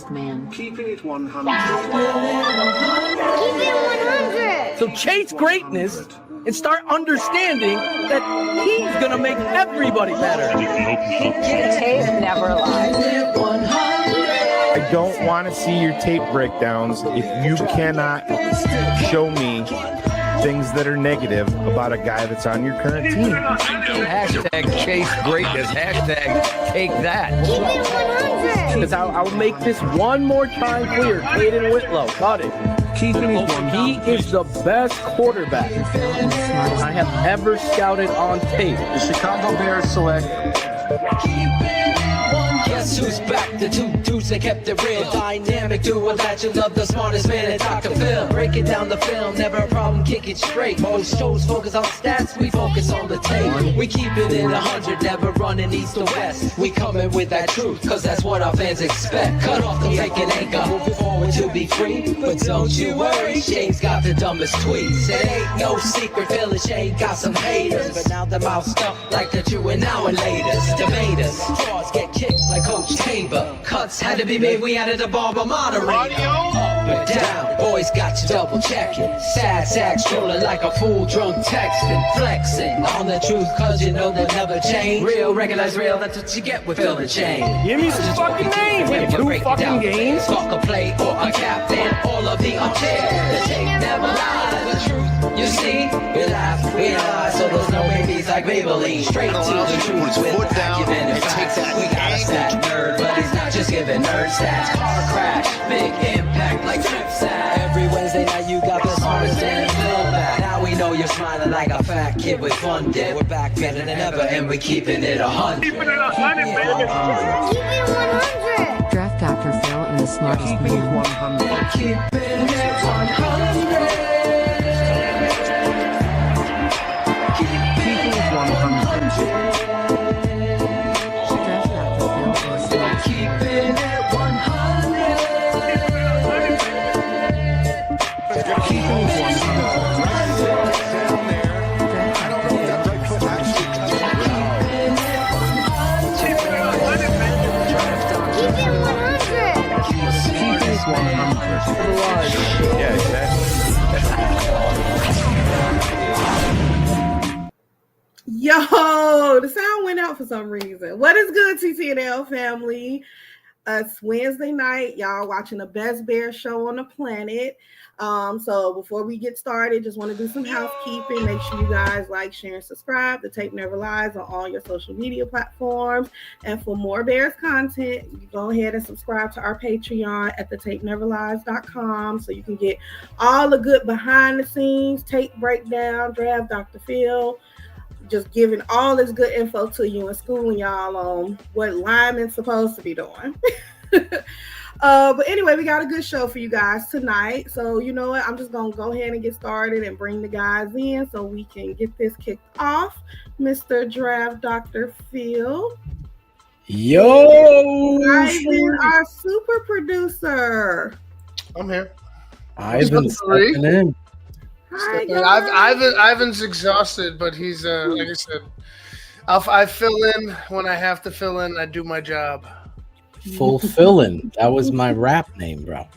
smartest man. Keeping it 100. Keep it 100. So chase greatness and start understanding that he's gonna make everybody better. Tape never lies. I don't want to see your tape breakdowns if you cannot show me things that are negative about a guy that's on your current team. Hashtag chase greatness. Hashtag take that. Keep it 100. Because I'll make this one more time clear. Caden Whitlow, got it. Keeping it 100. He is the best quarterback I have ever scouted on tape. The Chicago Bears select. Guess who's back? The two dudes that kept it real. Dynamic duo that you love, the smartest man in Dr. Phil. Breaking down the film, never a problem, kick it straight. Most shows focus on stats, we focus on the tape. We keep it in 100, never running east to west. We coming with that truth, cause that's what our fans expect. Cut off the fake and anchor, moving forward to be free. But don't you worry, Shane's got the dumbest tweets. It ain't no secret, Phil Shane got some haters. But now they're moused up like the true and now and latest. Debaters, draws get kicked like Coach Tabor. Cuts had to be made, we added a barber moderator. Up and down, boys got you double checking. Sad sack strolling like a fool drunk texting. Flexing on the truth cause you know they'll never change. Real, recognize real, that's what you get with Phil and Shane. Give me some fucking names in 2 fucking games. Fuck a play or a captain, all of the upstairs. The tape never lies, the truth you see. We laugh, we lie, so there's no babies like Maybelline. Straight to the truth with acumen and facts. We got a stat nerd, but he's not just giving nerd stats. Car crash, big impact like trip sack. Every Wednesday night you got the smartest damn Phil back. Now we know you're smiling like a fat kid with fun dip. We're back better than ever and we keeping it 100. Keep it 100. Draft Dr. Phil and the smartest Keeping it man. 100. Keeping it 100. Keeping it 100. Draft Dr. Phil and the smartest Keeping man. it 100. Keeping it 100. Keep it 100. Keeping it 100. Yeah, exactly. Yo, the sound went out for some reason. What is good, TTNL family? It's Wednesday night. Y'all watching the best bear show on the planet. So before we get started, just want to do some housekeeping. Make sure you guys like, share, and subscribe. The Tape Never Lies on all your social media platforms. And for more Bears content, you go ahead and subscribe to our Patreon at thetapeneverlies.com so you can get all the good behind the scenes, tape breakdown, draft Dr. Phil, just giving all this good info to you and schooling y'all on what linemen's supposed to be doing. But anyway, we got a good show for you guys tonight. So you know what? I'm just going to go ahead and get started and bring the guys in so we can get this kicked off. Mr. Draft Dr. Phil. Yo! Ivan, our super producer. I'm here. Ivan's Three. stepping in. Hi, guys. Ivan's exhausted, but he's like I said, I fill in when I have to fill in. I do my job. Fulfilling. That was my rap name, bro.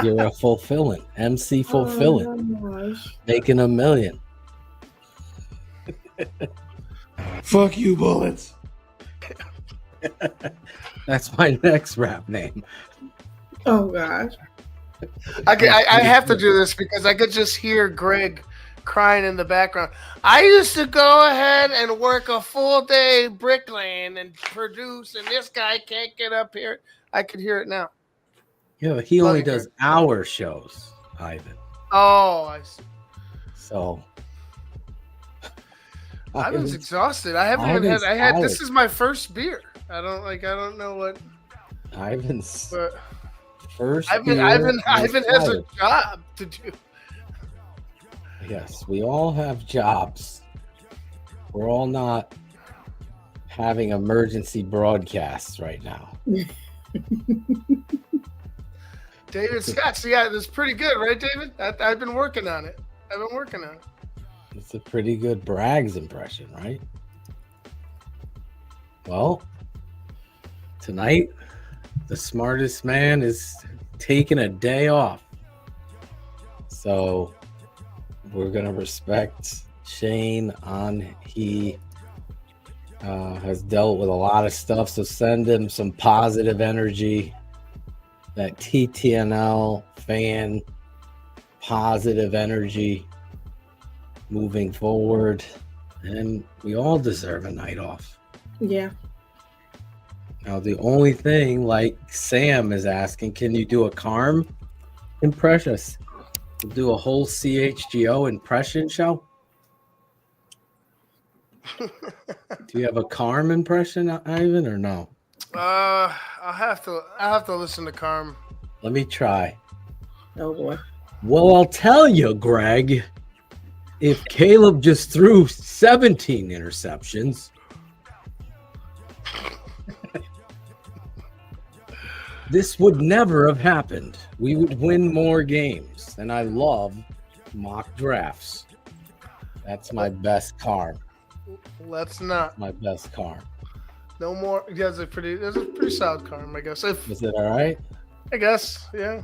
You're a fulfilling. MC fulfilling. Oh, gosh. Making $1 million. Fuck you, bullets. That's my next rap name. Oh, gosh. I have to do this because I could just hear Greg crying in the background. I used to go ahead and work a full day bricklaying and produce, and this guy can't get up here. I could hear it now. Yeah, he only does hour shows, Ivan. Oh, I see. So Ivan's exhausted. I haven't even had. This is my first beer. I don't know what. Ivan's But first. Ivan has a job to do. Yes, we all have jobs. We're all not having emergency broadcasts right now. David Scott. So yeah, that's pretty good, right, David? I've been working on it. It's a pretty good Braggs impression, right? Well, tonight the smartest man is taking a day off. So we're going to respect Shane on he has dealt with a lot of stuff. So send him some positive energy. That TTNL fan positive energy moving forward. And we all deserve a night off. Yeah. Now, the only thing, like Sam is asking, can you do a Carm impression? Do a whole CHGO impression show? Do you have a Carm impression, Ivan, or no? I'll have to listen to Carm. Let me try. Oh boy. Well, I'll tell you, Greg, if Caleb just threw 17 interceptions, this would never have happened. We would win more games. And I love mock drafts. That's my best card. Let's not. My best card. No more. Yeah, that's a pretty solid Carm, I guess. Is it all right? I guess, yeah.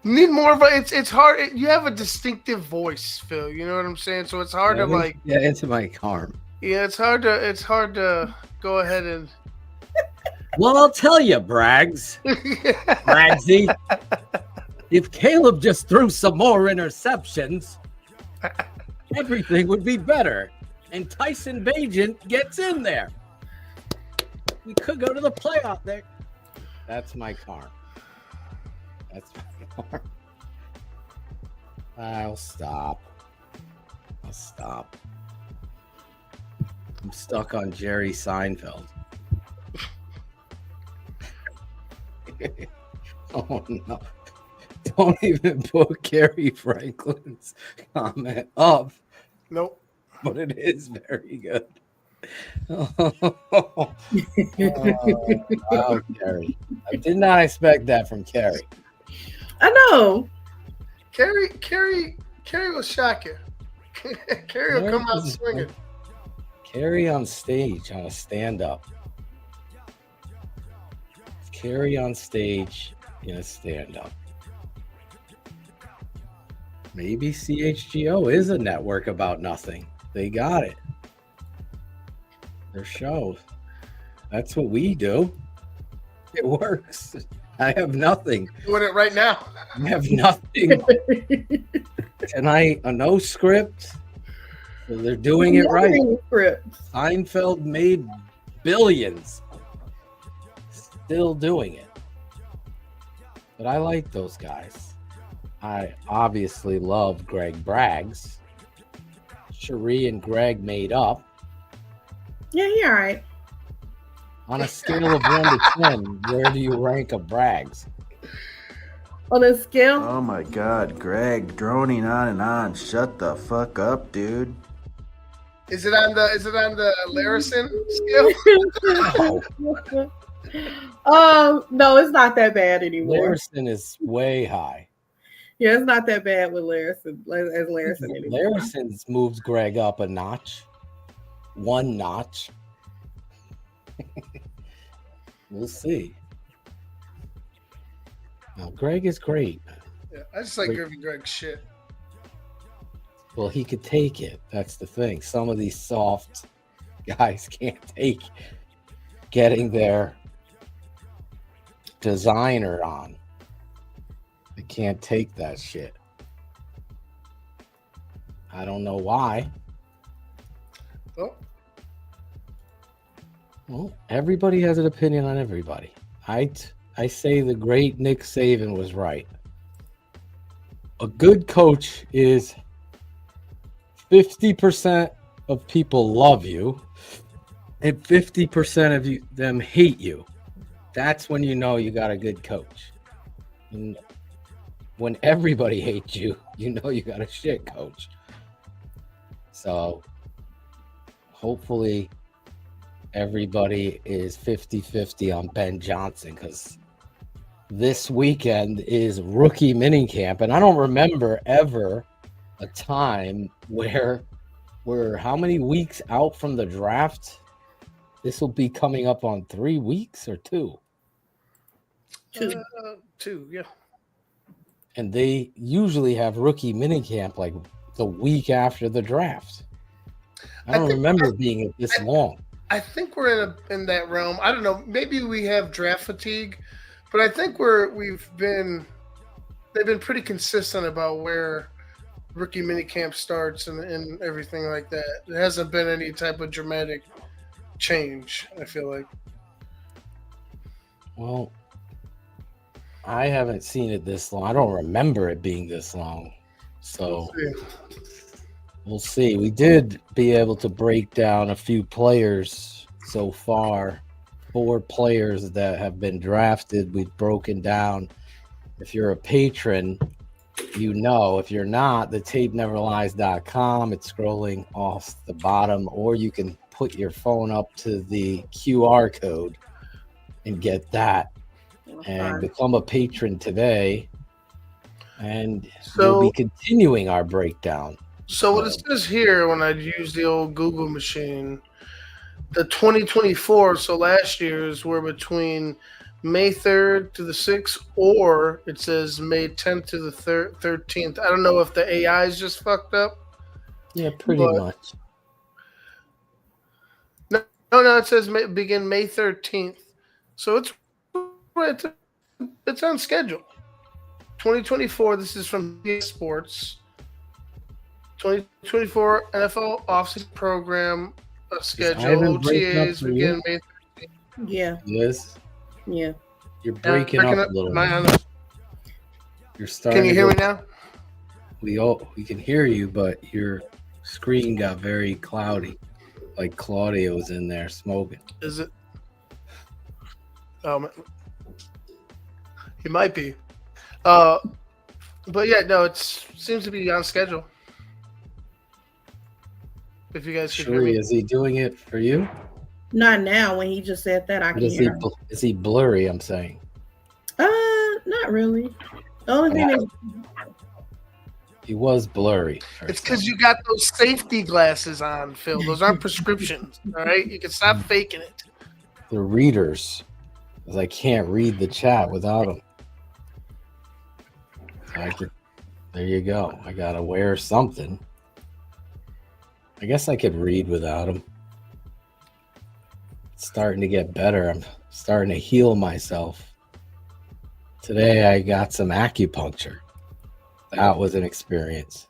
Need more of a. It's hard. You have a distinctive voice, Phil. You know what I'm saying? So it's hard to like. Yeah, into my Carm. Yeah, it's hard to go ahead and. Well, I'll tell you, Braggs. Braggsy. If Caleb just threw some more interceptions, everything would be better. And Tyson Bagent gets in there. We could go to the playoff there. That's my Carm. That's my Carm. I'll stop. I'm stuck on Jerry Seinfeld. Oh no. Don't even put Gary Franklin's comment up. Nope. But it is very good. Carrie. I did not expect that from Carrie. I know. Carrie will shock you. Carrie will come out swinging. Carrie on stage on a stand-up. Carrie on stage in a stand-up. Maybe CHGO is a network about nothing. They got it. Their show. That's what we do. It works. I have nothing. Doing it right now. I have nothing. Tonight, a no script. So they're doing it right. Seinfeld made billions. Still doing it. But I like those guys. I obviously love Greg Braggs. Cherie and Greg made up. Yeah, you're all right. On a scale of 1 to 10, where do you rank a Braggs? On a scale? Oh my God, Greg, droning on and on. Shut the fuck up, dude. Is it on the Larison scale? No, it's not that bad anymore. Larison is way high. Yeah, it's not that bad with Larison anymore. Larison's moved Greg up a notch. One notch. We'll see. Now, Greg is great. Yeah, I just like giving Greg shit. Well, he could take it. That's the thing. Some of these soft guys can't take getting their designer on. They can't take that shit. I don't know why. Oh. Well, everybody has an opinion on everybody. I say the great Nick Saban was right. A good coach is 50% of people love you and 50% of them hate you. That's when you know you got a good coach. And when everybody hates you, you know you got a shit coach. So hopefully everybody is 50-50 on Ben Johnson, because this weekend is rookie minicamp, and I don't remember ever a time where we're how many weeks out from the draft? This will be coming up on 3 weeks or 2. Two, yeah. And they usually have rookie minicamp like the week after the draft. I don't remember being this long. I think we're in that realm. I don't know. Maybe we have draft fatigue, but I think they've been pretty consistent about where rookie minicamp starts and everything like that. There hasn't been any type of dramatic change, I feel like. Well, I haven't seen it this long. I don't remember it being this long. So we'll see. We did be able to break down a few players so far. 4 players that have been drafted. We've broken down. If you're a patron, you know. If you're not, the tapeneverlies.com. It's scrolling off the bottom, or you can put your phone up to the QR code and get that and become a patron today. And we'll be continuing our breakdown. So what it says here, when I use the old Google machine, the 2024, so last year's were between May 3rd to the 6th, or it says May 10th to the 13th. I don't know if the AI is just fucked up. Yeah, pretty much. No, it says begin May 13th. So it's on schedule. 2024, this is from Sports. 2024 NFL offseason program schedule. OTAs begin May 13th. Yeah. Yes. Yeah. You're breaking up a little bit. You're starting. Can you hear me now? We can hear you, but your screen got very cloudy, like Claudia was in there smoking. Is it? He might be. But yeah, no, it seems to be on schedule. If you guys can hear me. Is he doing it for you? Not now. When he just said that, I can hear him. Is he blurry? I'm saying. Not really. The only thing is, he was blurry. It's because you got those safety glasses on, Phil. Those aren't prescriptions. All right, you can stop faking it. The readers, because I can't read the chat without them. There you go. I gotta wear something. I guess I could read without them. It's starting to get better. I'm starting to heal myself. Today I got some acupuncture. That was an experience.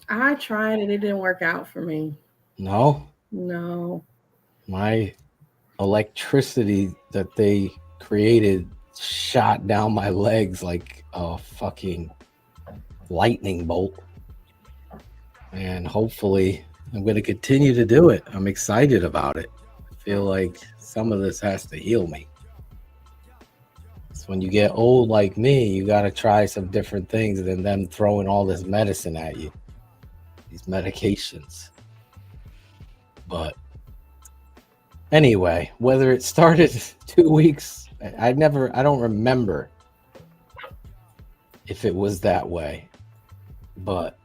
I tried and it didn't work out for me. No? No. My electricity that they created shot down my legs like a fucking lightning bolt. And hopefully I'm going to continue to do it. I'm excited about it. I feel like some of this has to heal me. So when you get old like me, you got to try some different things than them throwing all this medicine at you. These medications. But anyway, whether it started 2 weeks, I don't remember if it was that way. But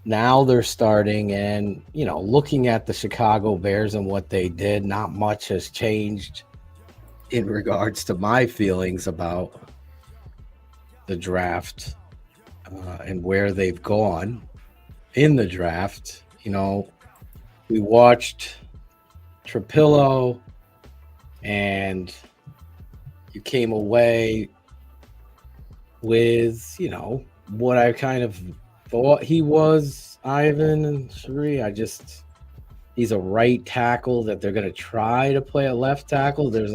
now they're starting, and looking at the Chicago Bears and what they did, not much has changed in regards to my feelings about the draft and where they've gone in the draft. We watched Trapillo, and you came away with what I kind of thought he was, Ivan and Cherie. He's a right tackle that they're going to try to play at left tackle. There's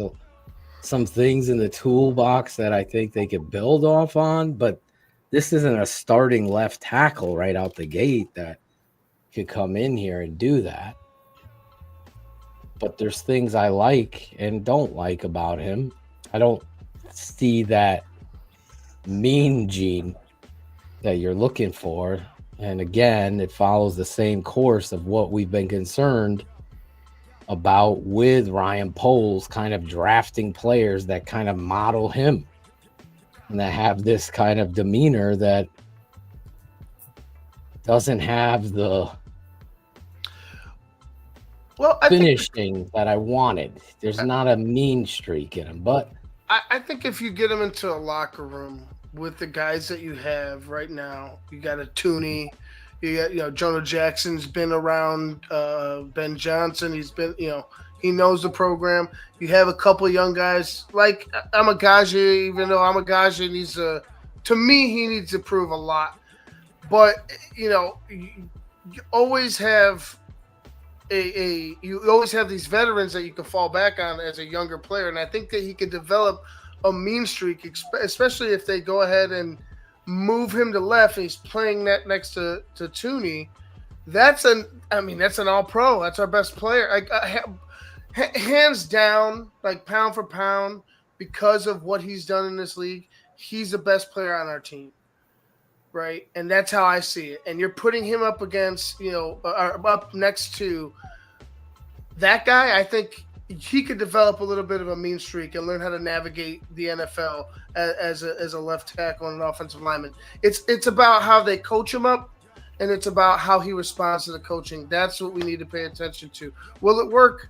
some things in the toolbox that I think they could build off on, but this isn't a starting left tackle right out the gate that could come in here and do that. But there's things I like and don't like about him. I don't see that mean gene that you're looking for. And again, it follows the same course of what we've been concerned about with Ryan Poles, kind of drafting players that kind of model him and that have this kind of demeanor that doesn't have the finishing that I wanted. There's not a mean streak in him, but I think if you get him into a locker room with the guys that you have right now, you got a Tooney, you got Jonah Jackson's been around, Ben Johnson, he's been he knows the program. You have a couple young guys like Amagaje, even though Amagaje needs to me he needs to prove a lot, but you always have you always have these veterans that you can fall back on as a younger player, and I think that he could develop a mean streak, especially if they go ahead and move him to left and he's playing that next to Tooney. That's an all-pro. That's our best player. Hands down, like pound for pound, because of what he's done in this league, he's the best player on our team. Right, and that's how I see it. And you're putting him up against, up next to that guy. I think he could develop a little bit of a mean streak and learn how to navigate the NFL as a left tackle and an offensive lineman. It's about how they coach him up, and it's about how he responds to the coaching. That's what we need to pay attention to. Will it work?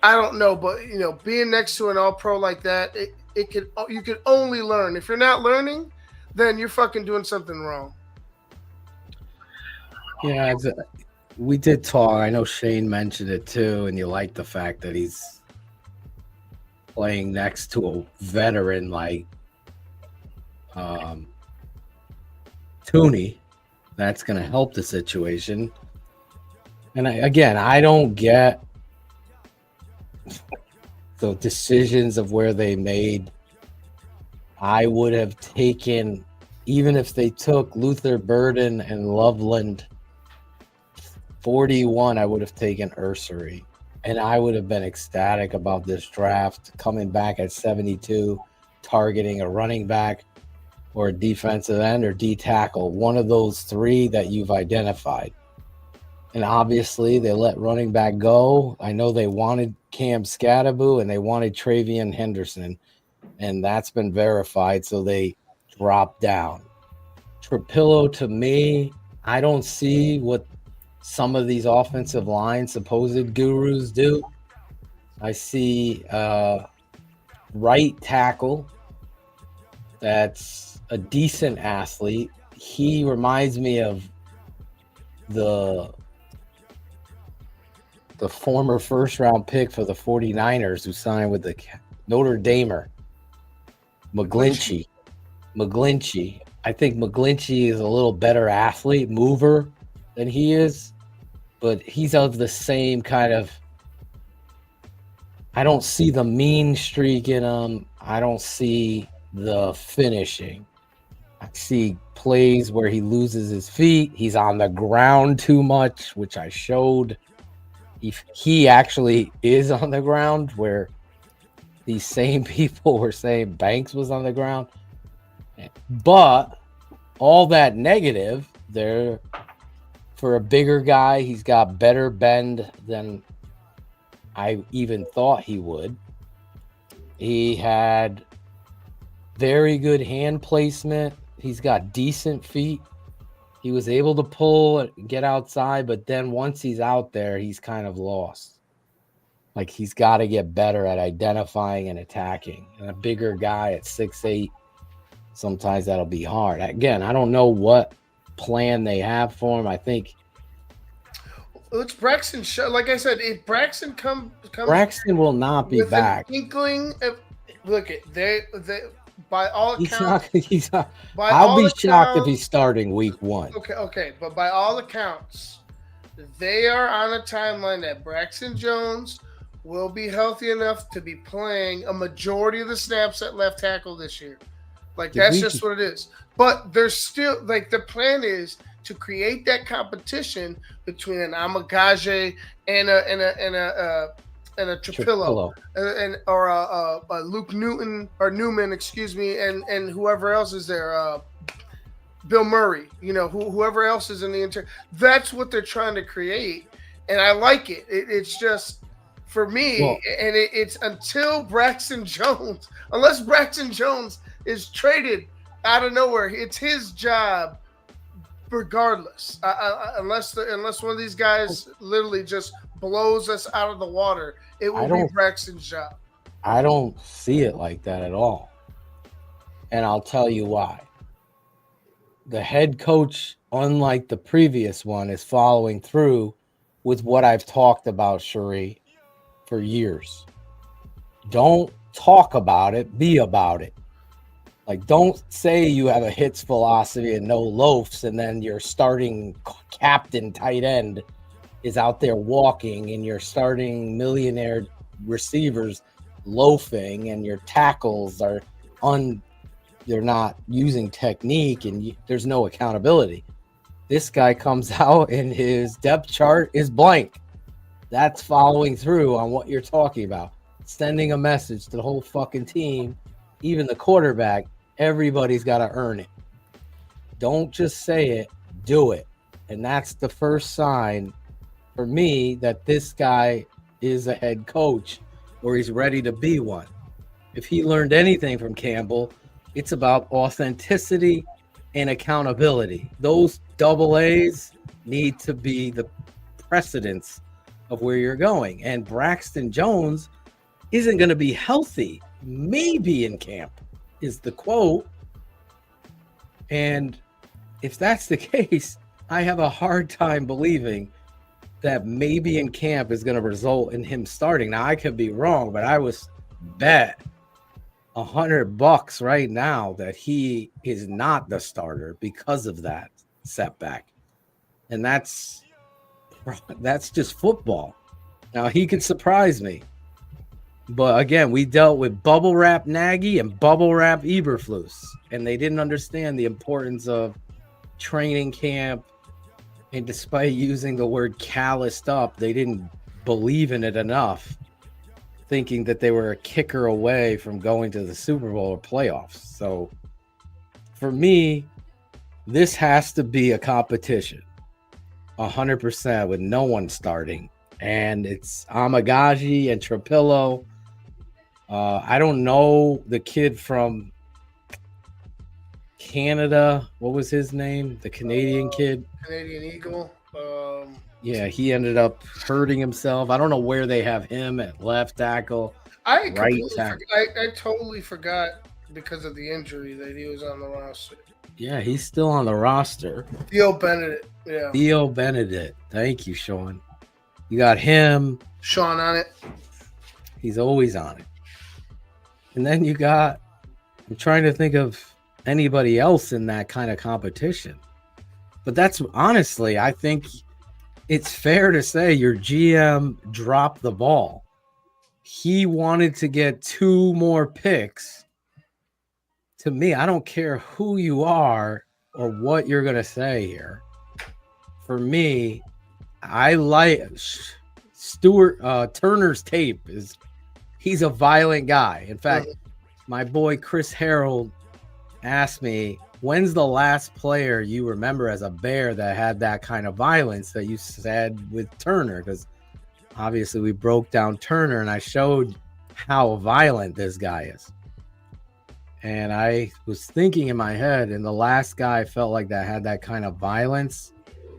I don't know, but being next to an all-pro like that, you can only learn. If you're not learning, then you're fucking doing something wrong. Yeah, we did talk. I know Shane mentioned it too, and you like the fact that he's playing next to a veteran like Tooney. That's going to help the situation. And I don't get the decisions of where they made. I would have taken, even if they took Luther Burden and Loveland 41, I would have taken Ursery. And I would have been ecstatic about this draft, coming back at 72, targeting a running back or a defensive end or D tackle, one of those three that you've identified. And obviously they let running back go. I know they wanted Cam Scatteraboo and they wanted Travion Henderson, and that's been verified, so they dropped down. Trapillo, to me, I don't see what some of these offensive line supposed gurus do. I see right tackle that's a decent athlete. He reminds me of the former first-round pick for the 49ers who signed with the Notre Damer, McGlinchey. I think McGlinchey is a little better athlete, mover than he is, but he's of the same kind of. I don't see the mean streak in him. I don't see the finishing. I see plays where he loses his feet. He's on the ground too much, which I showed. He actually is on the ground, where these same people were saying Banks was on the ground. But all that negative there, for a bigger guy, he's got better bend than I even thought he would. He had very good hand placement. He's got decent feet. He was able to pull and get outside, but then once he's out there, he's kind of lost. Like, he's got to get better at identifying and attacking. And a bigger guy at 6'8", sometimes that'll be hard. Again, I don't know what plan they have for him. I think it's Braxton. Like I said, if Braxton comes, Braxton will not be back. Inkling of, look at they by all accounts, I'll be shocked if he's starting week 1. Okay, but by all accounts, they are on a timeline that Braxton Jones will be healthy enough to be playing a majority of the snaps at left tackle this year. Like, that's just what it is. But there's still, like, the plan is to create that competition between an Amagaje and a Trapillo, or a Luke Newton or Newman, and whoever else is there, Bill Murray, whoever else is in the interior. That's what they're trying to create, and I like it. It's just, for me, it's until Braxton Jones, unless Braxton Jones is traded out of nowhere, it's his job regardless. Unless one of these guys literally just blows us out of the water, it will be Braxton's job. I don't see it like that at all. And I'll tell you why. The head coach, unlike the previous one, is following through with what I've talked about, Cherie, for years. Don't talk about it, be about it. Like, don't say you have a hits philosophy and no loafs, and then your starting captain tight end is out there walking, and your starting millionaire receivers loafing, and your tackles are they're not using technique, and there's no accountability. This guy comes out and his depth chart is blank. That's following through on what you're talking about. Sending a message to the whole fucking team, even the quarterback. Everybody's got to earn it. Don't just say it, do it. And that's the first sign for me that this guy is a head coach or he's ready to be one. If he learned anything from Campbell, it's about authenticity and accountability. Those double A's need to be the precedence of where you're going. And Braxton Jones isn't going to be healthy, maybe in camp, is the quote. And if that's the case, I have a hard time believing that maybe in camp is going to result in him starting. Now, I could be wrong, but I was bet $100 right now that he is not the starter because of that setback. And that's just football. Now, he could surprise me. But again, we dealt with bubble wrap Nagy and bubble wrap Eberflus, and they didn't understand the importance of training camp. And despite using the word calloused up, they didn't believe in it enough, thinking that they were a kicker away from going to the Super Bowl or playoffs. So for me, this has to be a competition 100% with no one starting. And it's Amagaji and Trapillo. I don't know the kid from Canada. What was his name? The Canadian kid? Canadian Eagle. Yeah, he ended up hurting himself. I don't know where they have him at left tackle. I totally forgot because of the injury that he was on the roster. Yeah, he's still on the roster. Theo Benedict. Yeah. Theo Benedict. Thank you, Sean. You got him. Sean on it. He's always on it. And then you got, I'm trying to think of anybody else in that kind of competition. But that's honestly, I think it's fair to say your GM dropped the ball. He wanted to get 2 more picks. To me, I don't care who you are or what you're going to say here. For me, I like Stuart Turner's tape. He's a violent guy. In fact, my boy Chris Harold asked me, when's the last player you remember as a Bear that had that kind of violence that you said with Turner? Because obviously we broke down Turner and I showed how violent this guy is. And I was thinking in my head, and the last guy I felt like that had that kind of violence.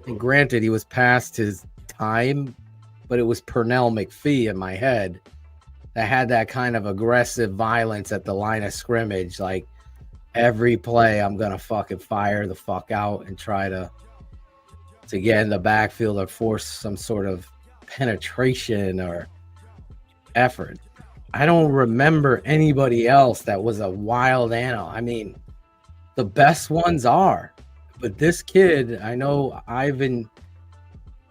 And granted, he was past his time, but it was Pernell McPhee in my head that had that kind of aggressive violence at the line of scrimmage. Like every play, I'm going to fucking fire the fuck out and try to get in the backfield or force some sort of penetration or effort. I don't remember anybody else that was a wild animal. I mean, the best ones are. But this kid, I know Ivan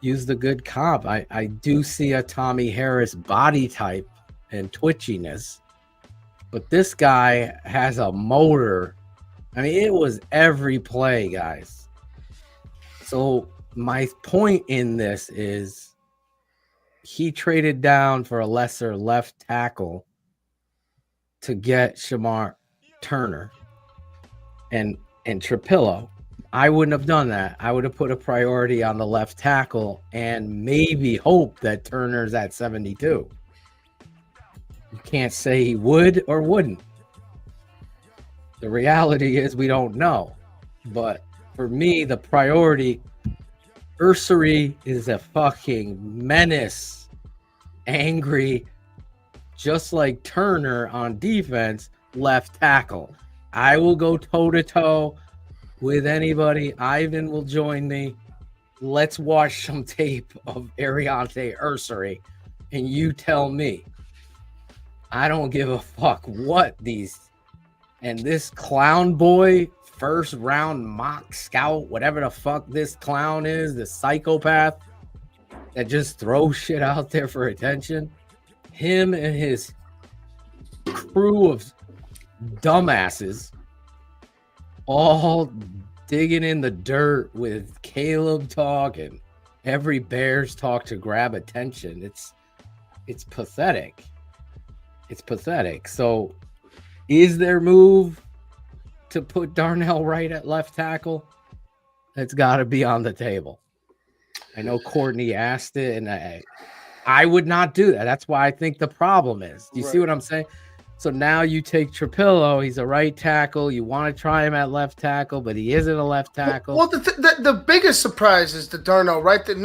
used a good comp. I do see a Tommy Harris body type and twitchiness. But this guy has a motor. I mean, it was every play, guys. So my point in this is he traded down for a lesser left tackle to get Shamar Turner and Trapillo. I wouldn't have done that. I would have put a priority on the left tackle and maybe hope that Turner's at 72. You can't say he would or wouldn't. The reality is we don't know. But for me, the priority, Ursary is a fucking menace, angry, just like Turner on defense, left tackle. I will go toe-to-toe with anybody. Ivan will join me. Let's watch some tape of Ariante Ursery, and you tell me. I don't give a fuck what these and this clown boy, first round mock scout, whatever the fuck this clown is, the psychopath that just throws shit out there for attention. Him and his crew of dumbasses all digging in the dirt with Caleb talk and every Bears talk to grab attention. It's pathetic. It's pathetic. So is their move to put Darnell Wright at left tackle? That's got to be on the table. I know Courtney asked it, and I would not do that. That's why I think the problem is. Do you see what I'm saying? So now you take Trapillo. He's a right tackle. You want to try him at left tackle, but he isn't a left tackle. Well, the biggest surprise is the Darnell Wright that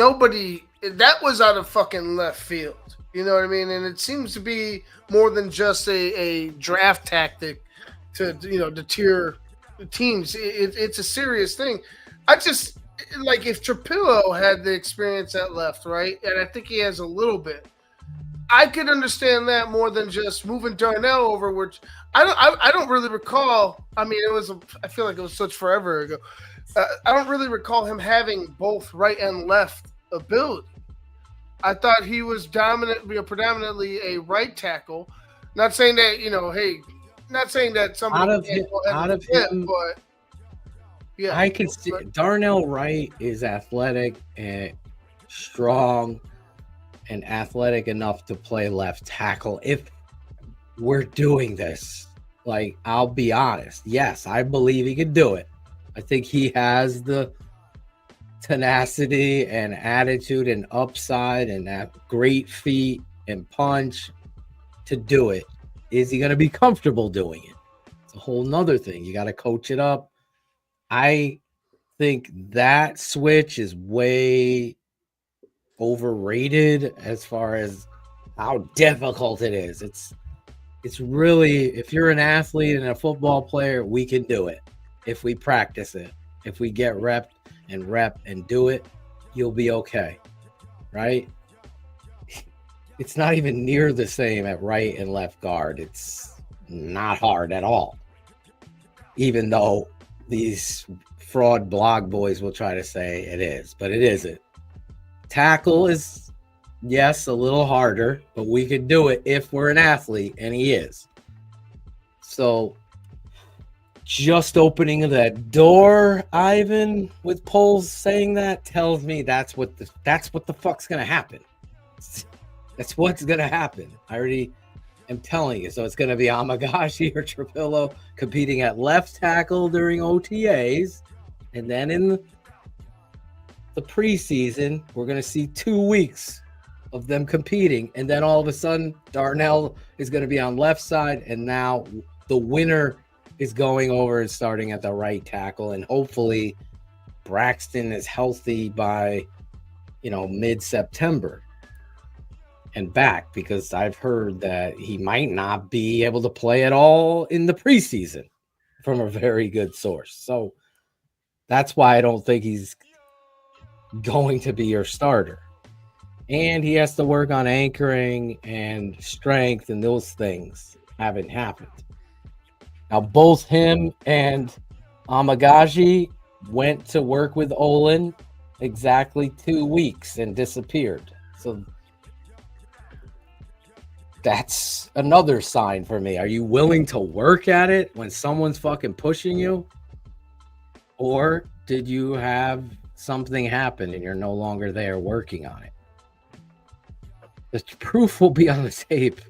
that was out of fucking left field. You know what I mean? And it seems to be more than just a draft tactic to deter teams. It's a serious thing. I just like if Trapillo had the experience at left, right, and I think he has a little bit. I could understand that more than just moving Darnell over, which I don't really recall. I mean, I feel like it was such forever ago. I don't really recall him having both right and left ability. I thought he was predominantly a right tackle. Not saying that, not saying that somebody out of him, but yeah, I can see Darnell Wright is athletic and strong and athletic enough to play left tackle. If we're doing this, like, I'll be honest. Yes, I believe he could do it. I think he has the tenacity and attitude and upside and that great feet and punch to do it. Is he going to be comfortable doing it? It's a whole nother thing. You got to coach it up. I think that switch is way overrated as far as how difficult it is. It's really, if you're an athlete and a football player, we can do it. If we practice it, if we get rep and do it, you'll be okay, right? It's not even near the same at right and left guard. It's not hard at all, even though these fraud blog boys will try to say it is, but it isn't. Tackle is, yes, a little harder, but we could do it if we're an athlete, and he is. So just opening that door, Ivan, with polls saying that tells me that's what the fuck's gonna happen. That's what's gonna happen. I already am telling you. So it's gonna be Amagashi or Trapillo competing at left tackle during OTAs, and then in the preseason, we're gonna see 2 weeks of them competing, and then all of a sudden Darnell is gonna be on left side, and now the winner is going over and starting at the right tackle, and hopefully Braxton is healthy by mid-September and back, because I've heard that he might not be able to play at all in the preseason from a very good source. So that's why I don't think he's going to be your starter. And he has to work on anchoring and strength, and those things haven't happened. Now, both him and Amagashi went to work with Olin exactly 2 weeks and disappeared. So that's another sign for me. Are you willing to work at it when someone's fucking pushing you? Or did you have something happen and you're no longer there working on it? The proof will be on the tape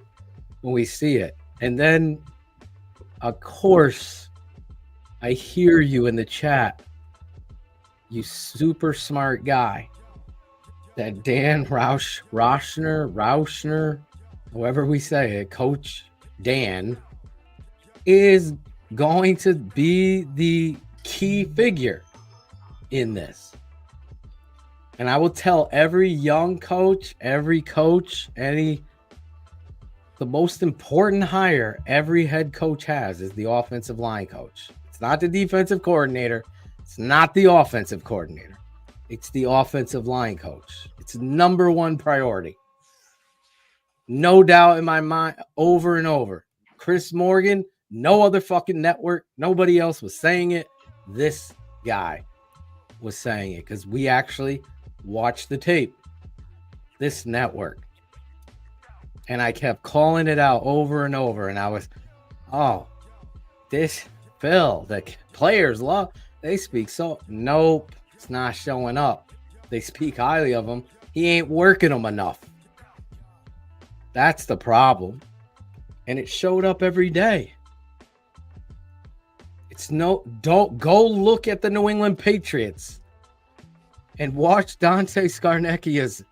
when we see it. And then, of course, I hear you in the chat, you super smart guy, that Dan Rauschner, however we say it, Coach Dan, is going to be the key figure in this. And I will tell every young coach, any the most important hire every head coach has is the offensive line coach. It's not the defensive coordinator. It's not the offensive coordinator. It's the offensive line coach. It's number one priority. No doubt in my mind, over and over. Chris Morgan, no other fucking network, nobody else was saying it. This guy was saying it because we actually watched the tape. This network. And I kept calling it out over and over. And I was, this Phil, the players love, they speak so. Nope, it's not showing up. They speak highly of him. He ain't working them enough. That's the problem. And it showed up every day. Don't go look at the New England Patriots and watch Dante Scarnecchia's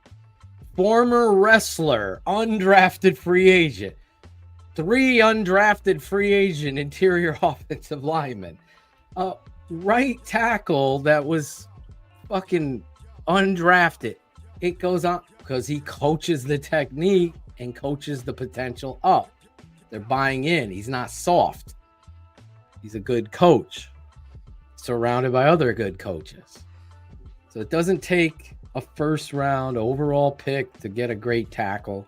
former wrestler, undrafted free agent, 3 undrafted free agent interior offensive linemen, right tackle that was fucking undrafted. It goes on because he coaches the technique and coaches the potential up. They're buying in. He's not soft. He's a good coach, surrounded by other good coaches. So it doesn't take a first round overall pick to get a great tackle.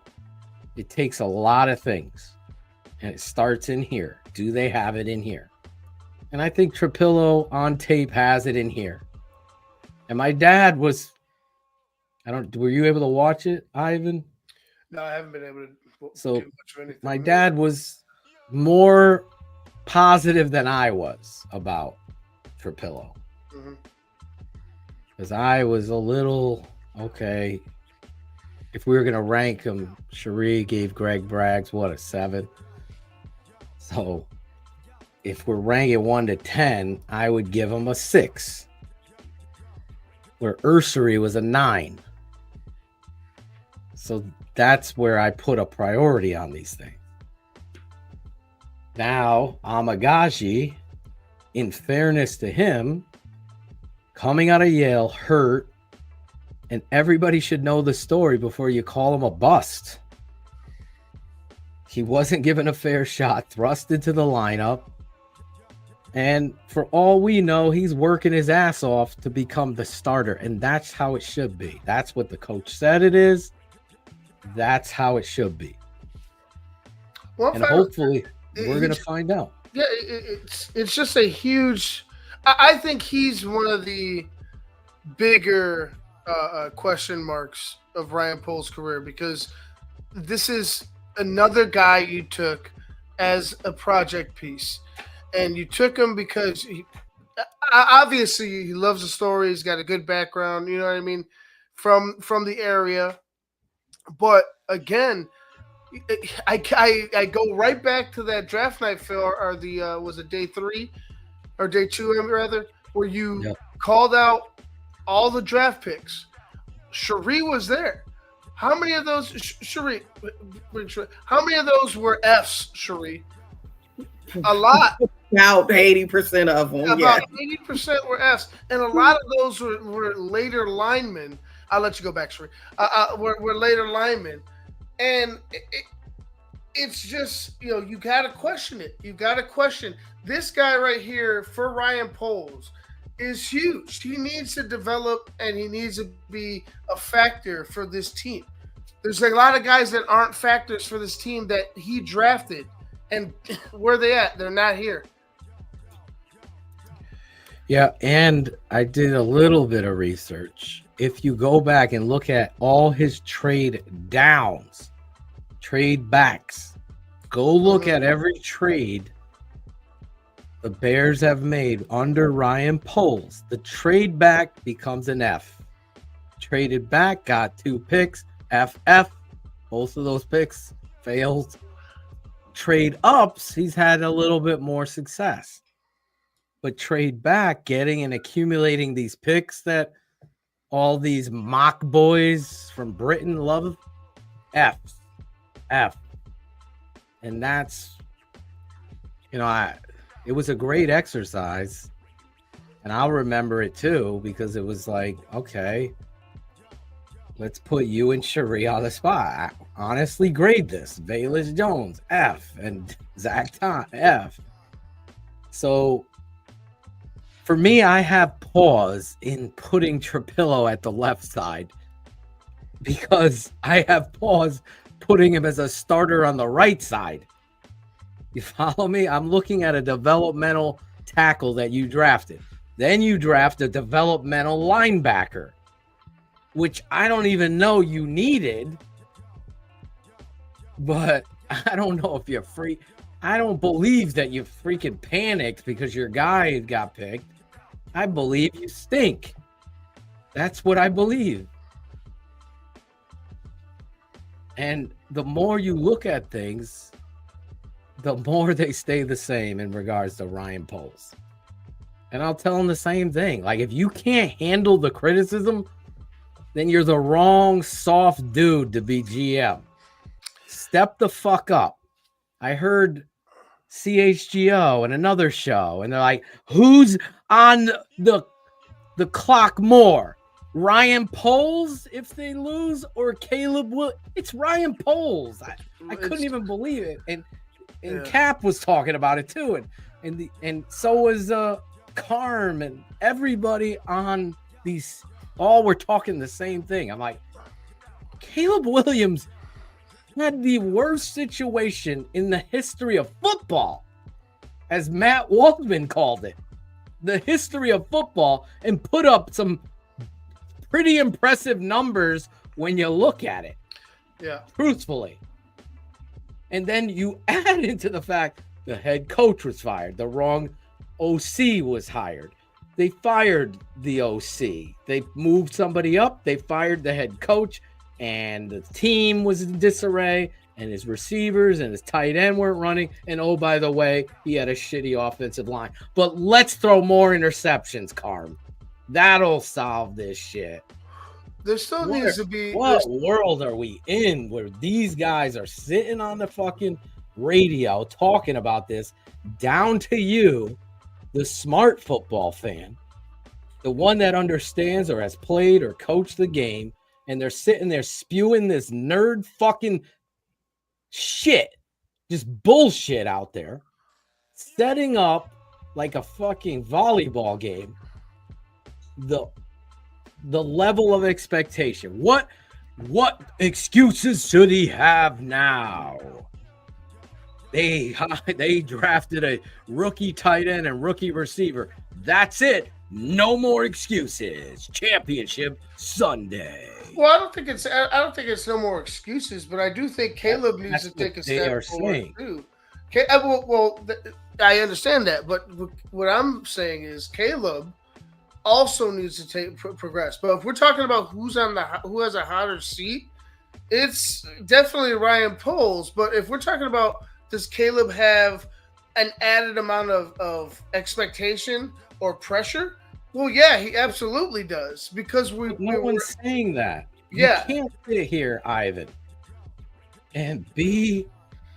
It takes a lot of things. And it starts in here. Do they have it in here? And I think Trapillo on tape has it in here. And my dad was, were you able to watch it, Ivan? No, I haven't been able to. So my dad was more positive than I was about Trapillo. Because I was a little, okay, if we were going to rank him, Cherie gave Greg Braggs, a 7. So if we're ranking 1 to 10, I would give him a 6. Where Ursery was a 9. So that's where I put a priority on these things. Now, Amagashi, in fairness to him, coming out of Yale, hurt, and everybody should know the story before you call him a bust. He wasn't given a fair shot, thrust into the lineup, and for all we know, he's working his ass off to become the starter, and that's how it should be. That's what the coach said it is. That's how it should be. Well, and hopefully we're going to find out. Yeah, it's just a huge. I think he's one of the bigger question marks of Ryan Pohl's career, because this is another guy you took as a project piece, and you took him because obviously he loves the story. He's got a good background. You know what I mean, from the area. But again, I go right back to that draft night, Phil, or the was it day 3 or day 2 rather, where you called out all the draft picks. Cherie was there. How many of those, Cherie? How many of those were Fs, Cherie? A lot. About 80% of them. About 80% were Fs, and a lot of those were later linemen. I'll let you go back, Cherie. Were later linemen. And it's just, you got to question it. You got to question. This guy right here for Ryan Poles is huge. He needs to develop, and he needs to be a factor for this team. There's a lot of guys that aren't factors for this team that he drafted. And where are they at? They're not here. Yeah, and I did a little bit of research. If you go back and look at all his trade downs, trade backs, go look at every trade the Bears have made under Ryan Poles. The trade back becomes an F. Traded back, got 2 picks, FF. Both of those picks failed. Trade ups, he's had a little bit more success. But trade back, getting and accumulating these picks that all these mock boys from Britain love, F. And that's, it was a great exercise. And I'll remember it too, because it was like, okay, let's put you and Cherie on the spot. honestly grade this. Velus Jones, F, and Zach Tom, F. So for me, I have pause in putting Trapillo at the left side because I have pause putting him as a starter on the right side. You follow me? I'm looking at a developmental tackle that you drafted. Then you draft a developmental linebacker, which I don't even know you needed. But I don't know if you're free. I don't believe that you freaking panicked because your guy got picked. I believe you stink. That's what I believe. And the more you look at things, the more they stay the same in regards to Ryan Poles. And I'll tell him the same thing. Like, if you can't handle the criticism, then you're the wrong soft dude to be GM. Step the fuck up. I heard CHGO and another show, and they're like, who's on the clock more? Ryan Poles if they lose, or Caleb Will? It's Ryan Poles. I couldn't even believe it. And Cap was talking about it too, and so was Carm, and everybody on these all were talking the same thing. I'm like, Caleb Williams had the worst situation in the history of football, as Matt Waldman called it, the history of football, and put up some pretty impressive numbers when you look at it. Yeah. Truthfully. And then you add into the fact the head coach was fired. The wrong OC was hired. They fired the OC. They moved somebody up. They fired the head coach. And the team was in disarray. And his receivers and his tight end weren't running. And oh, by the way, he had a shitty offensive line. But let's throw more interceptions, Carm. That'll solve this shit. There still needs to be. What world are we in where these guys are sitting on the fucking radio talking about this down to you, the smart football fan, the one that understands or has played or coached the game, and they're sitting there spewing this nerd fucking shit, just bullshit out there, setting up like a fucking volleyball game the level of expectation. What excuses should he have now? They drafted a rookie tight end and rookie receiver. That's it. No more excuses. Championship Sunday. Well, I don't think it's no more excuses, but I do think Caleb needs to take a step forward too. I understand that, but what I'm saying is Caleb also needs to progress. But if we're talking about who has a hotter seat, it's definitely Ryan Poles. But if we're talking about, does Caleb have an added amount of expectation or pressure? Well, yeah, he absolutely does, because no one's saying that. Yeah, you can't sit here, Ivan, and be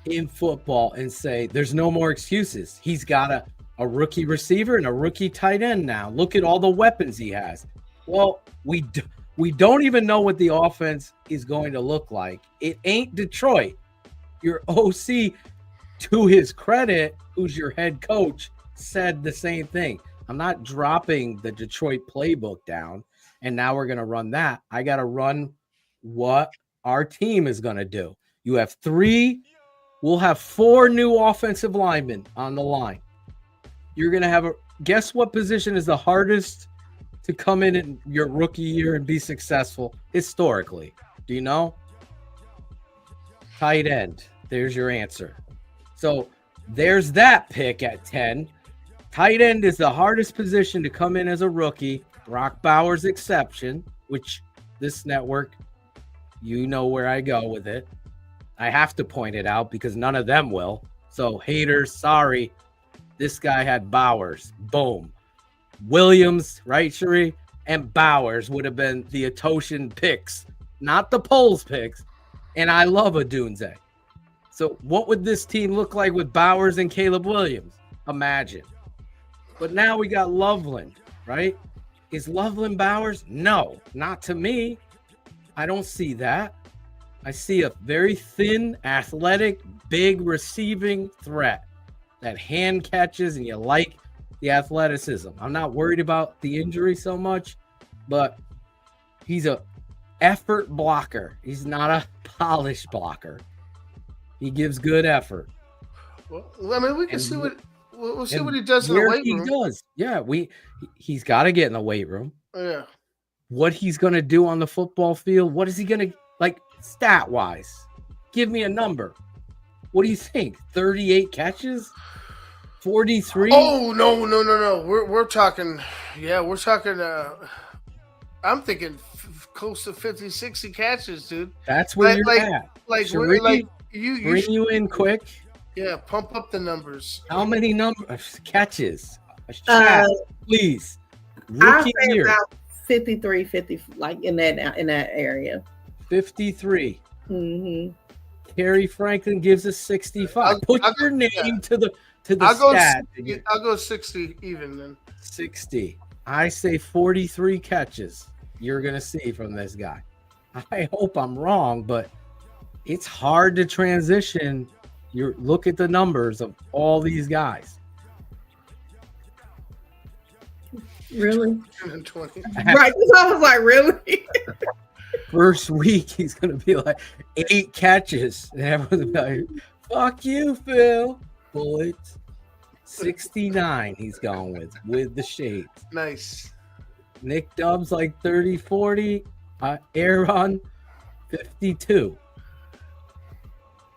in football and say there's no more excuses. He's got a rookie receiver and a rookie tight end now. Look at all the weapons he has. Well, we don't even know what the offense is going to look like. It ain't Detroit. Your OC, to his credit, who's your head coach, said the same thing. I'm not dropping the Detroit playbook down, and now we're going to run that. I got to run what our team is going to do. You have we'll have 4 new offensive linemen on the line. You're going to have guess what position is the hardest to come in your rookie year and be successful historically? Do you know? Tight end. There's your answer. So there's that pick at 10. Tight end is the hardest position to come in as a rookie. Brock Bowers exception, which this network, you know where I go with it. I have to point it out because none of them will. So haters, sorry. This guy had Bowers. Boom. Williams, right, Sheree? And Bowers would have been the Atoshan picks, not the Poles picks. And I love Adunze. So what would this team look like with Bowers and Caleb Williams? Imagine. But now we got Loveland, right? Is Loveland Bowers? No, not to me. I don't see that. I see a very thin, athletic, big receiving threat that hand catches, and you like the athleticism. I'm not worried about the injury so much, but he's a effort blocker. He's not a polished blocker. He gives good effort. Well, I mean, we can And see what we'll see and what he does in the where weight he room. does. Yeah, he's got to get in the weight room. Yeah. What he's going to do on the football field, what is he going to, like, stat-wise? Give me a number. What do you think? 38 catches? 43? Oh, no. We're talking, I'm thinking close to 50, 60 catches, dude. That's where you're at. Like, Shariki, like you bring you in quick. Yeah, pump up the numbers. How many catches? Please. I'll Rookie say year. about 53, 50, like in that area. 53. Mm-hmm. Kerry Franklin gives us 65. Put your name to the I'll stat. I'll go 60 even then. 60. I say 43 catches you're going to see from this guy. I hope I'm wrong, but it's hard to transition. Look at the numbers of all these guys. Really? 20. Right. I was like, really? First week, he's going to be like 8 catches. And everyone's like, fuck you, Phil. Bullet. 69 he's going with the shades. Nice. Nick Dubs like 30, 40. Aaron, 52.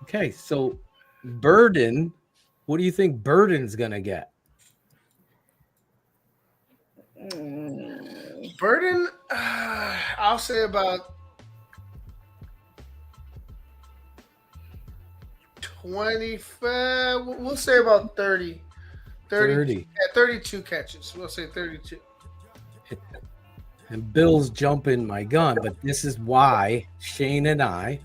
Okay, so Burden, what do you think Burden's going to get? Burden, I'll say about 25. We'll say about 30. 30. Yeah, 32 catches. We'll say 32. And Bill's jumping my gun, but this is why Shane and I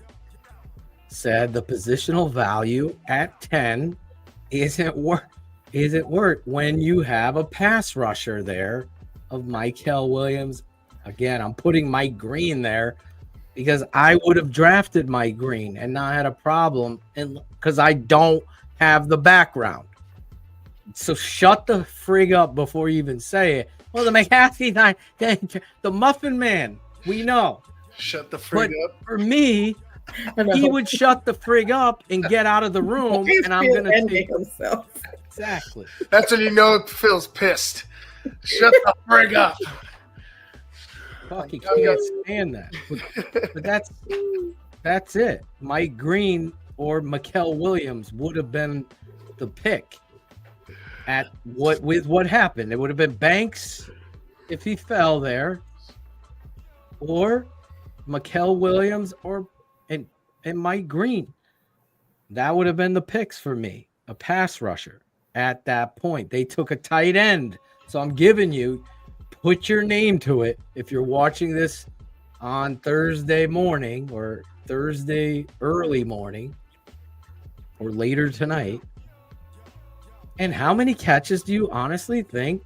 said the positional value at 10 isn't worth when you have a pass rusher there of Michael Williams. Again, I'm putting Mike Green there because I would have drafted Mike Green and not had a problem, and because I don't have the background. So shut the frig up before you even say it. Well, the McAfee, the Muffin Man, we know. Shut the frig up. For me, he would shut the frig up and get out of the room, and I'm going to take himself. Exactly. That's when you know Phil's pissed. Shut the frig up. Fucking can't stand that. But that's it. Mike Green or Mikel Williams would have been the pick. With what happened, it would have been Banks if he fell there, or Mikel Williams and Mike Green. That would have been the picks for me, a pass rusher at that point. They took a tight end, so I'm giving you, put your name to it if you're watching this on Thursday morning or Thursday early morning or later tonight. And how many catches do you honestly think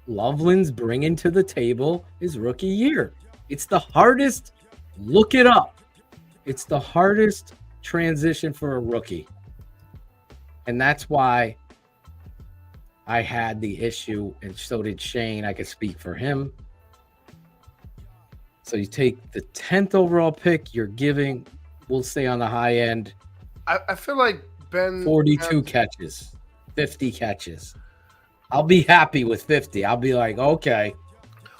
Loveland's bringing to the table his rookie year? It's the hardest. Look it up. It's the hardest transition for a rookie. And that's why I had the issue, and so did Shane. I could speak for him. So you take the 10th overall pick, you're giving, we'll say on the high end, I feel like Ben 42 catches. 50 catches. I'll be happy with 50. I'll be like, okay.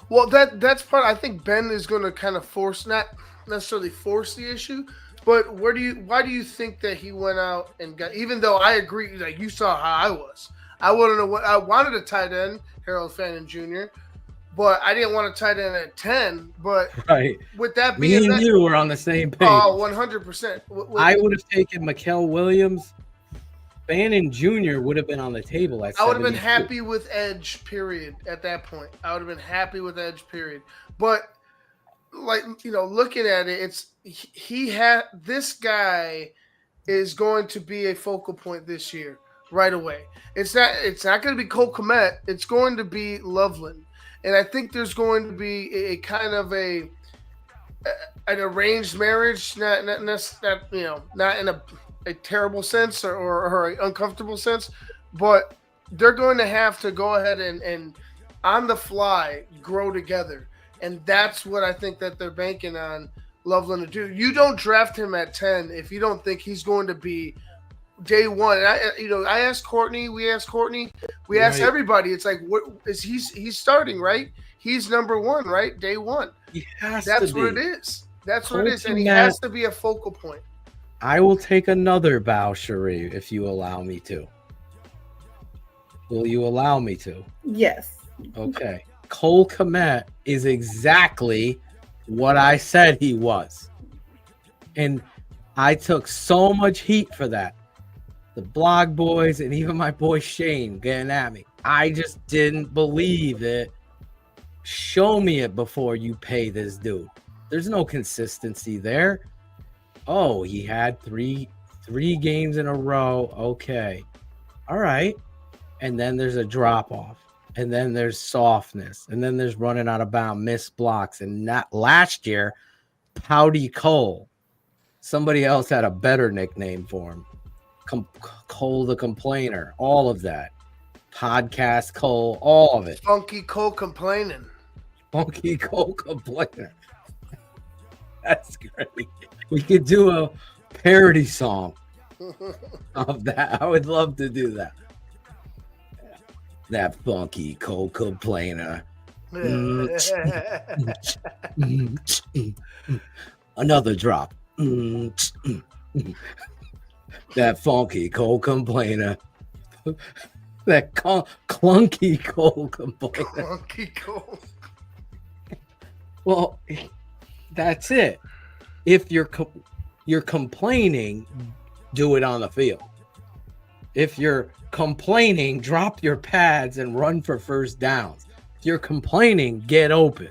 Well, that's part. I think Ben is going to kind of force, not necessarily force the issue, but why do you think that he went out and got? Even though I agree, like you saw how I was, I wouldn't know what I wanted a tight end, Harold Fannin Jr., but I didn't want a tight end at 10. But right, with that me being, and you were on the same page. Oh, 100%. I would have taken Mikel Williams. Fannin Jr. would have been on the table at 72. I would have been happy with edge, period, at that point. I would have been happy with edge, period. But, like, looking at it, this guy is going to be a focal point this year, right away. It's not going to be Cole Kmet. It's going to be Loveland. And I think there's going to be a kind of an arranged marriage, not you know, not in a terrible sense or an uncomfortable sense, but they're going to have to go ahead and on the fly grow together. And that's what I think that they're banking on Loveland to do. You don't draft him at 10 if you don't think he's going to be day one. And I asked Courtney, we asked everybody. It's like, what is he's starting, right? He's number one, right? Day one. He has That's to be. what it is. That's what it is. And he Komet- has to be a focal point. I will take another bow, Cherie, if you allow me to. Will you allow me to? Yes. Okay. Cole Kmet is exactly what I said he was. And I took so much heat for that. The blog boys and even my boy Shane getting at me. I just didn't believe it. Show me it before you pay this dude. There's no consistency there. Oh, he had three games in a row. Okay. All right. And then there's a drop off. And then there's softness. And then there's running out of bounds, missed blocks. And not last year, Pouty Cole. Somebody else had a better nickname for him. Cole the Complainer. All of that. Podcast Cole. All of it. Funky Cole complaining. Funky Cole Complainer. That's great. We could do a parody song of that. I would love to do that. That funky Cole Complainer. Another drop. That funky Cole Complainer. That clunky Cole Complainer. Clunky Cole. Well, that's it. If you're complaining, do it on the field. If you're complaining, drop your pads and run for first downs. If you're complaining, get open.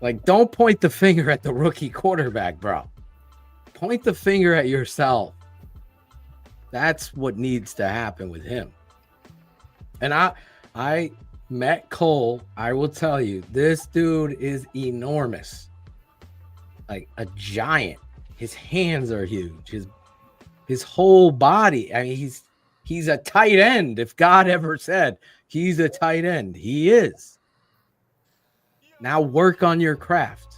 Like, don't point the finger at the rookie quarterback, bro. Point the finger at yourself. That's what needs to happen with him. And I met Cole. I will tell you, this dude is enormous. Like a giant. His hands are huge. His whole body. I mean, he's a tight end. If God ever said he's a tight end, he is. Now work on your craft.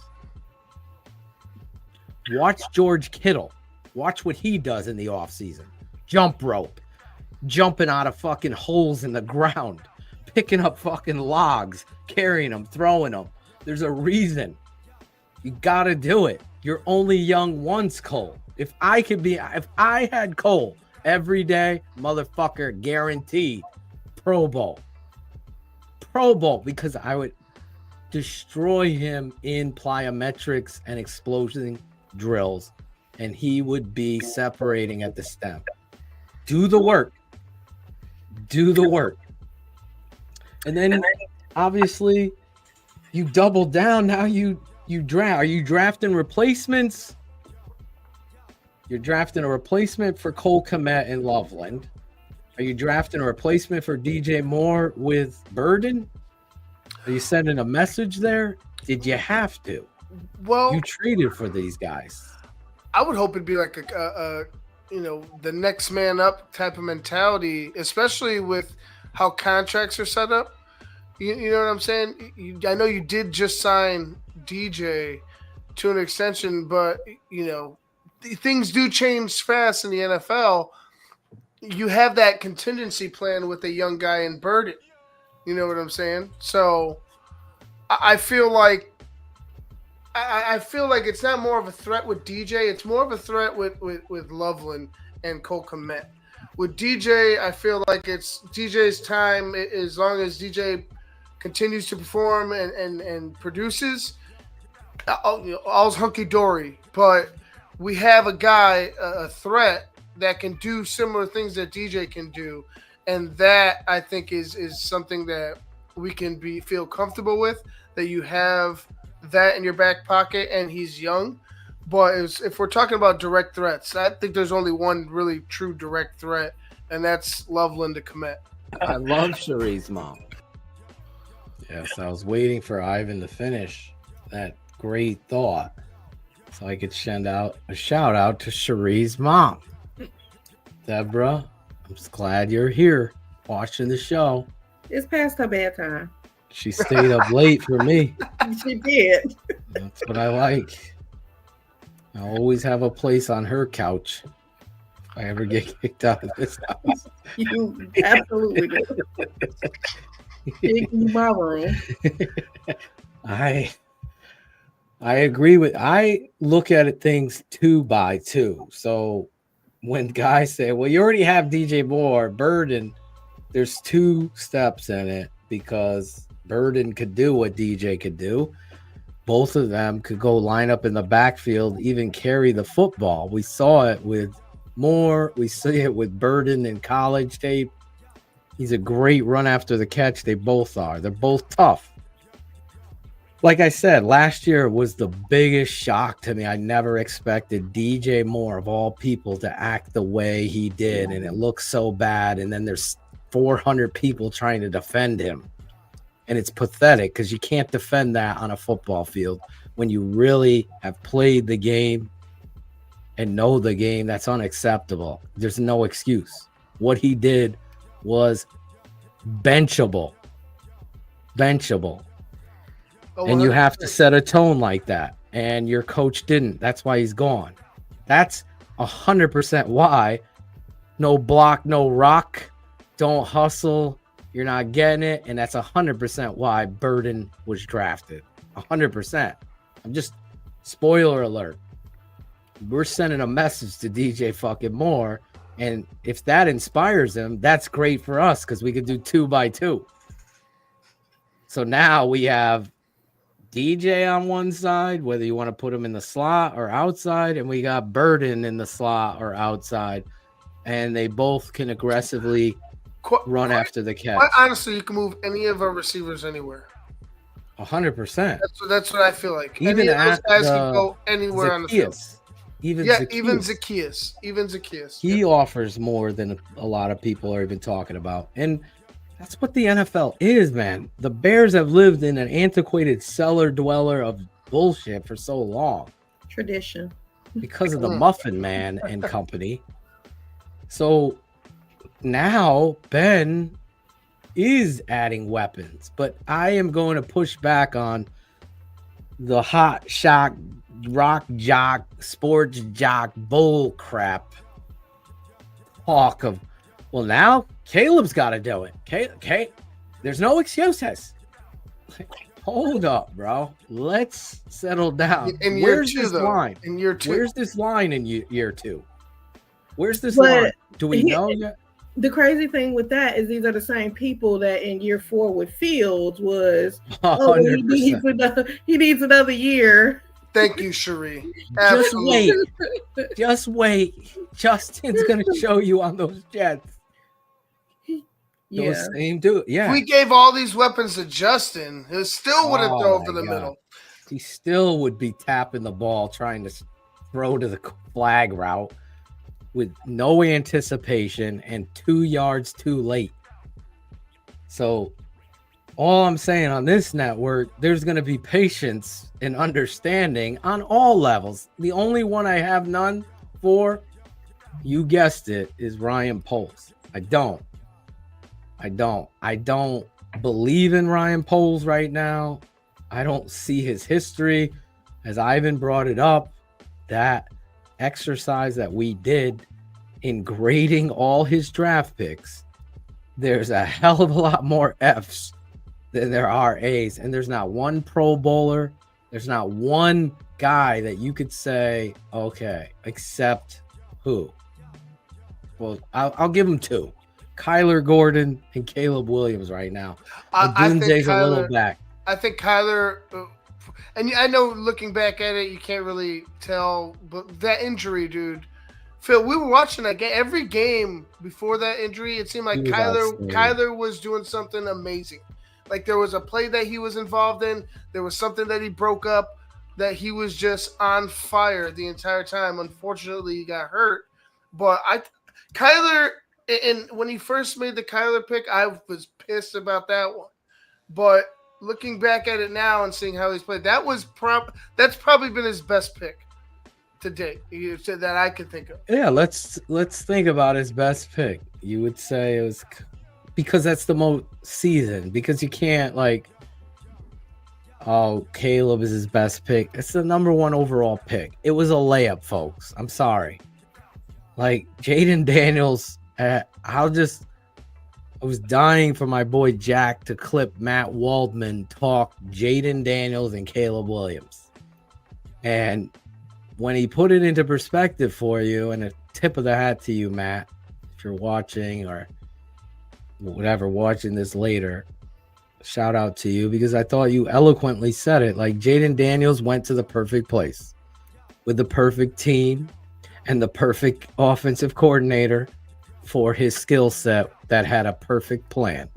Watch George Kittle. Watch what he does in the offseason. Jump rope. Jumping out of fucking holes in the ground. Picking up fucking logs. Carrying them. Throwing them. There's a reason. You got to do it. You're only young once, Cole. If I had Cole every day, motherfucker, guaranteed Pro Bowl. Pro Bowl, because I would destroy him in plyometrics and explosion drills, and he would be separating at the stem. Do the work. Do the work. And then, obviously, you double down. Now you draft. Are you drafting replacements? You're drafting a replacement for Cole Kmet in Loveland. Are you drafting a replacement for DJ Moore with Burden? Are you sending a message there? Did you have to? Well, you traded for these guys. I would hope it'd be like a the next man up type of mentality, especially with how contracts are set up. You know what I'm saying? I know you did just sign DJ to an extension, but things do change fast in the NFL. You have that contingency plan with a young guy in Burden. You know what I'm saying? So I feel like it's not more of a threat with DJ. It's more of a threat with Loveland and Cole Kmet. With DJ, I feel like it's DJ's time. As long as DJ continues to perform and produces, all's hunky-dory. But we have a guy, a threat, that can do similar things that DJ can do. And that, I think, is something that we can feel comfortable with, that you have that in your back pocket, and he's young. But if we're talking about direct threats, I think there's only one really true direct threat, and that's Loveland to Kmet. I love Cherie's mom. Yes, I was waiting for Ivan to finish. that great thought so I could send out a shout out to Cherie's mom. Deborah, I'm just glad you're here watching the show. It's past her bedtime. She stayed up late for me. She did. That's what I like. I always have a place on her couch if I ever get kicked out of this house. You absolutely do. In my room. I agree with. I look at it things 2 by 2. So when guys say, "Well, you already have DJ Moore, Burden," there's 2 steps in it because Burden could do what DJ could do. Both of them could go line up in the backfield, even carry the football. We saw it with Moore. We see it with Burden in college tape. He's a great run after the catch. They both are. They're both tough. Like I said, last year was the biggest shock to me. I never expected DJ Moore, of all people, to act the way he did, and it looks so bad. And then there's 400 people trying to defend him. And it's pathetic because you can't defend that on a football field when you really have played the game and know the game. That's unacceptable. There's no excuse. What he did was benchable. And you have to set a tone like that. And your coach didn't. That's why he's gone. That's 100% why. No block, no rock. Don't hustle. You're not getting it. And that's 100% why Burden was drafted. 100%. I'm just, spoiler alert. We're sending a message to DJ fucking Moore. And if that inspires him, that's great for us because we could do 2 by 2. So now we have DJ on one side, whether you want to put him in the slot or outside, and we got Burden in the slot or outside, and they both can aggressively run after the catch. Quite honestly, you can move any of our receivers anywhere. 100%. That's what I feel like. Even any of those guys at, can go anywhere on the field. Even Zacchaeus. He offers more than a lot of people are even talking about. And that's what the NFL is, man. The Bears have lived in an antiquated cellar dweller of bullshit for so long. Tradition. Because of the Muffin Man and company. So now Ben is adding weapons. But I am going to push back on the hot shock, rock jock, sports jock bull crap talk of, well, now Caleb's got to do it. Okay, there's no excuses. Hold up, bro. Let's settle down. Where's this line? In year 2. Where's this line in year 2? Where's this line? Do we know yet? The crazy thing with that is these are the same people that in year 4 with Fields was, he needs another year. Thank you, Cherie. Just wait. Justin's going to show you on those Jets. Yeah. Those same dude. Yeah. If we gave all these weapons to Justin, he still wouldn't throw over the middle. He still would be tapping the ball, trying to throw to the flag route with no anticipation and 2 yards too late. So all I'm saying on this network, there's going to be patience and understanding on all levels. The only one I have none for, you guessed it, is Ryan Poles. I don't believe in Ryan Poles right now. I don't see his history. As Ivan brought it up, that exercise that we did in grading all his draft picks, there's a hell of a lot more F's than there are A's. And there's not one Pro Bowler. There's not one guy that you could say, okay, except who? Well, I'll give him 2. Kyler Gordon and Caleb Williams right now. Odunze's a little back. I think Kyler, and I know looking back at it, you can't really tell, but that injury, dude. Phil, we were watching that game. Every game before that injury, it seemed like Kyler was doing something amazing. Like there was a play that he was involved in. There was something that he broke up that he was just on fire the entire time. Unfortunately, he got hurt. But Kyler, and when he first made the Kyler pick, I was pissed about that one. But looking back at it now and seeing how he's played, that's probably been his best pick to date. You said that I could think of. Yeah, let's think about his best pick. You would say it was because that's the most seasoned. Because you can't like, oh, Caleb is his best pick. It's the number 1 overall pick. It was a layup, folks. I'm sorry. Like Jaden Daniels, I was dying for my boy Jack to clip Matt Waldman talk Jaden Daniels and Caleb Williams. And when he put it into perspective for you, and a tip of the hat to you, Matt, if you're watching or whatever, watching this later, shout out to you, because I thought you eloquently said it. Like Jaden Daniels went to the perfect place with the perfect team and the perfect offensive coordinator for his skill set that had a perfect plan.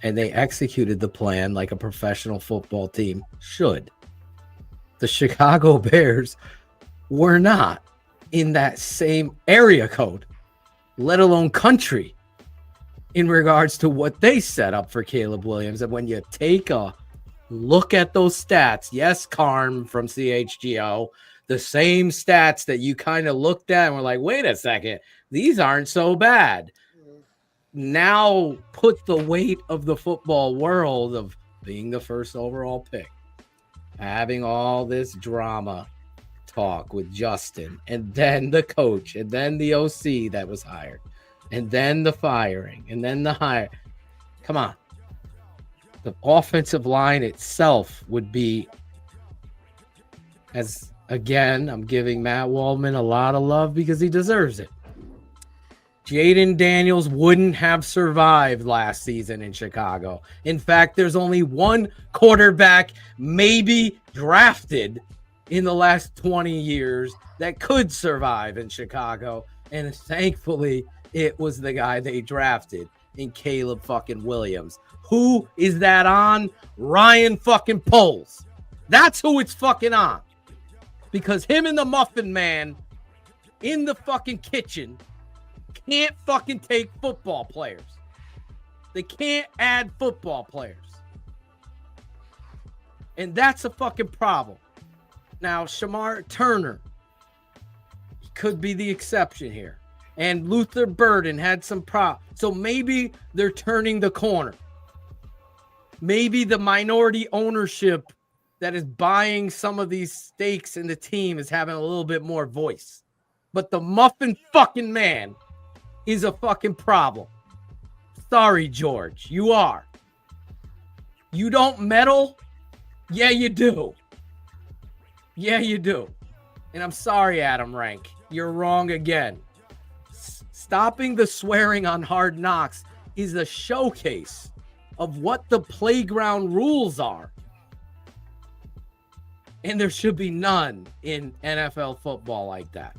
And they executed the plan like a professional football team should. The Chicago Bears were not in that same area code, let alone country, in regards to what they set up for Caleb Williams. And when you take a look at those stats, yes, Carm from CHGO, the same stats that you kind of looked at and were like, wait a second, these aren't so bad. Now put the weight of the football world of being the first overall pick, having all this drama talk with Justin, and then the coach, and then the OC that was hired, and then the firing, and then the hire. Come on. The offensive line itself would be, as again, I'm giving Matt Waldman a lot of love because he deserves it. Jaden Daniels wouldn't have survived last season in Chicago. In fact, there's only one quarterback maybe drafted in the last 20 years that could survive in Chicago. And thankfully, it was the guy they drafted in Caleb fucking Williams. Who is that on? Ryan fucking Poles. That's who it's fucking on. Because him and the Muffin Man in the fucking kitchen can't fucking take football players. They can't add football players. And that's a fucking problem. Now, Shamar Turner could be the exception here. And Luther Burden had some problems. So maybe they're turning the corner. Maybe the minority ownership that is buying some of these stakes in the team is having a little bit more voice. But the Muffin fucking Man is a fucking problem. Sorry, George. You are. You don't meddle? Yeah, you do. Yeah, you do. And I'm sorry, Adam Rank. You're wrong again. Stopping the swearing on Hard Knocks is a showcase of what the playground rules are. And there should be none in NFL football like that.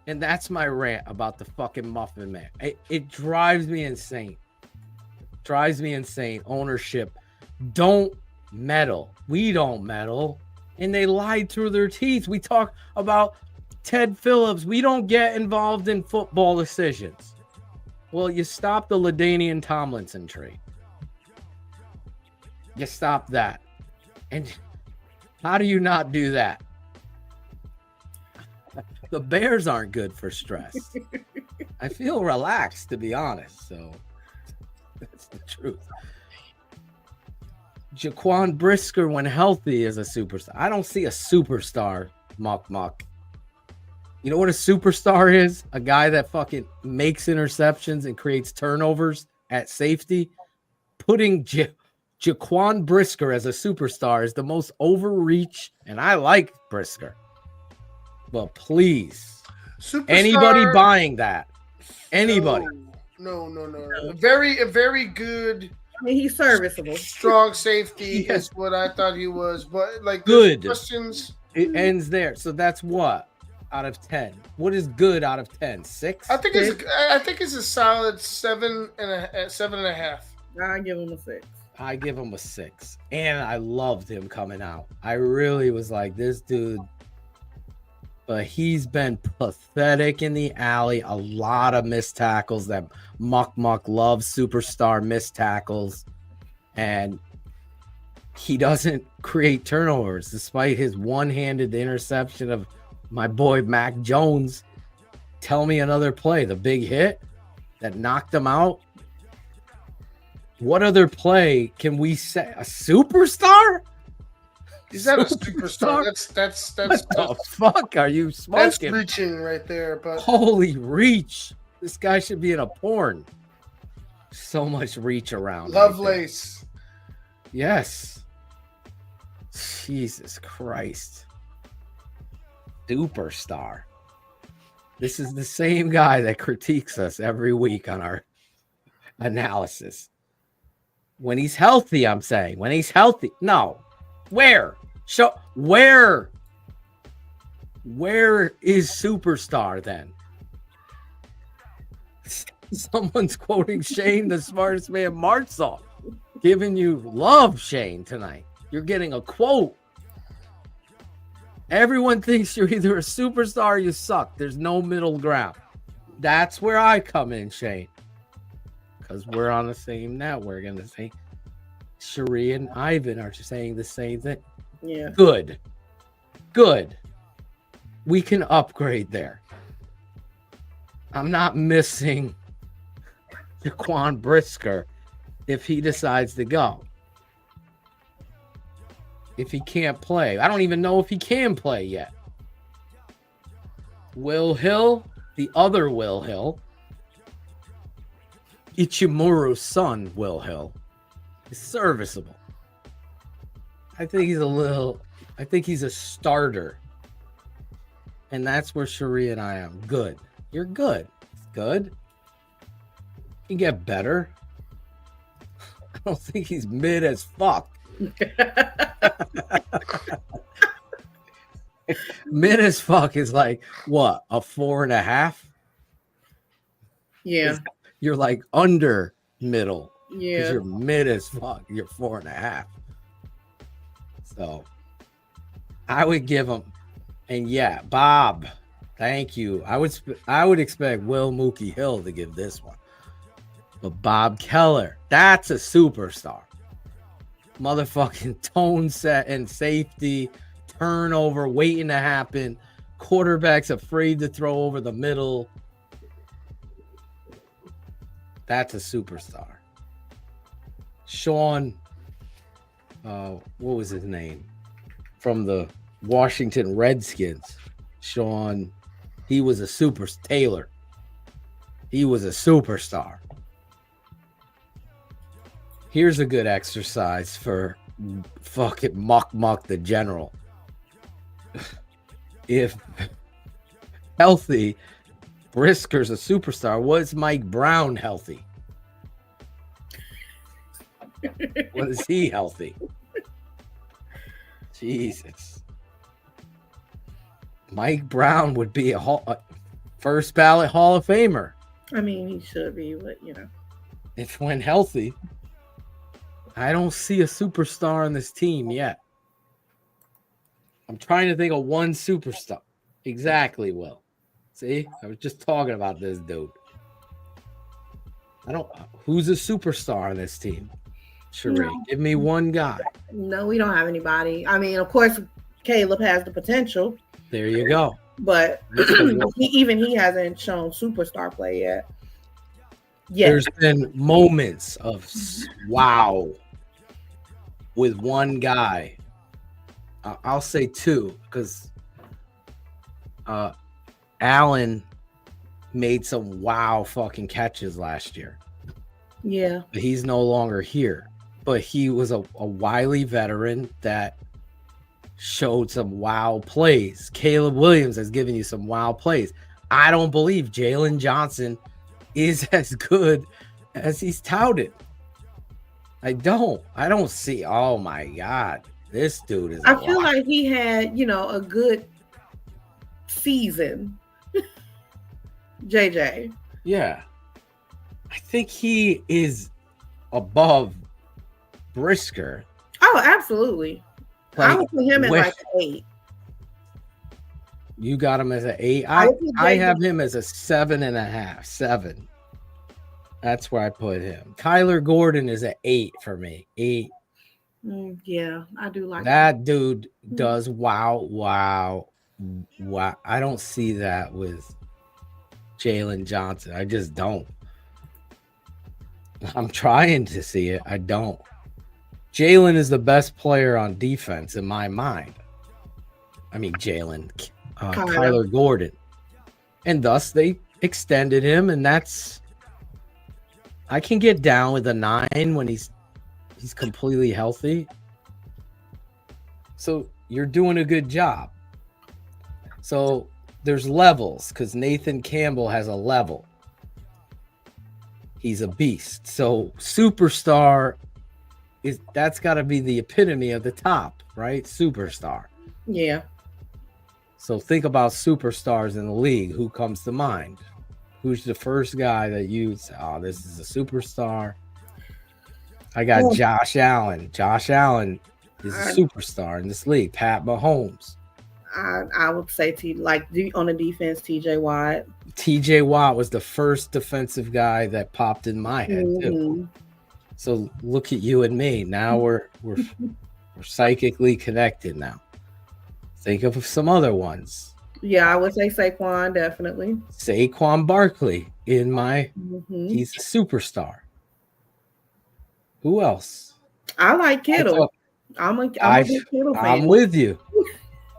And that's my rant about the fucking Muffin Man. It drives me insane. Drives me insane. Ownership. Don't meddle. We don't meddle. And they lied through their teeth. We talk about Ted Phillips. We don't get involved in football decisions. Well, you stop the LaDainian Tomlinson trade. You stop that. And how do you not do that? The Bears aren't good for stress. I feel relaxed, to be honest. So that's the truth. Jaquan Brisker, when healthy, is a superstar. I don't see a superstar, Muck. You know what a superstar is? A guy that fucking makes interceptions and creates turnovers at safety. Putting Jaquan Brisker as a superstar is the most overreach, and I like Brisker. But please, Superstar, anybody buying that? Anybody? No. Very good. I mean, he's serviceable. Strong safety Yes. is what I thought he was. But like Good. questions. It ends there. So that's what out of 10. What is good out of 10? 6? I think it's a solid 7.5. I give him a 6. I give him a 6. And I loved him coming out. I really was like, this dude. But he's been pathetic in the alley. A lot of missed tackles that Muck loves, superstar missed tackles. and he doesn't create turnovers despite his one-handed interception of my boy Mac Jones. Tell me another play. The big hit that knocked him out. What other play can we say? A superstar? He's not a superstar. That's what the fuck are you smoking? That's reaching right there, but holy reach. This guy should be in a porn. So much reach around. Lovelace. Right, yes. Jesus Christ. Superstar. This is the same guy that critiques us every week on our analysis. When he's healthy, I'm saying. When he's healthy. No. Where? Where is superstar then? Someone's quoting Shane, the smartest man, Martsaw, giving you love, Shane, tonight. You're getting a quote. Everyone thinks you're either a superstar or you suck. There's no middle ground. That's where I come in, Shane. Because we're on the same network and the same. Cherie and Ivan are saying the same thing. Yeah. Good. We can upgrade there. I'm not missing Jaquan Brisker if he decides to go. If he can't play. I don't even know if he can play yet. Will Hill, the other Will Hill, Ichimuru's son, Will Hill, is serviceable. I think he's a starter. And that's where Cherie and I am. Good. You're good. Good. You can get better. I don't think he's mid as fuck. Mid as fuck is like what? A 4.5? Yeah. You're like under middle. Yeah. You're mid as fuck. You're 4.5. So I would give him, and yeah, Bob, thank you. I would expect Will Mookie Hill to give this one. But Bob Keller, that's a superstar. Motherfucking tone set and safety, turnover waiting to happen. Quarterback's afraid to throw over the middle. That's a superstar. Sean, what was his name? From the Washington Redskins. Sean, he was a Taylor. He was a superstar. Here's a good exercise for fucking Muck the General. If healthy, Brisker's a superstar. Was Mike Brown healthy? Was he healthy? Jesus. Mike Brown would be a first ballot Hall of Famer. I mean, he should be, but if when healthy. I don't see a superstar on this team yet. I'm trying to think of one superstar. Exactly, Will. See, I was just talking about this dude. Who's a superstar on this team? Cherie, give me one guy. No, we don't have anybody. I mean, of course, Caleb has the potential. There you go. But he hasn't shown superstar play yet. There's been moments of wow with one guy. I'll say two because Allen made some wow fucking catches last year. Yeah. But he's no longer here. But he was a wily veteran that showed some wow plays. Caleb Williams has given you some wow plays. I don't believe Jalen Johnson is as good as he's touted. I don't see. Oh my God. This dude is. I feel like he had, a good season. JJ. Yeah. I think he is above Brisker. Oh, absolutely. I would put him at like 8. You got him as an 8. I have him as a 7.5. 7. That's where I put him. Kyler Gordon is an 8 for me. 8. Yeah, I do like That dude does wow. I don't see that with Jalen Johnson. I just don't. I'm trying to see it. I don't. Jalen is the best player on defense in my mind. I mean, Kyler Gordon. And thus they extended him, and that's I can get down with a 9 when he's completely healthy. So you're doing a good job. So there's levels because Nathan Campbell has a level. He's a beast. So superstar that's got to be the epitome of the top, right? Superstar. Yeah. So think about superstars in the league. Who comes to mind? Who's the first guy that you say, oh, this is a superstar? I got Josh Allen. Josh Allen is a superstar in this league. Pat Mahomes. I would say on the defense, TJ Watt. TJ Watt was the first defensive guy that popped in my head too. So look at you and me. Now we're psychically connected now. Think of some other ones. Yeah, I would say Saquon, definitely. Saquon Barkley in my he's a superstar. Who else? I like Kittle. I'm a big Kittle fan. I'm with you.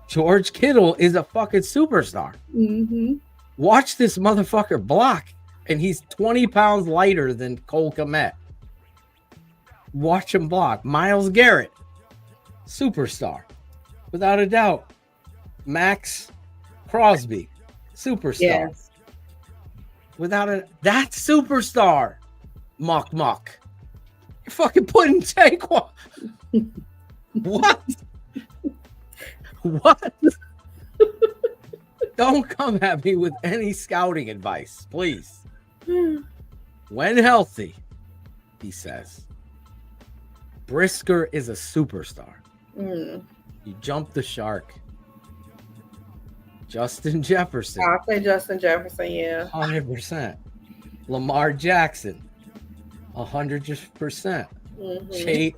George Kittle is a fucking superstar. Watch this motherfucker block, and he's 20 pounds lighter than Cole Kmet. Watch him block. Myles Garrett, superstar, without a doubt. Max Crosby, superstar. Yes. That's superstar. Muck. You're fucking putting Saquon. What? What? Don't come at me with any scouting advice, please. When healthy, he says, Brisker is a superstar. You jumped the shark. Justin Jefferson. I'll say Justin Jefferson, yeah. 100%. Lamar Jackson. 100%.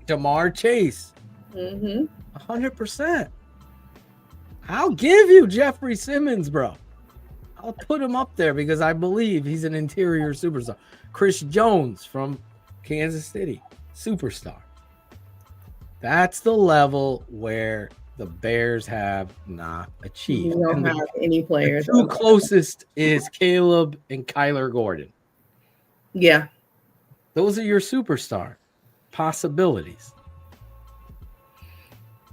Jamar Chase. 100%. I'll give you Jeffrey Simmons, bro. I'll put him up there because I believe he's an interior superstar. Chris Jones from Kansas City, superstar. That's the level where the Bears have not achieved. You don't have any players. The two closest is Caleb and Kyler Gordon. Yeah. Those are your superstar possibilities.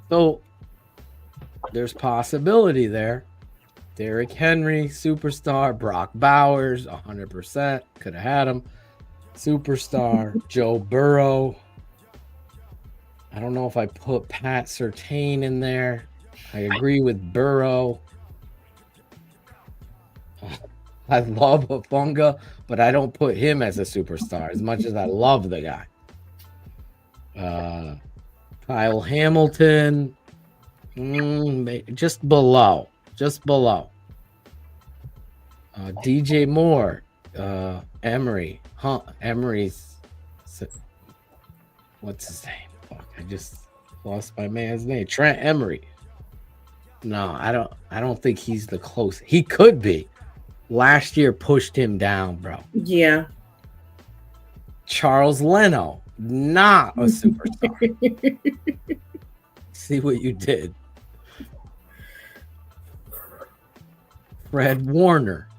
So there's possibility there. Derrick Henry, superstar. Brock Bowers, 100%. Could have had him. Superstar. Joe Burrow. I don't know if I put Pat Surtain in there. I agree with Burrow. I love Afunga, but I don't put him as a superstar as much as I love the guy. Kyle Hamilton. Just below. DJ Moore, Emery. Emery's. What's his name? Fuck, I just lost my man's name. Trent Emery. No, I don't think he's the close. He could be. Last year pushed him down, bro. Yeah. Charles Leno, not a superstar. See what you did. Fred Warner.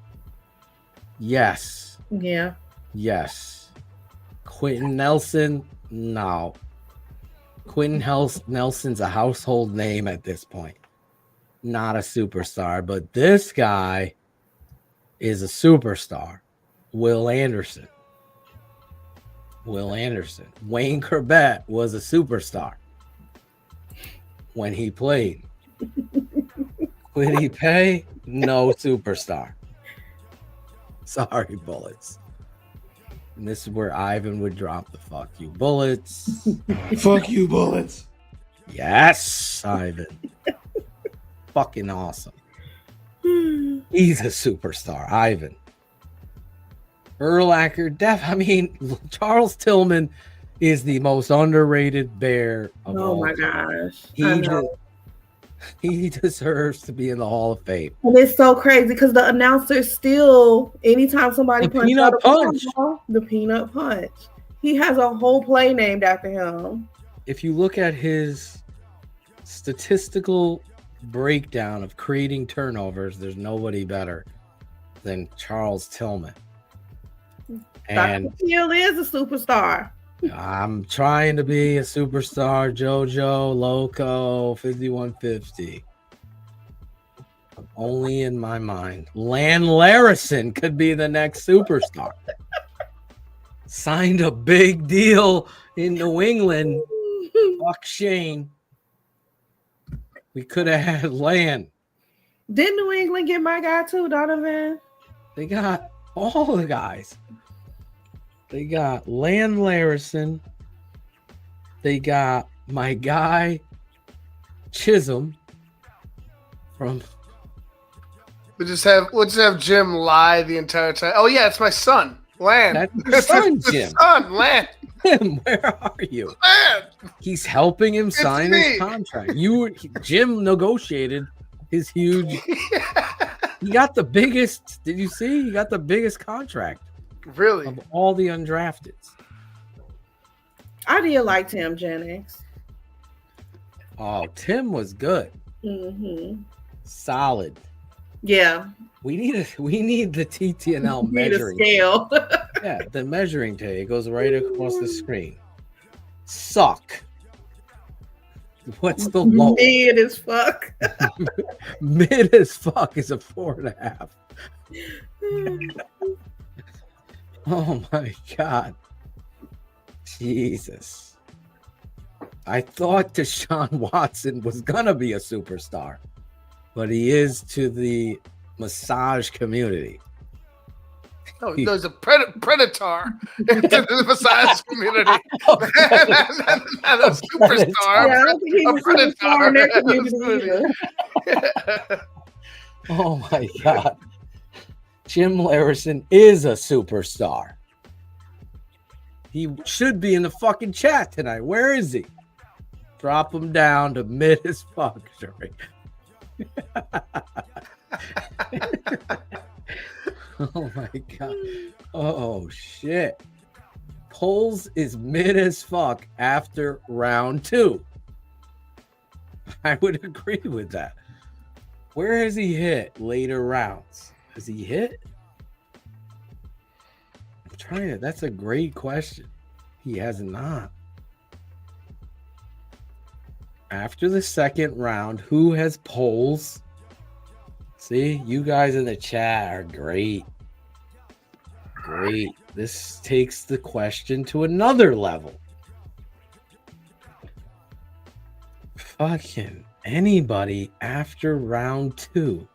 Yes. Yeah. Yes. Quentin Nelson. No. Quentin Nelson's a household name at this point. Not a superstar, but this guy is a superstar. Will Anderson. Wayne Corbett was a superstar when he played. Quiddy Pay, no superstar. Sorry, Bullets. And this is where Ivan would drop the fuck you, Bullets. Fuck you, Bullets. Yes, Ivan. Fucking awesome. He's a superstar, Ivan. Urlacher, I mean, Charles Tillman is the most underrated bear of Oh all my time. gosh. I He know. he deserves to be in the Hall of Fame. And it's so crazy because the announcers still, anytime somebody The punches Peanut out a Punch. ball, the Peanut Punch. He has a whole play named after him. If you look at his statistical breakdown of creating turnovers, there's nobody better than Charles Tillman. And Dr. Hill is a superstar. I'm trying to be a superstar, JoJo, Loco, 5150. Only in my mind. Lan Larison could be the next superstar. Signed a big deal in New England. Fuck Shane. We could have had Lan. Didn't New England get my guy too, Donovan? They got all the guys. They got Lan Larison. They got my guy Chisholm from. We'll just have Jim lie the entire time. Oh yeah, it's my son, Lan. That's your son, Jim. Son, Lan. Jim, where are you? Lan. He's helping him sign me. his contract. Jim negotiated his huge. He got the biggest. Did you see? He got the biggest contract. Really? Of all the undrafteds. I did like Tim Jennings. Oh, Tim was good. Mm-hmm. Solid. Yeah. We need the TTNL Need a measuring scale. Yeah, the measuring tape. It goes right across the screen. Suck. What's the low? Mid as fuck. Mid as fuck is a 4.5. Oh my God. Jesus. I thought Deshaun Watson was gonna be a superstar, but he is to the massage community. No, there's a predator into the massage community. Not a superstar. Yeah, I don't think he's a a superstar in that community either. Oh my God. Jim Larison is a superstar. He should be in the fucking chat tonight. Where is he? Drop him down to mid as fuck. Sorry. Oh my God. Oh shit. Poles is mid as fuck after round 2. I would agree with that. Where has he hit later rounds? Has he hit? I'm trying to. That's a great question. He has not. After the second round, who has polls? See, you guys in the chat are great. Great. This takes the question to another level. Fucking anybody after round 2.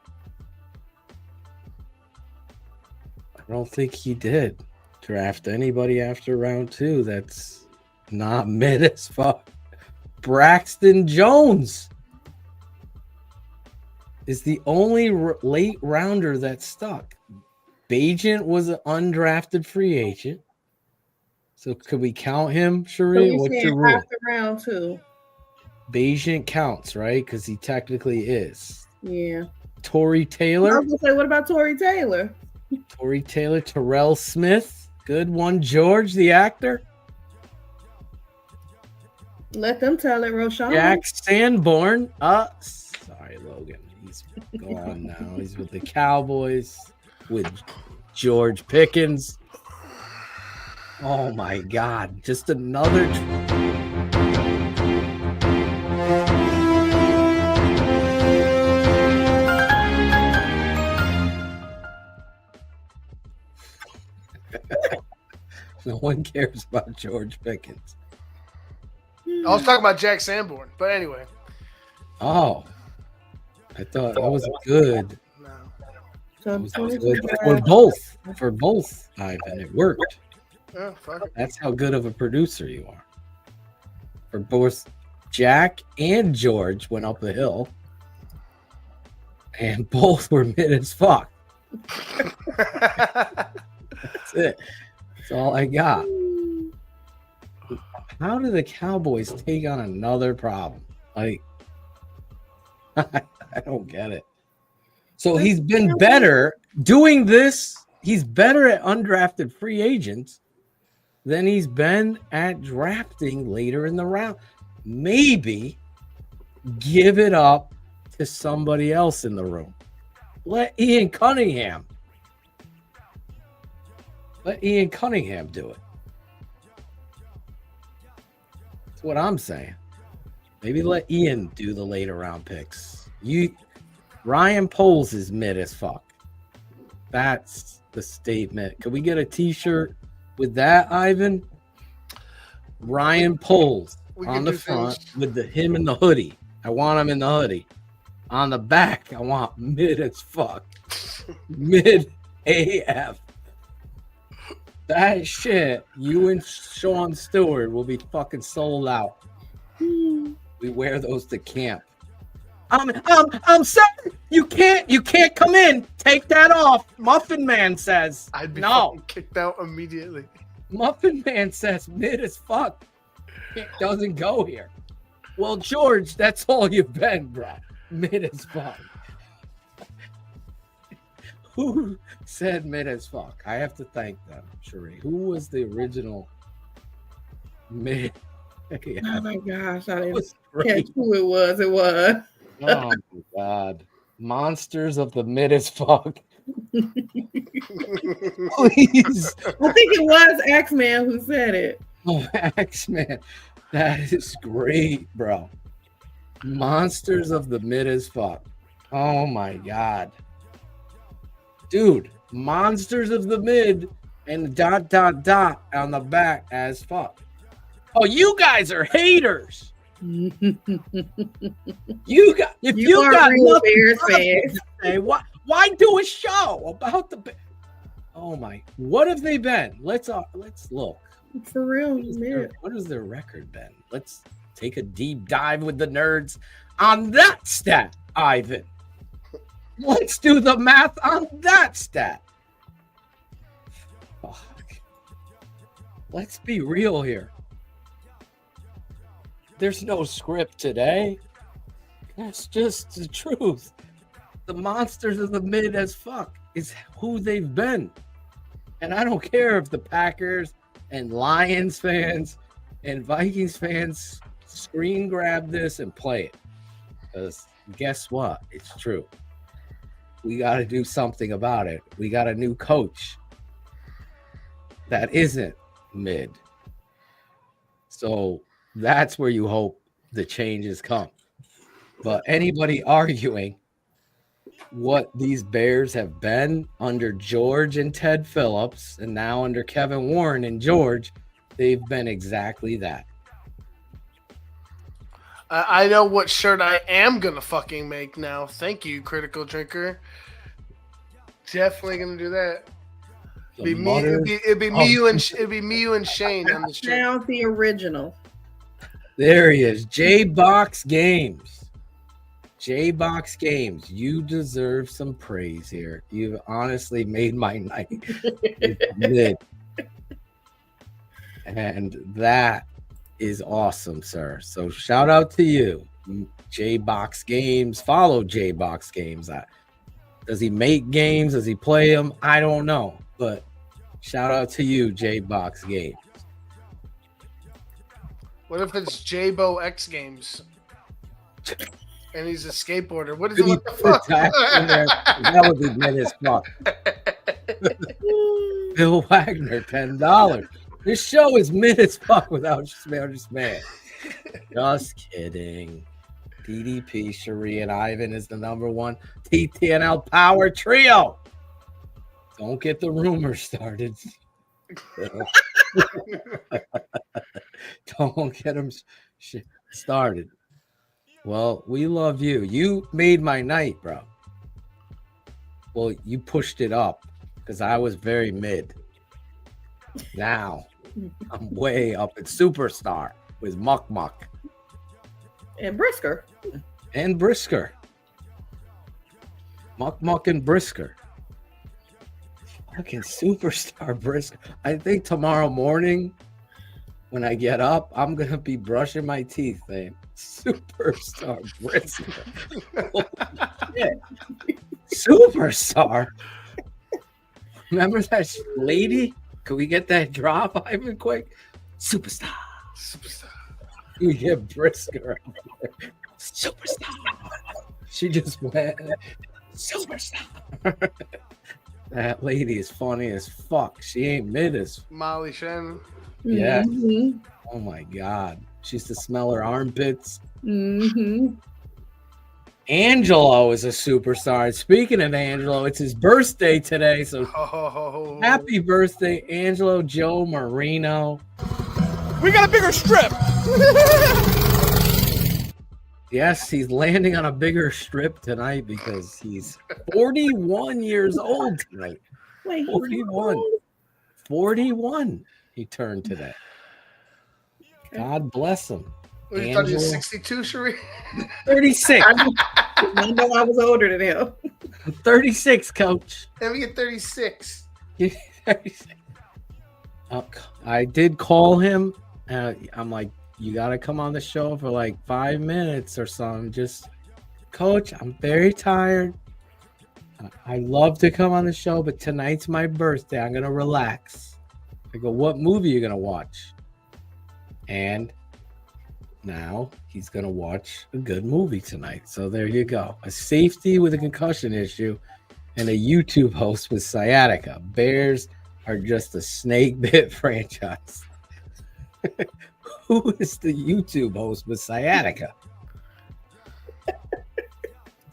I don't think he did draft anybody after round 2 that's not mid as fuck. Braxton Jones is the only late rounder that stuck. Bajent was an undrafted free agent. So could we count him, Sheree? What's your rule? After round 2. Bajent counts, right? Because he technically is. Yeah. Tory I Taylor. was gonna say, what about Tory Taylor? Tory Taylor, Terrell Smith. Good one. George, the actor. Let them tell it, Roshan. Jack Sanborn. Sorry, Logan. He's gone now. He's with the Cowboys with George Pickens. Oh my God. Just another. No one cares about George Pickens. I was talking about Jack Sanborn, but anyway. Oh, I thought that was good. So That was good for both, Ivan. It worked. Yeah, fuck it. That's how good of a producer you are. For both Jack and George went up the hill, and both were mid as fuck. That's it. That's all I got. How do the Cowboys take on another problem? Like, I don't get it. So he's been better doing this. He's better at undrafted free agents than he's been at drafting later in the round. Maybe give it up to somebody else in the room. Let Ian Cunningham do it. That's what I'm saying. Maybe let Ian do the later round picks. Ryan Poles is mid as fuck. That's the statement. Can we get a t-shirt with that, Ivan? Ryan Poles on the front with him in the hoodie. I want him in the hoodie. On the back, I want mid as fuck. Mid AF. That shit, you and Sean Stewart will be fucking sold out. We wear those to camp. I'm sorry. You can't come in. Take that off. Muffin Man says. I'd be no. kicked out immediately. Muffin Man says mid as fuck. It doesn't go here. Well, George, that's all you've been, bro. Mid as fuck. Who said mid as fuck? I have to thank them, Sheree. Who was the original mid? Yeah. Oh my gosh, I didn't catch who it was. It was. Oh my god. Monsters of the mid as fuck. Please. I think it was X-Man who said it. Oh, X-Man. That is great, bro. Monsters of the mid as fuck. Oh my god. Dude, monsters of the mid and ... on the back as fuck. Oh, you guys are haters. You got real Bears fans. Say, why do a show about the Oh my, what have they been? Let's look. For real, what has their record been? Let's take a deep dive with the nerds on that stat, Ivan. Let's do the math on that stat. Fuck. Let's be real here. There's no script today. That's just the truth. The monsters of the mid as fuck is who they've been. And I don't care if the Packers and Lions fans and Vikings fans screen grab this and play it. Because guess what? It's true. We got to do something about it. We got a new coach that isn't mid. So that's where you hope the changes come. But anybody arguing what these Bears have been under George and Ted Phillips, and now under Kevin Warren and George, they've been exactly that. I know what shirt I am gonna fucking make now. Thank you, Critical Drinker. Definitely gonna do that. It'd be me, you, and Shane on the shirt. Sounds the original. There he is, J-Box Games. J-Box Games, you deserve some praise here. You've honestly made my night. And that is awesome, sir. So shout out to you, J-Box Games. Follow J-Box Games. Does he make games? Does he play them? I don't know. But shout out to you, J-Box Games. What if it's J-Bo X Games? And he's a skateboarder. What is it? What the fuck? That would be mid as fuck. Bill Wagner, $10. This show is mid as fuck without just man. Just kidding. DDP, Sheree, and Ivan is the #1 TTNL power trio. Don't get the rumors started. Don't get them started. Well, we love you. You made my night, bro. Well, you pushed it up because I was very mid. Now, I'm way up at Superstar with Muck Muck. And Brisker. And Brisker. Muck Muck and Brisker. Fucking superstar Briscoe. I think tomorrow morning when I get up, I'm gonna be brushing my teeth saying superstar Briscoe. Holy shit. Superstar. Remember that lady? Can we get that drop, Ivan, quick? Superstar. Superstar. We get Briscoe. Superstar. She just went superstar. That lady is funny as fuck. She ain't mid as Molly Shannon. yeah. Mhm. Oh my god. She used to smell her armpits. Mhm. Angelo is a superstar. And speaking of Angelo, it's his birthday today. So Oh, happy birthday, Angelo Joe Marino. We got a bigger strip. Yes, he's landing on a bigger strip tonight because he's 41 years old tonight. Wait, 41. 41 he turned today. God bless him. What, you thought he was Angelo. 62, Cherie? 36. I know I was older than him. 36, coach. Let me get 36. 36. I did call him. I'm like, you got to come on the show for like 5 minutes or something. Just, coach, I'm very tired. I love to come on the show, but tonight's my birthday. I'm going to relax. I go, what movie are you going to watch? And now he's going to watch a good movie tonight. So there you go. A safety with a concussion issue and a YouTube host with sciatica. Bears are just a snake bit franchise. Who is the YouTube host with sciatica?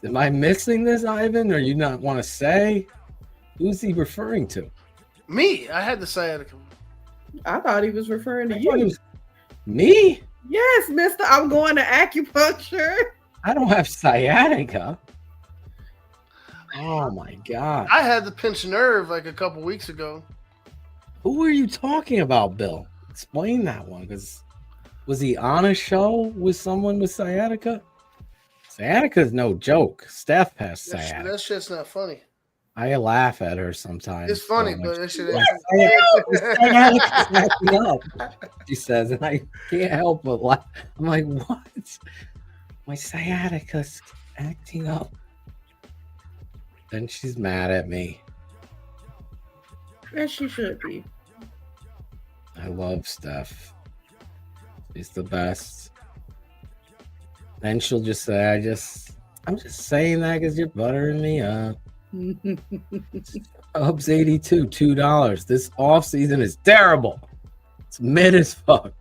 Am I missing this, Ivan? Or you not want to say? Who's he referring to? Me. I had the sciatica. I thought he was referring to I thought it you. was me? Yes, mister. I'm going to acupuncture. I don't have sciatica. Oh my God. I had the pinched nerve like a couple weeks ago. Who are you talking about, Bill? Explain that one, because was he on a show with someone with sciatica? Sciatica is no joke. Steph has sciatica. That shit's not funny. I laugh at her sometimes. It's funny, but that shit Sciatica's acting up, she says, and I can't help but laugh. I'm like, what? My sciatica's acting up. Then she's mad at me. Yes, she should be. I love Steph. She's the best. Then she'll just say, I'm just saying that because you're buttering me up. Ups 82, $2. This off season is terrible. It's mid as fuck.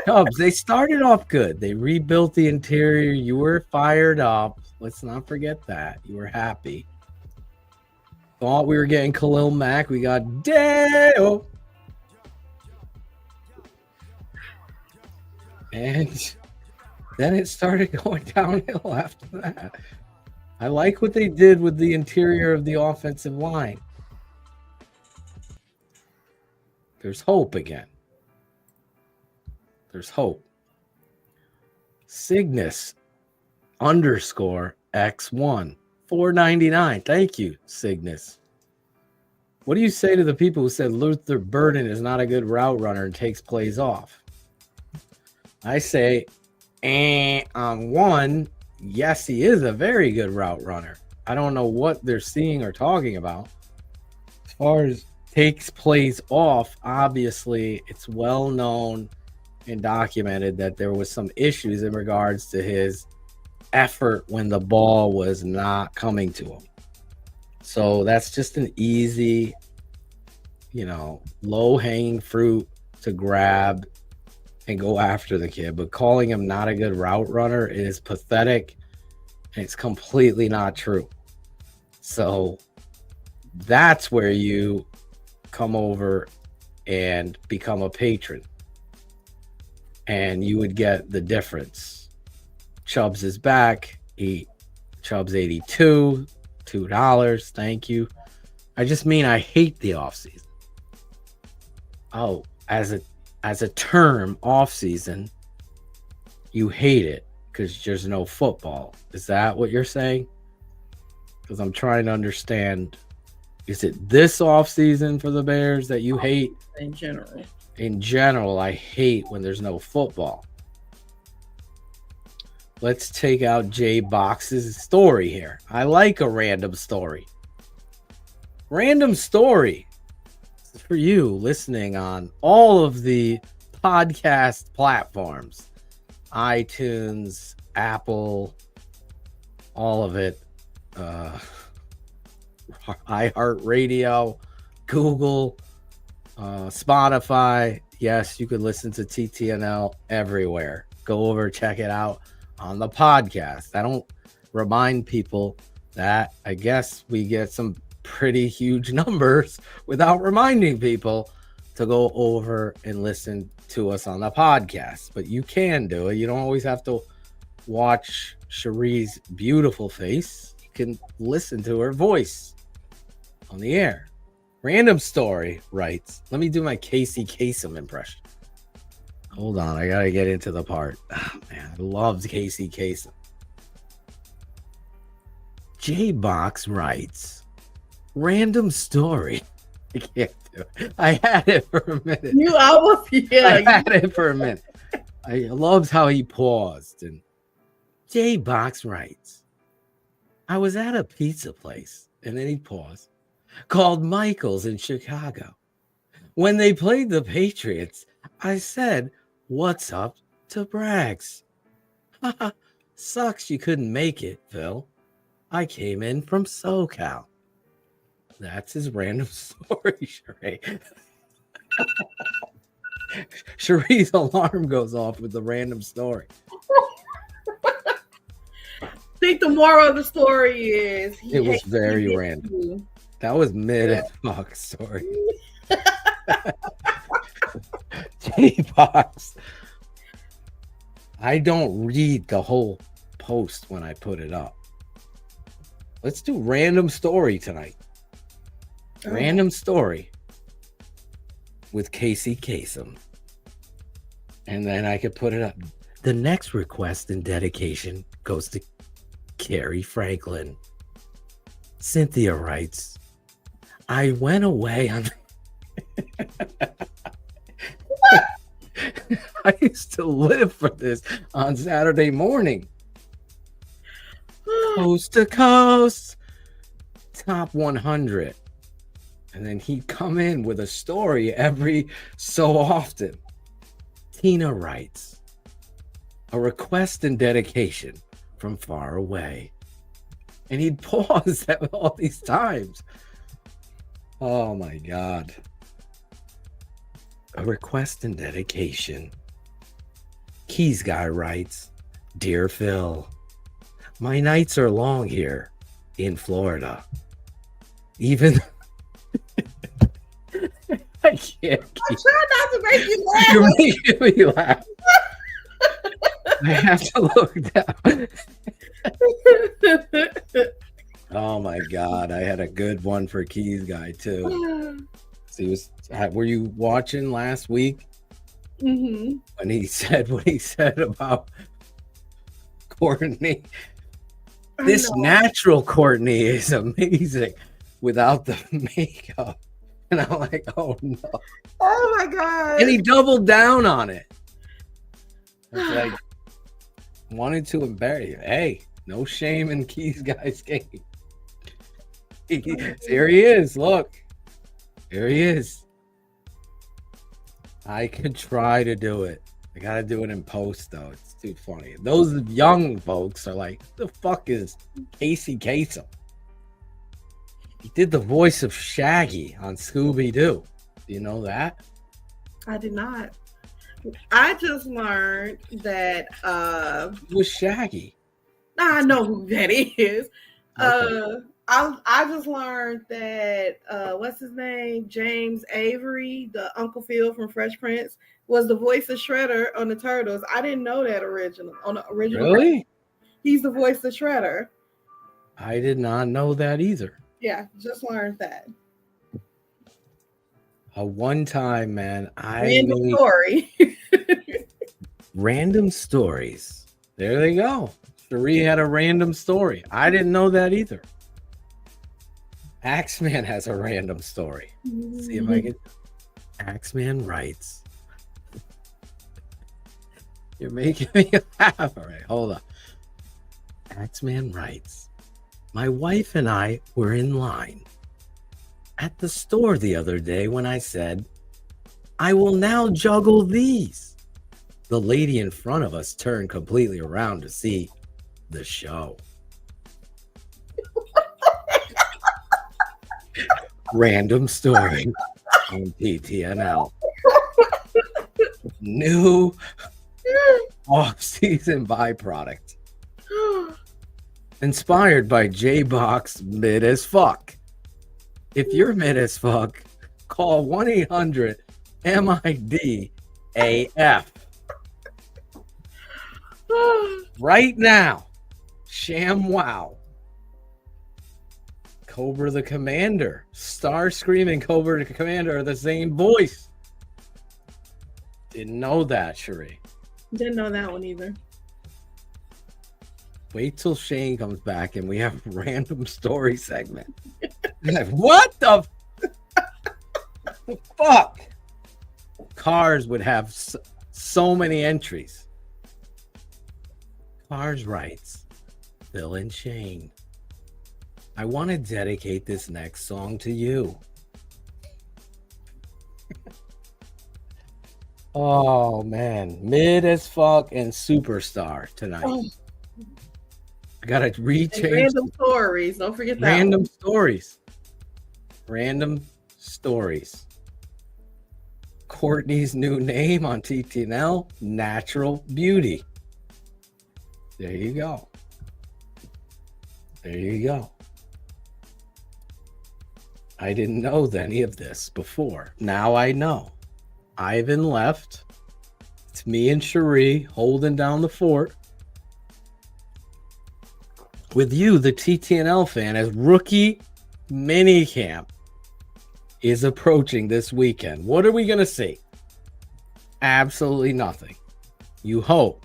Cubs, they started off good. They rebuilt the interior. You were fired up. Let's not forget that. You were happy. Thought we were getting Khalil Mack. We got Dale. And then it started going downhill after that. I like what they did with the interior of the offensive line. There's hope again. There's hope. Cygnus _X1 $4.99. Thank you, Cygnus. What do you say to the people who said Luther Burden is not a good route runner and takes plays off? I say, on one, yes, he is a very good route runner. I don't know what they're seeing or talking about. As far as takes plays off, obviously, it's well known and documented that there was some issues in regards to his effort when the ball was not coming to him. So that's just an easy, low-hanging fruit to grab and go after the kid. But calling him not a good route runner is pathetic, and it's completely not true. So that's where you come over and become a patron, and you would get the difference. Chubbs is back. Chubbs 82, $2. Thank you. I just mean I hate the offseason. Oh, as a term, offseason, you hate it because there's no football. Is that what you're saying? because I'm trying to understand. Is it this off season for the Bears that you hate? In general. In general, I hate when there's no football. Let's take out J Box's story here. I like a random story. Random story for you listening on all of the podcast platforms, iTunes, Apple, all of it, iHeartRadio, Google, Spotify. Yes, you could listen to TTNL everywhere. Go over, check it out on the podcast. I don't remind people that. I guess we get some pretty huge numbers without reminding people to go over and listen to us on the podcast. But you can do it. You don't always have to watch Cherie's beautiful face. You can listen to her voice on the air. Random Story writes, let me do my Casey Kasem impression. Hold on, I gotta get into the part. Oh, man, I love Casey Kasem. J-Box writes, random story. I can't do it. I had it for a minute. You almost, yeah. I had it for a minute. I loved how he paused. And J-Box writes, I was at a pizza place, and then he paused, called Michael's in Chicago. When they played the Patriots, I said, what's up to Braggs? Sucks you couldn't make it, Phil. I came in from SoCal. That's his random story, Cherie. Cherie's alarm goes off with the random story. I think the moral of the story is it was very random. That was mid as fuck story. J-Box. I don't read the whole post when I put it up. Let's do random story tonight. Random story with Casey Kasem. And then I could put it up. The next request and dedication goes to Carrie Franklin. Cynthia writes, I went away on I used to live for this on Saturday morning. Coast to coast, top 100. And then he'd come in with a story every so often. Tina writes, a request and dedication from far away. And he'd pause all these times. Oh my God. A request and dedication. Keys Guy writes, Dear Phil, my nights are long here in Florida. Even I can't keep... try not to make you laugh. You're making me laugh. I have to look down. Oh my God, I had a good one for Keys Guy too. So were you watching last week? Mm-hmm. When he said what he said about Courtney. This natural Courtney is amazing without the makeup. And I'm like, oh no. Oh my God. And he doubled down on it. It's like, wanted to embarrass you. Hey, no shame in Keys Guy's game. Here he is. Look. Here he is. I could try to do it. I gotta do it in post though. It's too funny. Those young folks are like, the fuck is Casey Kasem? He did the voice of Shaggy on Scooby-Doo. Do you know that? I did not. I just learned that It was Shaggy. I know who that is. Okay. I just learned that what's his name? James Avery, the Uncle Phil from Fresh Prince, was the voice of Shredder on the Turtles. I didn't know that on the original. Really? He's the voice of Shredder. I did not know that either. Yeah, just learned that. One time, man, Random story. Random stories. There they go. Cherie had a random story. I didn't know that either. Axeman has a random story. See if I can. Axeman writes. You're making me laugh. All right, hold on. Axeman writes, my wife and I were in line at the store the other day when I said, I will now juggle these. The lady in front of us turned completely around to see the show. Random story on TTNL. New off-season byproduct. Inspired by J-Box Mid as Fuck. If you're mid as fuck, call 1-800-MID-AF. Right now. Sham wow. Cobra the Commander. Starscream and Cobra the Commander are the same voice. Didn't know that, Cherie. Didn't know that one either. Wait till Shane comes back and we have a random story segment. Like, what the fuck? Cars would have so many entries. Cars writes, Phil and Shane, I want to dedicate this next song to you. Oh man, mid as fuck and superstar tonight. Oh. I gotta rechange. Random stories. Don't forget that. Random stories. Random stories. Courtney's new name on TTNL, Natural Beauty. There you go. There you go. I didn't know any of this before. Now I know. Ivan left. It's me and Cherie holding down the fort. With you, the TTNL fan, as rookie minicamp is approaching this weekend. What are we going to see? Absolutely nothing. You hope.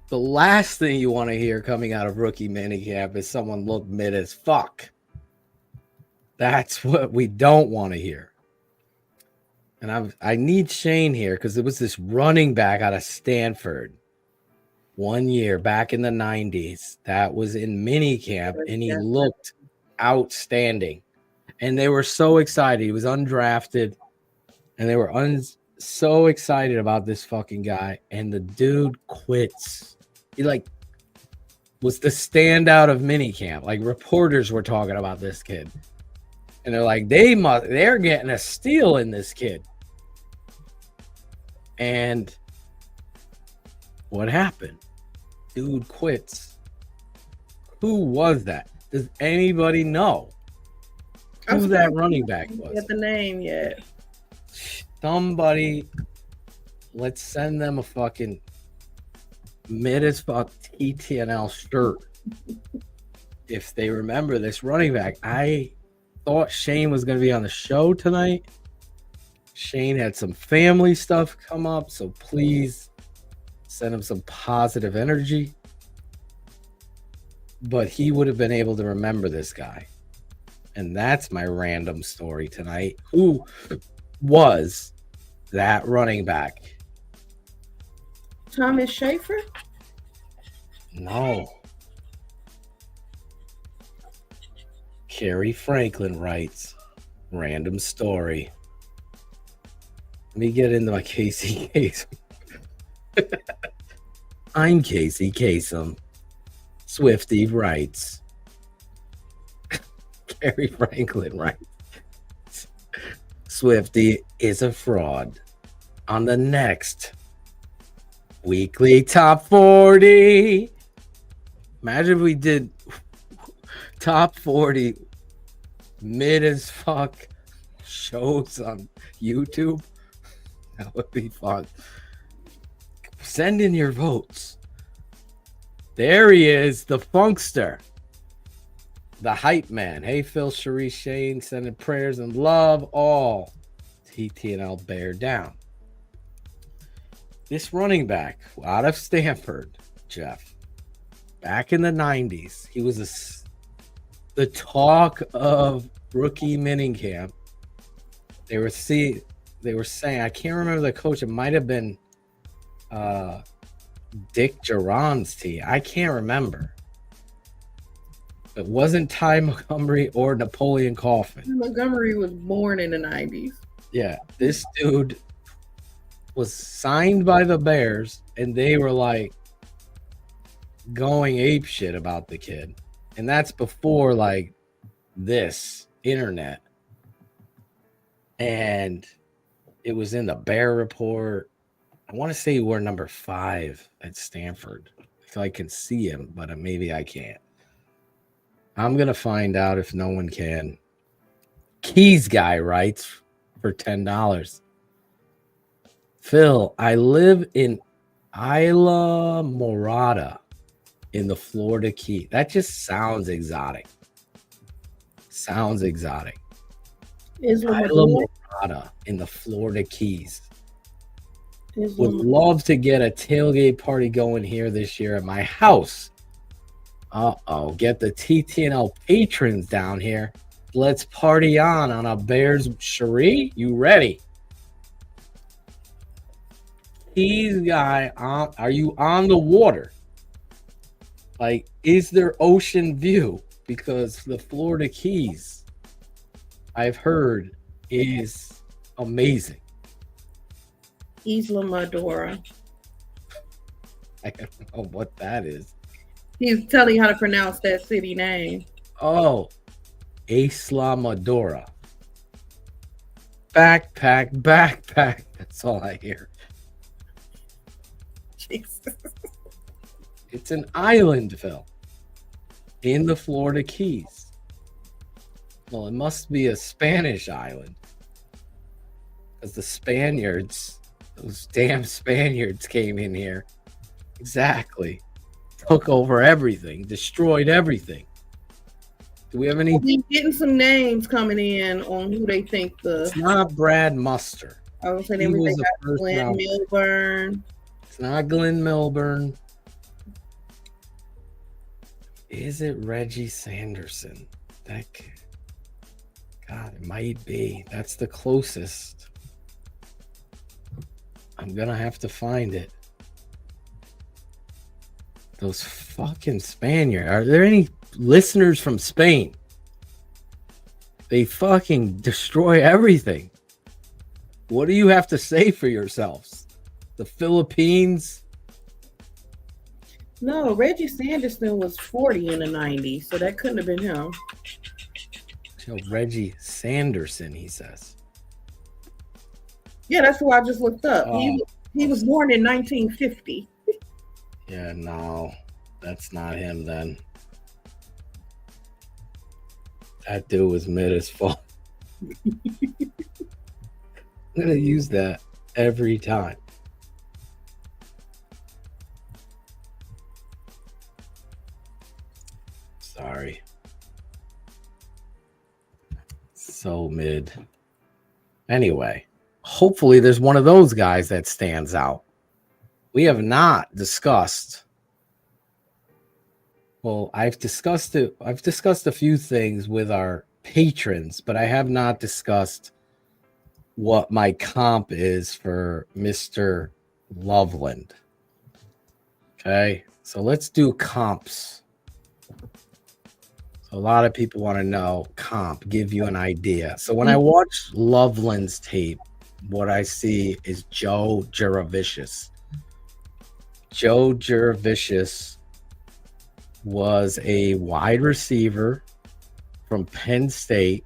The last thing you want to hear coming out of rookie minicamp is someone look mid as fuck. That's what we don't want to hear. And I need Shane here because there was this running back out of Stanford 1 year back in the 90s that was in minicamp, and he looked outstanding. And they were so excited. He was undrafted, and they were so excited about this fucking guy. And the dude quits. He was the standout of minicamp. Like reporters were talking about this kid, and they're like, they're getting a steal in this kid. And what happened? Dude quits. Who was that? Does anybody know who that running back was? Get the name yet? Somebody, let's send them a fucking mid as fuck TTNL shirt if they remember this running back. I thought Shane was going to be on the show tonight. Shane had some family stuff come up, so please send him some positive energy. But he would have been able to remember this guy. And that's my random story tonight. Who was that running back? Thomas Schaefer? No. Carrie Franklin writes, random story. Let me get into my Casey Kasem. I'm Casey Kasem. Swifty writes. Carrie Franklin writes. Swifty is a fraud. On the next weekly top 40. Imagine if we did top 40 mid as fuck shows on YouTube. That would be fun. Send in your votes. There he is, the Funkster, the hype man. Hey, Phil, Cherie, Shane, sending prayers and love. All TTNL bear down. This running back out of Stanford, Jeff, back in the 90s, he was the talk of rookie minicamp. They were saying, I can't remember the coach. It might have been Dick Geron's team. I can't remember. It wasn't Ty Montgomery or Napoleon Kaufman. Montgomery was born in the 90s. Yeah, this dude was signed by the Bears, and they were like going ape shit about the kid. And that's before like this internet. And it was in the Bear Report. I want to say we're number 5 at Stanford. If I can see him, but maybe I can't. I'm going to find out if no one can. Keys guy writes for $10. Phil, I live in Isla Morada in the Florida Keys. That just sounds exotic. Sounds exotic. Isla Morada in the Florida Keys. Would love to get a tailgate party going here this year at my house. Get the TTNL patrons down here. Let's party on a Bears. Cherie, you ready? Keys guy, are you on the water? Like, is there ocean view? Because the Florida Keys, I've heard, is amazing. Isla Madura. I don't know what that is. He's telling you how to pronounce that city name. Oh, Isla Madura. Backpack. That's all I hear. Jesus. It's an island, Phil, in the Florida Keys. Well, it must be a Spanish island. Because the Spaniards, those damn Spaniards came in here. Exactly. Took over everything, destroyed everything. Do we have any? We're getting some names coming in on who they think the. It's not Brad Muster. I was saying they got Glenn Milburn. It's not Glenn Milburn. Is it Reggie Sanderson? God, it might be. That's the closest. I'm gonna have to find it. Those fucking Spaniards. Are there any listeners from Spain? They fucking destroy everything. What do you have to say for yourselves? The Philippines? No, Reggie Sanderson was 40 in the 90s, so that couldn't have been him. Reggie Sanderson, he says. Yeah, that's who I just looked up. Oh. He was born in 1950. Yeah, no, that's not him then. That dude was mid as fuck. I'm gonna use that every time. Sorry. So mid. Anyway, hopefully there's one of those guys that stands out. We have not discussed. Well, I've discussed it. I've discussed a few things with our patrons, but I have not discussed what my comp is for Mr. Loveland. Okay, so let's do comps. So a lot of people want to know comp, give you an idea. So when I watch Loveland's tape, what I see is Joe Juravicius. Joe Juravicius was a wide receiver from Penn State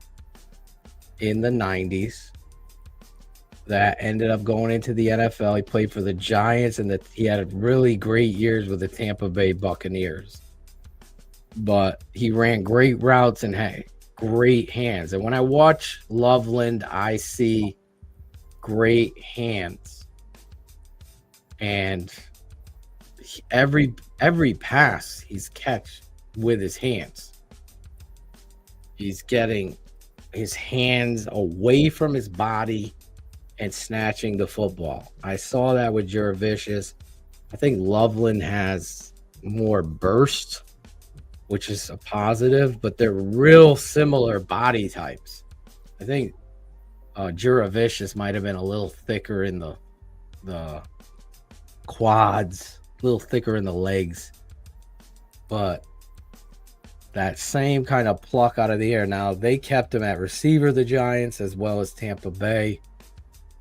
in the 90s that ended up going into the NFL. He played for the Giants, and he had really great years with the Tampa Bay Buccaneers. But he ran great routes and had great hands. And when I watch Loveland, I see great hands. And every pass he's catch with his hands. He's getting his hands away from his body and snatching the football. I saw that with Juravicius. I think Loveland has more burst which is a positive, but they're real similar body types. I think Juravicious might have been a little thicker in the quads, a little thicker in the legs, but that same kind of pluck out of the air. Now, they kept him at receiver, the Giants, as well as Tampa Bay,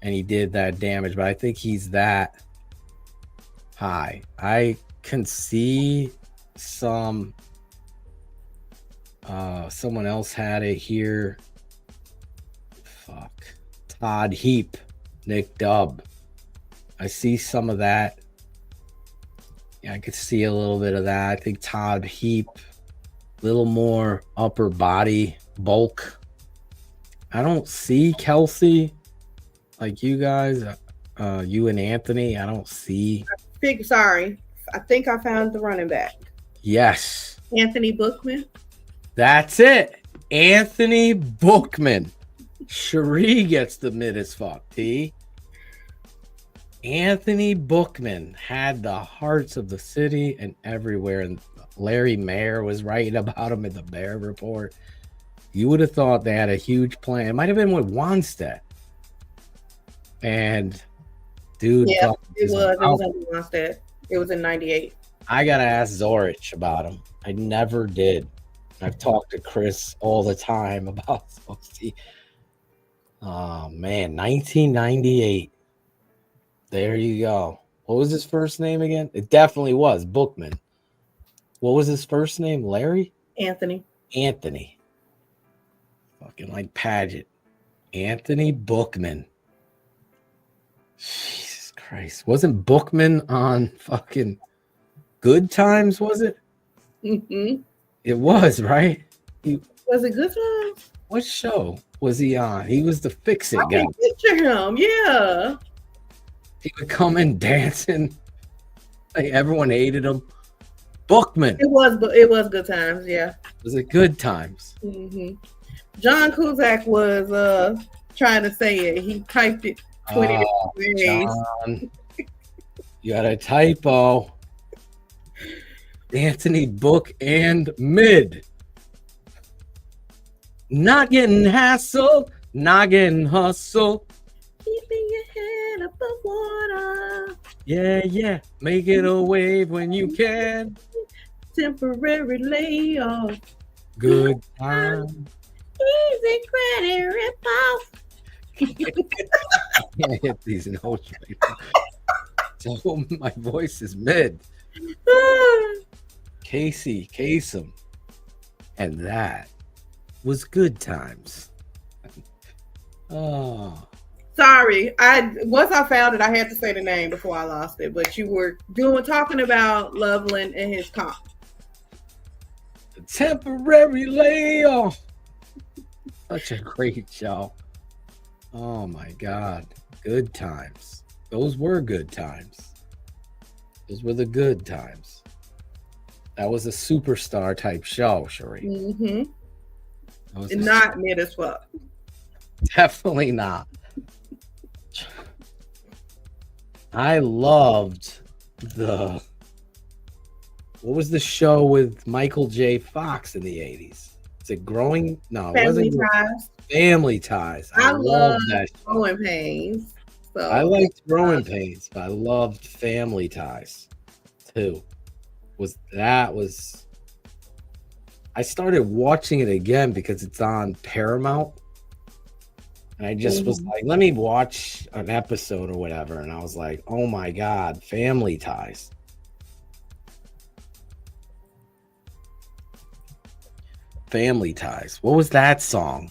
and he did that damage, but I think he's that high. I can see someone else had it here. Todd Heap, Nick Dubb. I see some of that. Yeah, I could see a little bit of that. I think Todd Heap, little more upper body bulk. I don't see Kelsey like you guys, you and Anthony. I don't see. Sorry, I think I found the running back. Yes, Anthony Bookman. That's it. Anthony Bookman. Cherie gets the mid as fuck. T. Anthony Bookman had the hearts of the city and everywhere, and Larry Mayer was writing about him in the Bear Report. You would have thought they had a huge plan. It might have been with Wanstead. And dude, yeah, it was under Wanstead. It was in '98. I gotta ask Zorich about him. I never did. I've talked to Chris all the time about Zoe. Oh man, 1998. There you go. What was his first name again? It definitely was Bookman. What was his first name? Larry? Anthony. Fucking like Paget. Anthony Bookman. Jesus Christ. Wasn't Bookman on fucking Good Times, was it? Mm-hmm. It was, right? Was it Good Times? What show was he on? He was the Fix-It guy. I can picture him, yeah. He would come in dancing. Like everyone hated him. Bookman. It was Good Times, yeah. Was it Good Times? Mm-hmm. John Cusack was trying to say it. He typed it 20 different ways. John, you got a typo. Anthony Book and mid. Not getting hassled, not getting hustled. Keeping your head above water. Yeah. Make it a wave when you can. Temporary layoff. Good time. Easy credit rip-off. Can't hit these notes right now. So my voice is mid. Casey Kasem. And that was Good Times. Oh. Sorry, once I found it, I had to say the name before I lost it. But you were talking about Loveland and his comp. Temporary layoff. Such a great show. Oh my God. Good times. Those were good times. Those were the good times. That was a superstar type show, Cherie. Mm-hmm. Not mid as fuck. Definitely not. I loved what was the show with Michael J. Fox in the 80s? Is it Growing? No, it Family wasn't. Ties. Family Ties. I loved that show. Growing Pains. So. I liked Growing Pains, but I loved Family Ties too. I started watching it again because it's on Paramount. And I just was like, let me watch an episode or whatever. And I was like, oh my God, Family Ties. Family Ties. What was that song?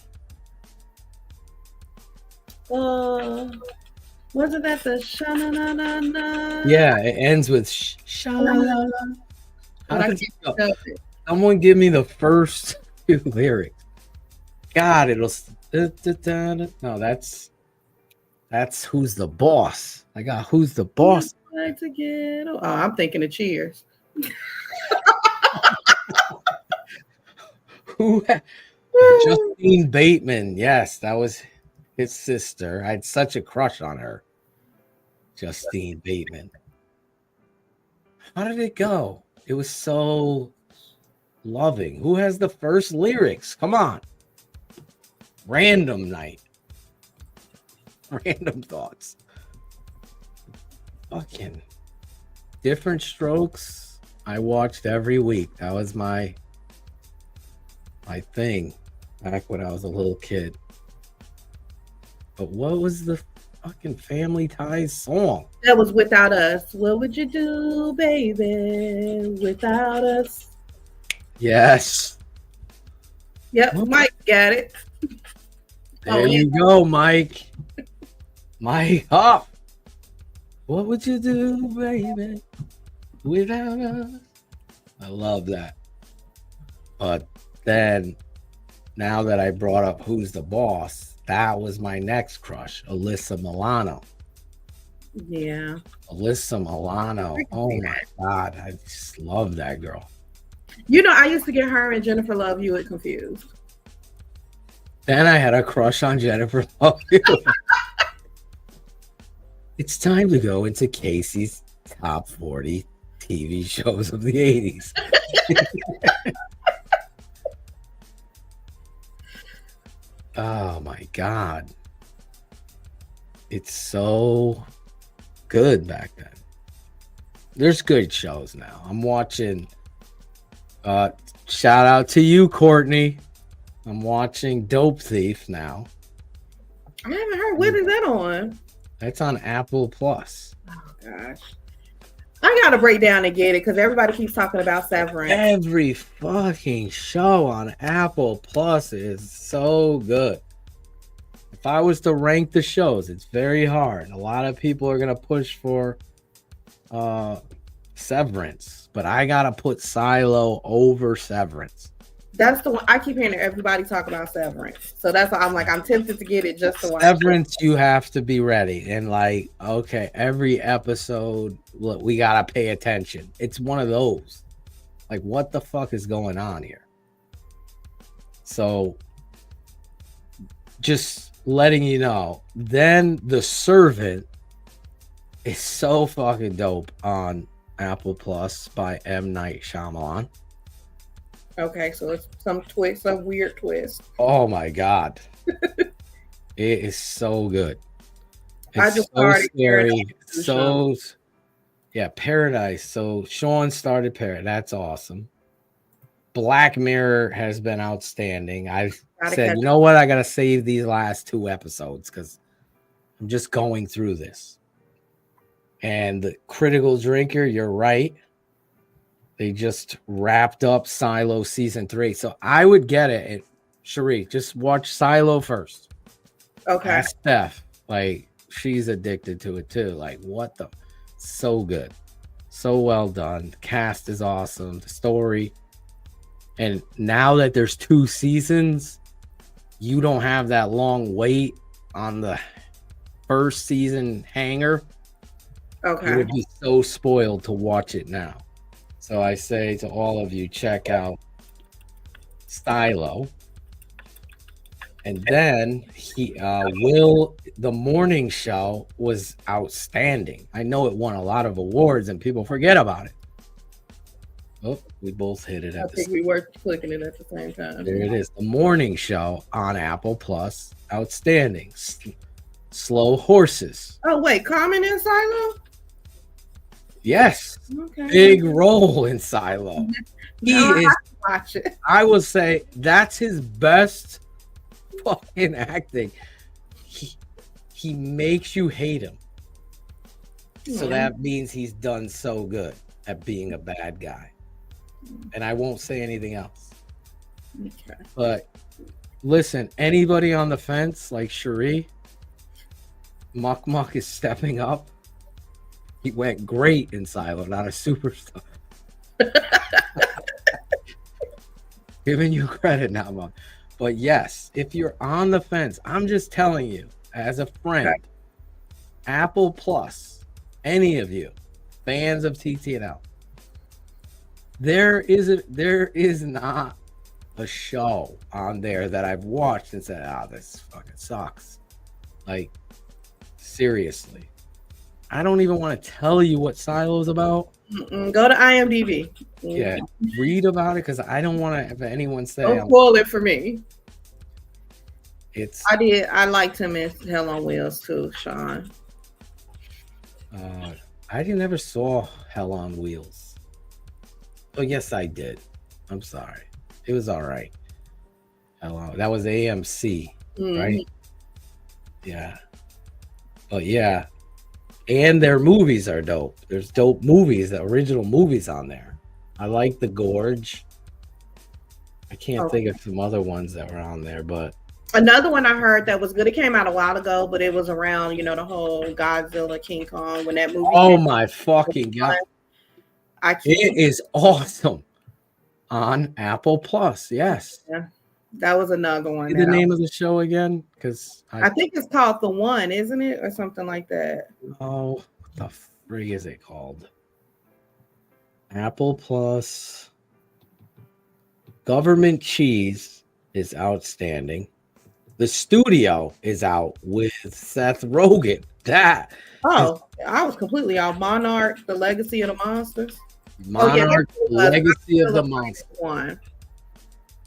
Wasn't that the sha-na-na-na-na? Yeah, it ends with sha-la-la-la. How does it go? Someone give me the first two lyrics. God, it'll... No, that's Who's the Boss. I got Who's the Boss. Oh, I'm thinking of Cheers. Justine Bateman. Yes, that was his sister. I had such a crush on her. Justine Bateman. How did it go? It was so loving? Who has the first lyrics? Come on. Random night. Random thoughts. Fucking Different Strokes. I watched every week. That was my thing back when I was a little kid. But what was the fucking Family Ties song? That was Without Us. What would you do, baby, without us? Yes. Yep, Mike got it. There you go, Mike. Mike up. What would you do, baby, without us? I love that. But then, now that I brought up Who's the Boss, that was my next crush, Alyssa Milano. Yeah. Alyssa Milano. Oh my God. I just love that girl. You know, I used to get her and Jennifer Love Hewitt confused. Then I had a crush on Jennifer Love Hewitt. It's time to go into Casey's top 40 TV shows of the 80s. Oh my God. It's so good back then. There's good shows now. I'm watching shout out to you, Courtney. I'm watching Dope Thief now. I haven't heard. What is that on? That's on Apple Plus. Oh gosh. I gotta break down and get it because everybody keeps talking about Severance. Every fucking show on Apple Plus is so good. If I was to rank the shows, it's very hard. A lot of people are gonna push for Severance, but I gotta put Silo over Severance. That's the one I keep hearing everybody talk about Severance. So that's why I'm tempted to get it just to watch. Severance, you have to be ready. And like, okay, every episode, look, we gotta pay attention. It's one of those. Like, what the fuck is going on here? So just letting you know. Then The Servant is so fucking dope on Apple Plus by M. Night Shyamalan. Okay, so it's some weird twist. Oh my God. It is so good. It's I just so started scary. Paradise. Paradise. So Sean started Paradise. That's awesome. Black Mirror has been outstanding. I've said, you know what? I got to save these last 2 episodes because I'm just going through this. And the Critical Drinker, you're right. They just wrapped up Silo season 3. So I would get it. And Cherie, just watch Silo first. Okay. Ask Steph. Like, she's addicted to it too. Like, what the? So good. So well done. The cast is awesome. The story. And now that there's 2 seasons, you don't have that long wait on the first season hanger. Okay. You would be so spoiled to watch it now. So I say to all of you, check out Stylo. And then the morning show was outstanding. I know it won a lot of awards and people forget about it. Oh, we both hit it at the same time. We were clicking it at the same time. There it is. The morning show on Apple Plus. Outstanding. Slow Horses. Oh, wait. Carmen and Silo? Yes. Okay. Big role in Silo. Watch it. I will say that's his best fucking acting. He makes you hate him. So that means he's done so good at being a bad guy. And I won't say anything else. Okay. But listen, anybody on the fence like Cherie, Muck Muck is stepping up. He went great in Silo, not a superstar. Giving you credit now, Muck. But yes, if you're on the fence, I'm just telling you, as a friend, okay. Apple Plus, any of you, fans of TTNL, there is not a show on there that I've watched and said, this fucking sucks. Like, seriously. I don't even want to tell you what Silo's about. Go to IMDb. Yeah, read about it because I don't want to have anyone say. Don't spoil it for me. It's. I liked him in Hell on Wheels too, Sean. I never saw Hell on Wheels. Oh yes, I did. I'm sorry. It was all right. Hell on. That was AMC, right? Yeah. But yeah. And their movies are dope. There's dope movies, the original movies on there. I like The Gorge. I can't think of some other ones that were on there, but another one I heard that was good. It came out a while ago, but it was around, the whole Godzilla, King Kong when that movie. Oh my fucking god! It is awesome on Apple Plus. Yes. Yeah. That was another one. The name of the show again? Because I think it's called The One, isn't it, or something like that? Oh, what the frig is it called? Apple Plus. Government Cheese is outstanding. The Studio is out with Seth Rogen. I was completely off. Monarch, The Legacy of the Monsters. Monarch, Legacy of the Monsters. One.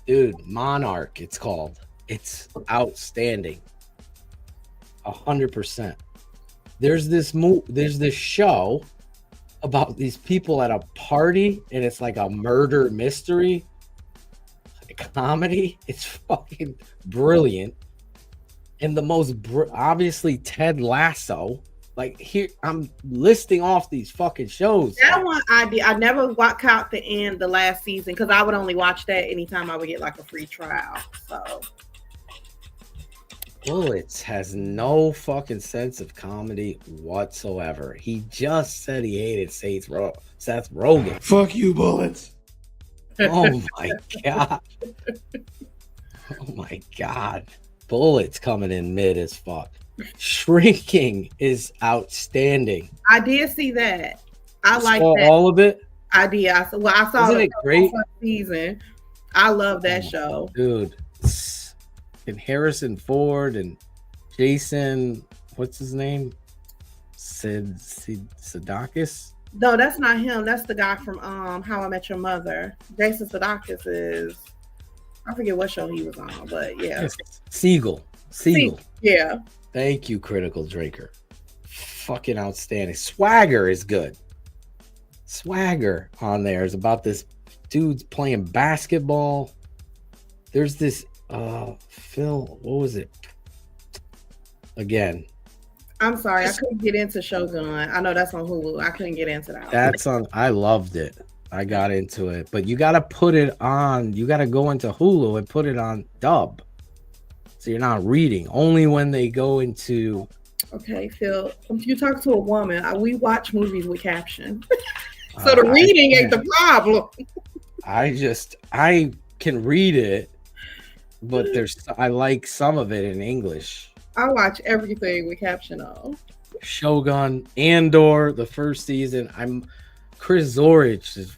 Dude, Monarch, it's called. It's outstanding. 100%. There's this show about these people at a party, and it's like a murder mystery comedy. It's fucking brilliant. And the most obviously Ted Lasso. Like here, I'm listing off these fucking shows. That one I did. I never caught the last season because I would only watch that anytime I would get like a free trial. So Bullets has no fucking sense of comedy whatsoever. He just said he hated Seth Rogen. Fuck you, Bullets. Oh my god. Oh my god. Bullets coming in mid as fuck. Shrinking is outstanding. I did see that. I like that. All of it. I did. I saw Isn't it great? Season. I love that show, dude. And Harrison Ford and Jason, what's his name? Sudeikis. No, that's not him. That's the guy from How I Met Your Mother. Jason Sudeikis is. I forget what show he was on, but yeah. Siegel. Yeah. Thank you, Critical Drinker. Fucking outstanding. Swagger is good. Swagger on there is about this dude's playing basketball. There's this Phil, what was it? Again. I'm sorry, I couldn't get into Shogun. I know that's on Hulu. I couldn't get into that. That's on. I loved it. I got into it, but you got to put it on. You got to go into Hulu and put it on dub, so you're not reading. Only when they go into. Okay, Phil. If you talk to a woman, we watch movies with caption, so the reading ain't the problem. I can read it, but I like some of it in English. I watch everything with caption on. Shogun, Andor, the first season. Chris Zorich is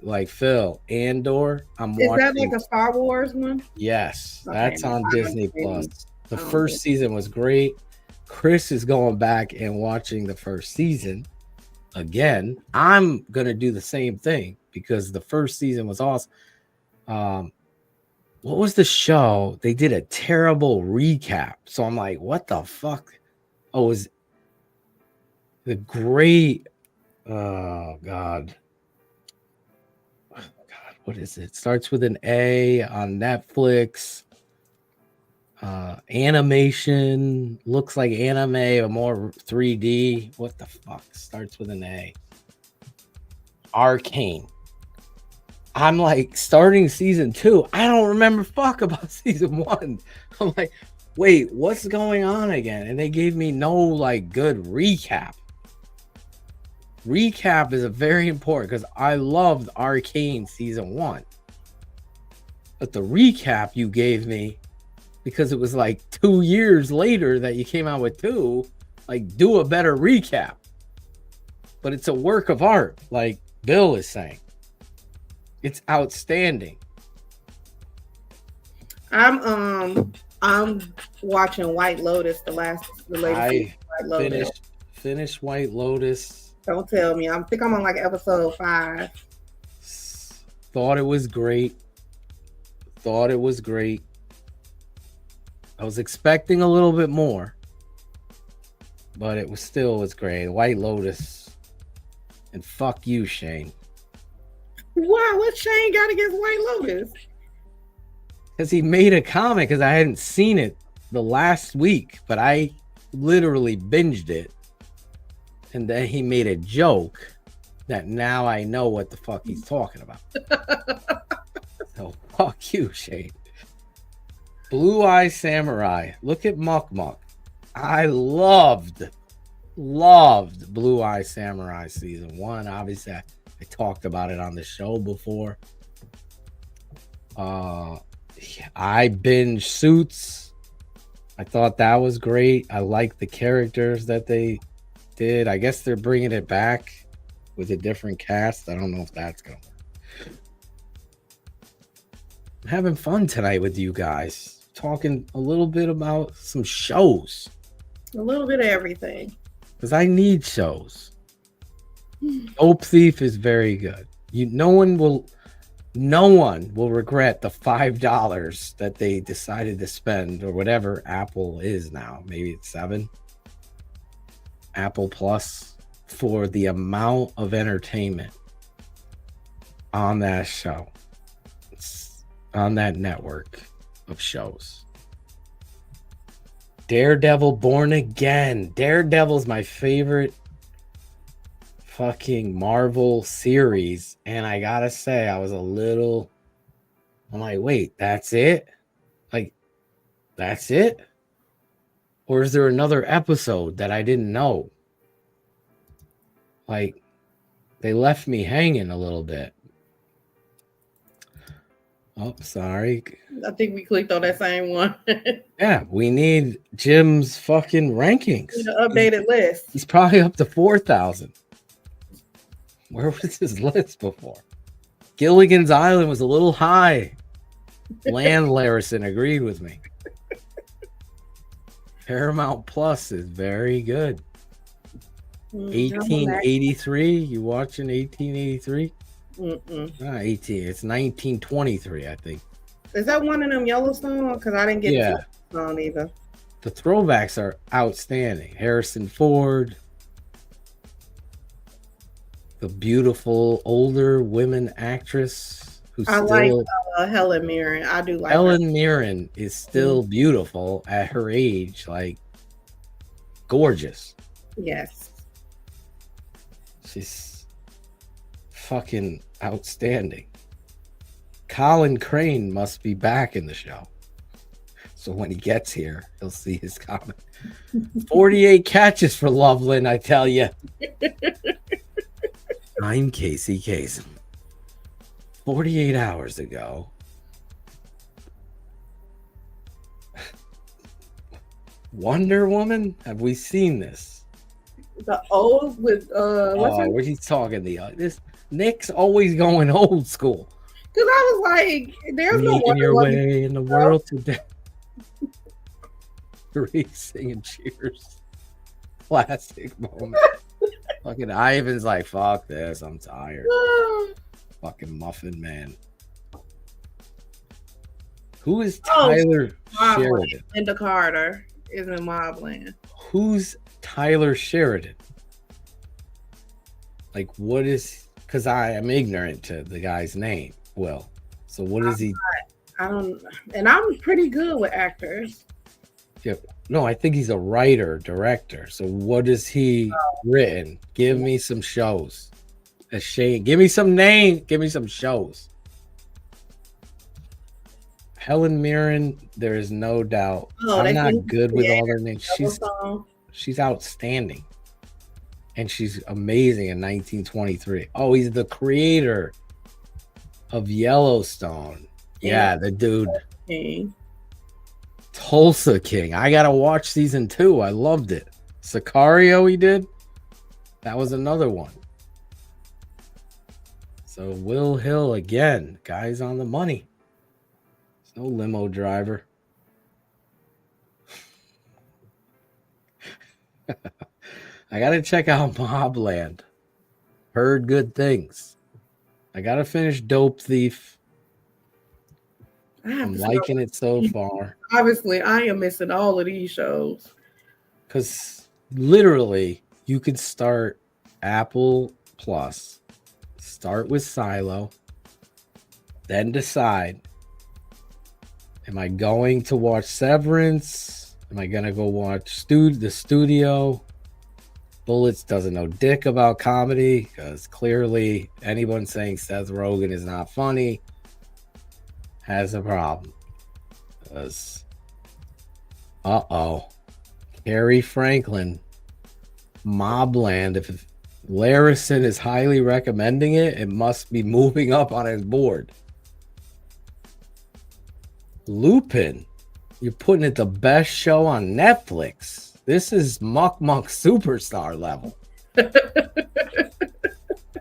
like Phil. Andor. Is that like a Star Wars one? Yes, okay, that's on Disney Plus. The first season was great. Chris is going back and watching the first season again. I'm gonna do the same thing because the first season was awesome. What was the show? They did a terrible recap. So I'm like, what the fuck? Oh, it was the great. Oh God. What is it? Starts with an A on Netflix. Animation looks like anime or more 3D. What the fuck? Starts with an A. Arcane. I'm like starting season 2. I don't remember fuck about season 1. I'm like, wait, what's going on again? And they gave me no like good recap. Recap is a very important because I loved Arcane season 1. But the recap you gave me, because it was like 2 years later that you came out with 2, like do a better recap. But it's a work of art, like Bill is saying. It's outstanding. I'm watching White Lotus, the latest White Lotus. finished White Lotus. Don't tell me. I think I'm on like episode 5. Thought it was great. I was expecting a little bit more, but it was great. White Lotus. And fuck you, Shane. Why? What Shane got against White Lotus? Because he made a comment because I hadn't seen it the last week, but I literally binged it. And then he made a joke that now I know what the fuck he's talking about. So fuck you, Shane. Blue Eye Samurai. Look at Muck Muck. I loved Blue Eye Samurai season 1. Obviously, I talked about it on the show before. I binged Suits. I thought that was great. I like the characters that they did. I guess they're bringing it back with a different cast. I don't know if that's going to work. I'm having fun tonight with you guys. Talking a little bit about some shows. A little bit of everything. Because I need shows. Dope Thief is very good. No one will regret the $5 that they decided to spend, or whatever Apple is now. Maybe it's 7. Apple Plus, for the amount of entertainment on that show. It's on that network of shows. Daredevil Born Again. Daredevil's my favorite fucking Marvel series, and I gotta say, I'm like, wait, that's it? Like, that's it? Or is there another episode that I didn't know? Like, they left me hanging a little bit. Oh, sorry. I think we clicked on that same one. Yeah, we need Jim's fucking rankings. The updated list. He's probably up to 4,000. Where was his list before? Gilligan's Island was a little high. Land Larison agreed with me. Paramount Plus is very good. 1883. You watching 1883? Not 18. It's 1923, I think. Is that one of them Yellowstone? Because I didn't get Yellowstone either. The throwbacks are outstanding. Harrison Ford. The beautiful older women actress who's like Helen Mirren. I do like Helen Mirren is still beautiful at her age, like gorgeous. Yes. She's fucking outstanding. Colin Crane must be back in the show. So when he gets here, he'll see his comment. 48 catches for Loveland, I tell you. I'm Casey Kasem. 48 hours ago. Wonder Woman? Have we seen this? The old with where's he talking? This Nick's always going old school. Because I was like, there's no Making your way in the world today. Singing Cheers. Classic moment. Fucking Ivan's like, fuck this, I'm tired. Fucking Muffin Man. Who is Tyler Sheridan? Linda Carter is in Mobland. Who's Tyler Sheridan? Like, what is... Because I am ignorant to the guy's name. Well, so what is he... I don't... And I'm pretty good with actors. Yeah, no, I think he's a writer, director. So what is he written? Give me some shows. A Shane. Give me some name. Give me some shows. Helen Mirren, there is no doubt. I'm not good with all their names. She's outstanding. And she's amazing in 1923. Oh, he's the creator of Yellowstone. Yeah, the dude. Tulsa King. I gotta watch season 2. I loved it. Sicario he did. That was another one. So Will Hill again. Guy's on the money. No limo driver. I gotta check out Mobland. Heard good things. I gotta finish Dope Thief. I'm liking it so far. Obviously, I am missing all of these shows. Because literally, you could start Apple Plus, start with Silo, then decide, am I going to watch Severance? Am I going to go watch The Studio? Bullets doesn't know dick about comedy because clearly anyone saying Seth Rogen is not funny has a problem. Because, Carrie Franklin, Mobland. If Larison is highly recommending it, it must be moving up on his board. Lupin, you're putting it the best show on Netflix. This is Muck Superstar level.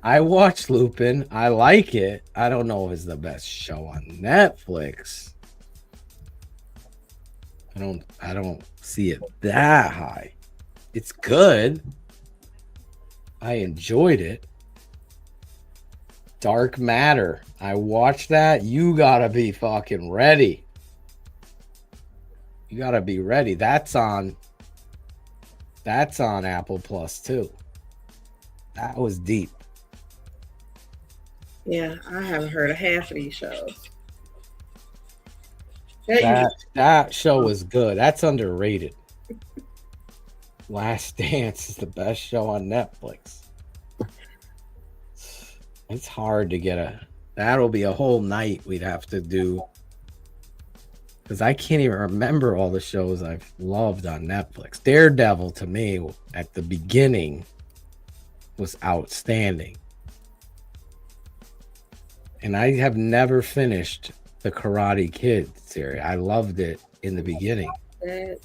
I watched Lupin. I like it. I don't know if it's the best show on Netflix. I don't see it that high. It's good. I enjoyed it. Dark Matter. I watched that. You gotta be fucking ready. You gotta be ready. That's on Apple Plus too. That was deep. Yeah, I haven't heard of half of these shows. That show was good. That's underrated. Last Dance is the best show on Netflix. It's hard to get that'll be a whole night we'd have to do. Because I can't even remember all the shows I've loved on Netflix. Daredevil to me at the beginning was outstanding. And I have never finished the Karate Kid series. I loved it in the beginning. I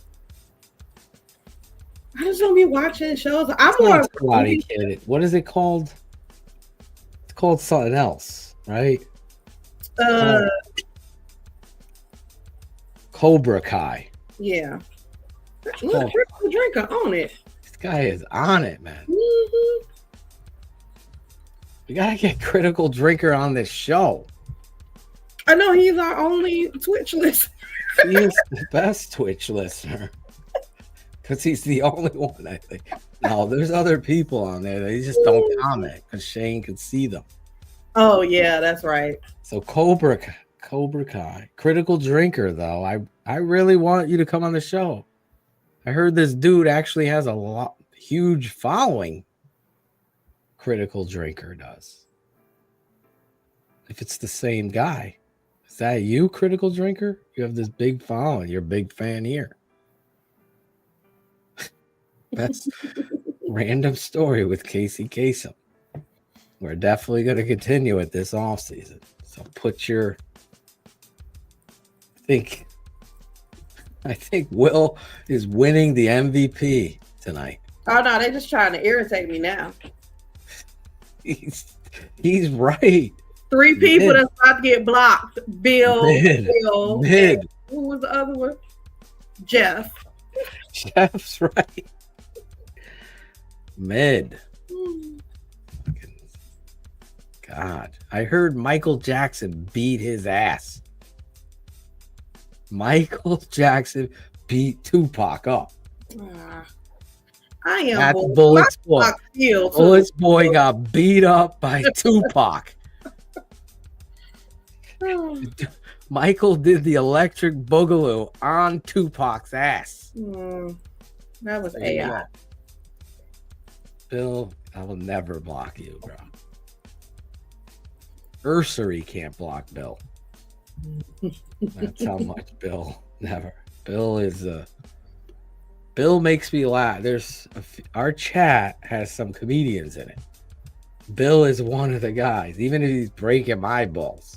just don't be watching shows. I'm more Karate Kid. What is it called? It's called something else, right? Cobra Kai. Yeah. Look, Critical Drinker on it. This guy is on it, man. Mm-hmm. We gotta get Critical Drinker on this show. I know he's our only Twitch listener. He is the best Twitch listener. Because he's the only one, I think. No, there's other people on there. They just don't comment because Shane can see them. Oh, yeah, that's right. So Cobra Kai. Critical Drinker, though. I really want you to come on the show. I heard this dude actually has a huge following. Critical Drinker does. If it's the same guy. Is that you, Critical Drinker? You have this big following. You're a big fan here. That's random story with Casey Kasem. We're definitely going to continue it this off season. So put your. I think Will is winning the MVP tonight. Oh no, they're just trying to irritate me now. He's right. 3 people that's about to get blocked. Bill. Mid. Who was the other one? Jeff. Jeff's right. Mid. God. I heard Michael Jackson beat his ass. Michael Jackson beat Tupac up. I am. That's Bullet's boy. Bullet's boy got beat up by Tupac. Michael did the electric boogaloo on Tupac's ass. That was AI. Bill, I will never block you, bro. Ursary can't block Bill. That's how much Bill never. Bill is Bill makes me laugh. Our chat has some comedians in it. Bill is one of the guys, even if he's breaking my balls.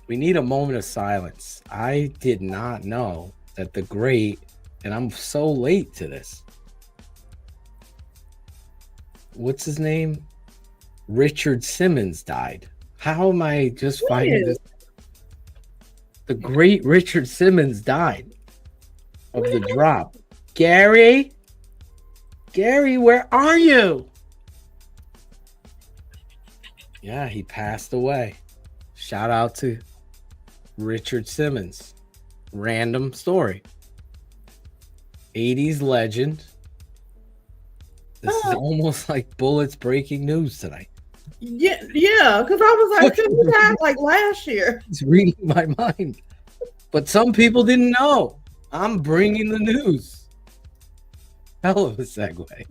We need a moment of silence. I did not know that the great, and I'm so late to this. What's his name? Richard Simmons died. How am I just finding this? The great Richard Simmons died of the drop. Gary? Gary, where are you? Yeah, he passed away. Shout out to Richard Simmons. Random story. 80s legend. This is almost like Bullets breaking news tonight. Yeah, because I was like, didn't he die like last year? It's reading my mind. But some people didn't know. I'm bringing the news. Hell of a segue.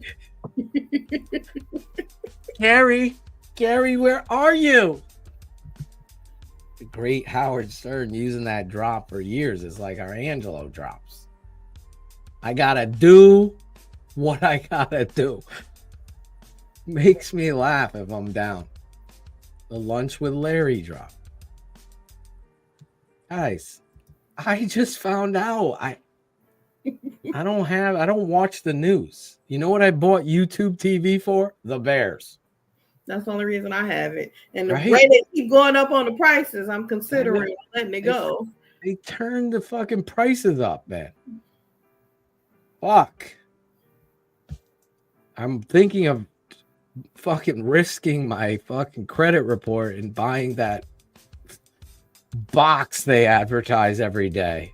Gary, where are you? The great Howard Stern using that drop for years is like our Angelo drops. I gotta do what I gotta do. Makes me laugh if I'm down. The lunch with Larry drop. Guys, I just found out I don't watch the news. You know what I bought YouTube TV for? The Bears. That's the only reason I have it. And the Right? way they keep going up on the prices, I'm considering letting it go. They turned the fucking prices up, man. Fuck. I'm thinking of fucking risking my fucking credit report and buying that box they advertise every day.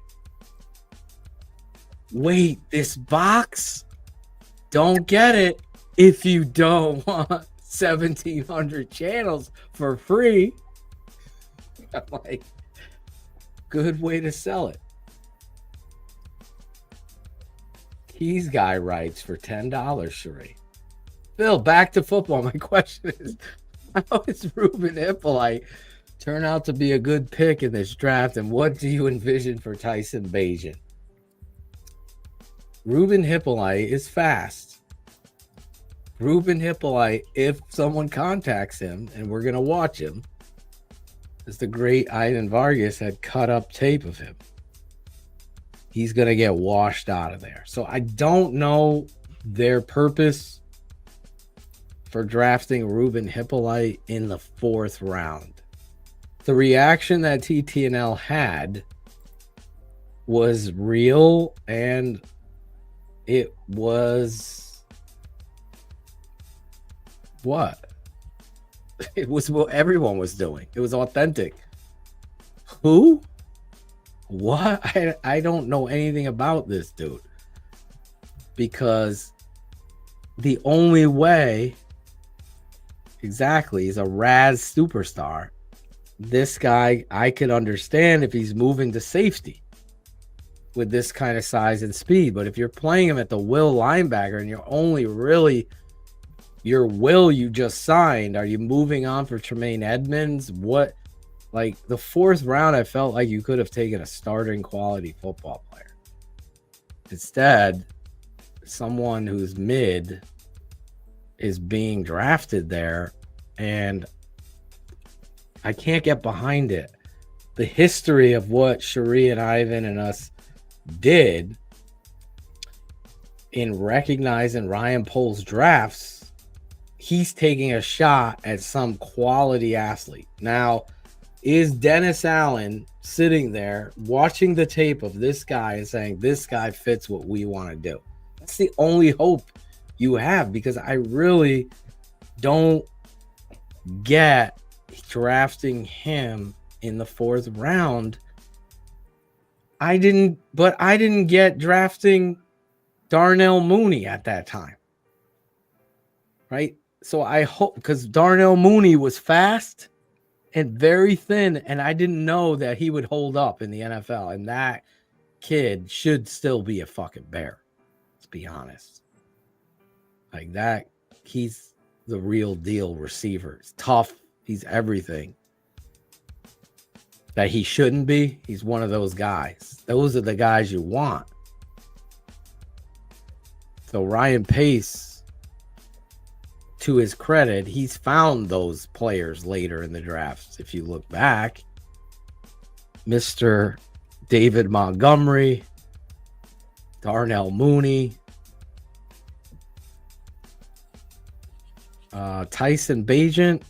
Wait, this box? Don't get it if you don't want 1,700 channels for free. I'm like, good way to sell it. Keys guy writes for $10, Cherie. Phil, back to football. My question is, how is Ruben Hippolyte turn out to be a good pick in this draft, and what do you envision for Tyson Bagent? Ruben Hippolyte is fast. Ruben Hippolyte, if someone contacts him, and we're going to watch him, as the great Ivan Vargas had cut up tape of him, he's going to get washed out of there. So I don't know their purpose for drafting Ruben Hippolyte in the 4th round. The reaction that TTNL had was real, and it was what? It was what everyone was doing. It was authentic. Who? What? I don't know anything about this dude. Because the only way, exactly, he's a Raz superstar. This guy, I could understand if he's moving to safety with this kind of size and speed. But if you're playing him at the will linebacker and you're only really your will you just signed, are you moving on for Tremaine Edmonds? What? Like the 4th round, I felt like you could have taken a starting quality football player. Instead, someone who's mid is being drafted there, and I can't get behind it. The history of what Cherie and Ivan and us did in recognizing Ryan Pohl's drafts, he's taking a shot at some quality athlete. Now, is Dennis Allen sitting there watching the tape of this guy and saying, this guy fits what we want to do? That's the only hope you have, because I really don't get drafting him in the 4th round. I didn't get drafting Darnell Mooney at that time. Right? So I hope, because Darnell Mooney was fast and very thin, and I didn't know that he would hold up in the NFL. And that kid should still be a fucking Bear. Let's be honest. Like that, he's the real deal receiver. He's tough. He's everything that he shouldn't be. He's one of those guys. Those are the guys you want. So Ryan Pace, to his credit, he's found those players later in the drafts. If you look back, Mr. David Montgomery, Darnell Mooney, Tyson Bagent,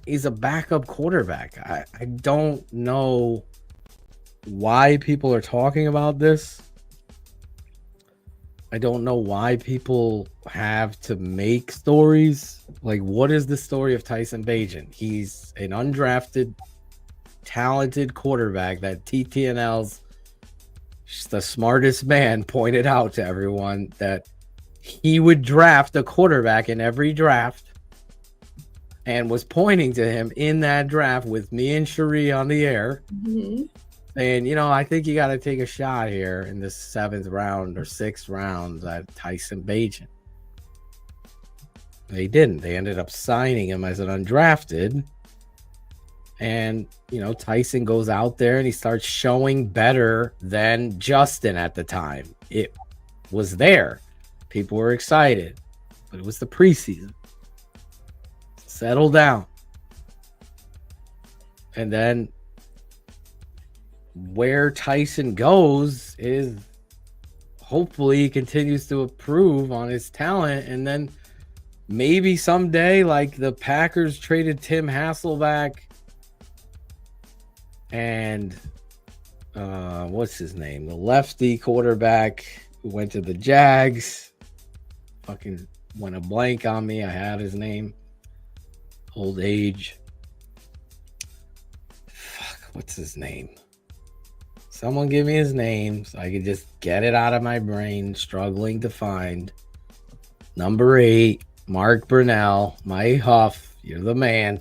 he's a backup quarterback. I don't know why people are talking about this. I don't know why people have to make stories. Like, what is the story of Tyson Bagent? He's an undrafted, talented quarterback that TTNL's the smartest man pointed out to everyone that he would draft a quarterback in every draft and was pointing to him in that draft with me and Cherie on the air. Mm-hmm. And, you know, I think you got to take a shot here in the 7th round or 6th round at Tyson Bagent. They didn't. They ended up signing him as an undrafted. And, you know, Tyson goes out there and he starts showing better than Justin at the time. It was there. People were excited. But it was the preseason. Settle down. And then where Tyson goes is hopefully he continues to improve on his talent, and then maybe someday, like the Packers traded Tim Hasselbeck and what's his name, the lefty quarterback who went to the Jags, fucking went a blank on me. I had his name. Old age. Fuck, what's his name? Someone give me his name so I can just get it out of my brain. Struggling to find. Number 8, Mark Brunell. My Huff, you're the man.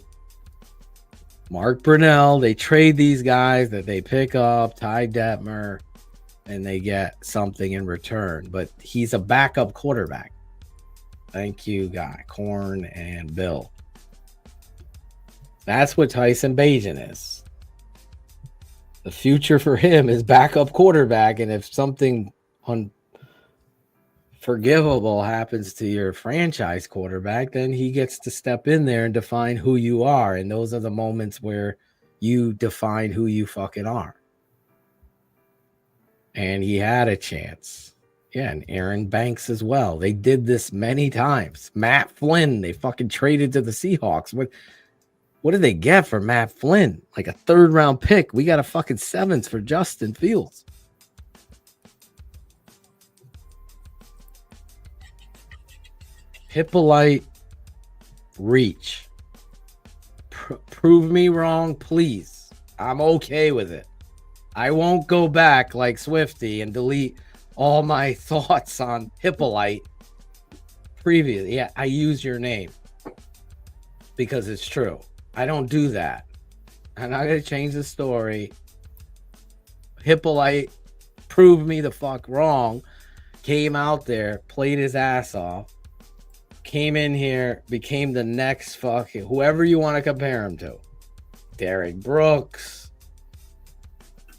Mark Brunell. They trade these guys that they pick up, Ty Detmer, and they get something in return. But he's a backup quarterback. Thank you, guy. Corn and Bill. That's what Tyson Bagent is. The future for him is backup quarterback, and if something unforgivable happens to your franchise quarterback, then he gets to step in there and define who you are, and those are the moments where you define who you fucking are. And he had a chance. Yeah, and Aaron Banks as well. They did this many times. Matt Flynn, they fucking traded to the Seahawks. What did they get for Matt Flynn? Like a 3rd round pick. We got a fucking 7th for Justin Fields. Hippolyte Reach. Prove me wrong, please. I'm okay with it. I won't go back like Swifty and delete all my thoughts on Hippolyte previously. Yeah, I use your name because it's true. I don't do that. I'm not going to change the story. Hippolyte proved me the fuck wrong. Came out there, played his ass off. Came in here, became the next fucking whoever you want to compare him to. Derek Brooks.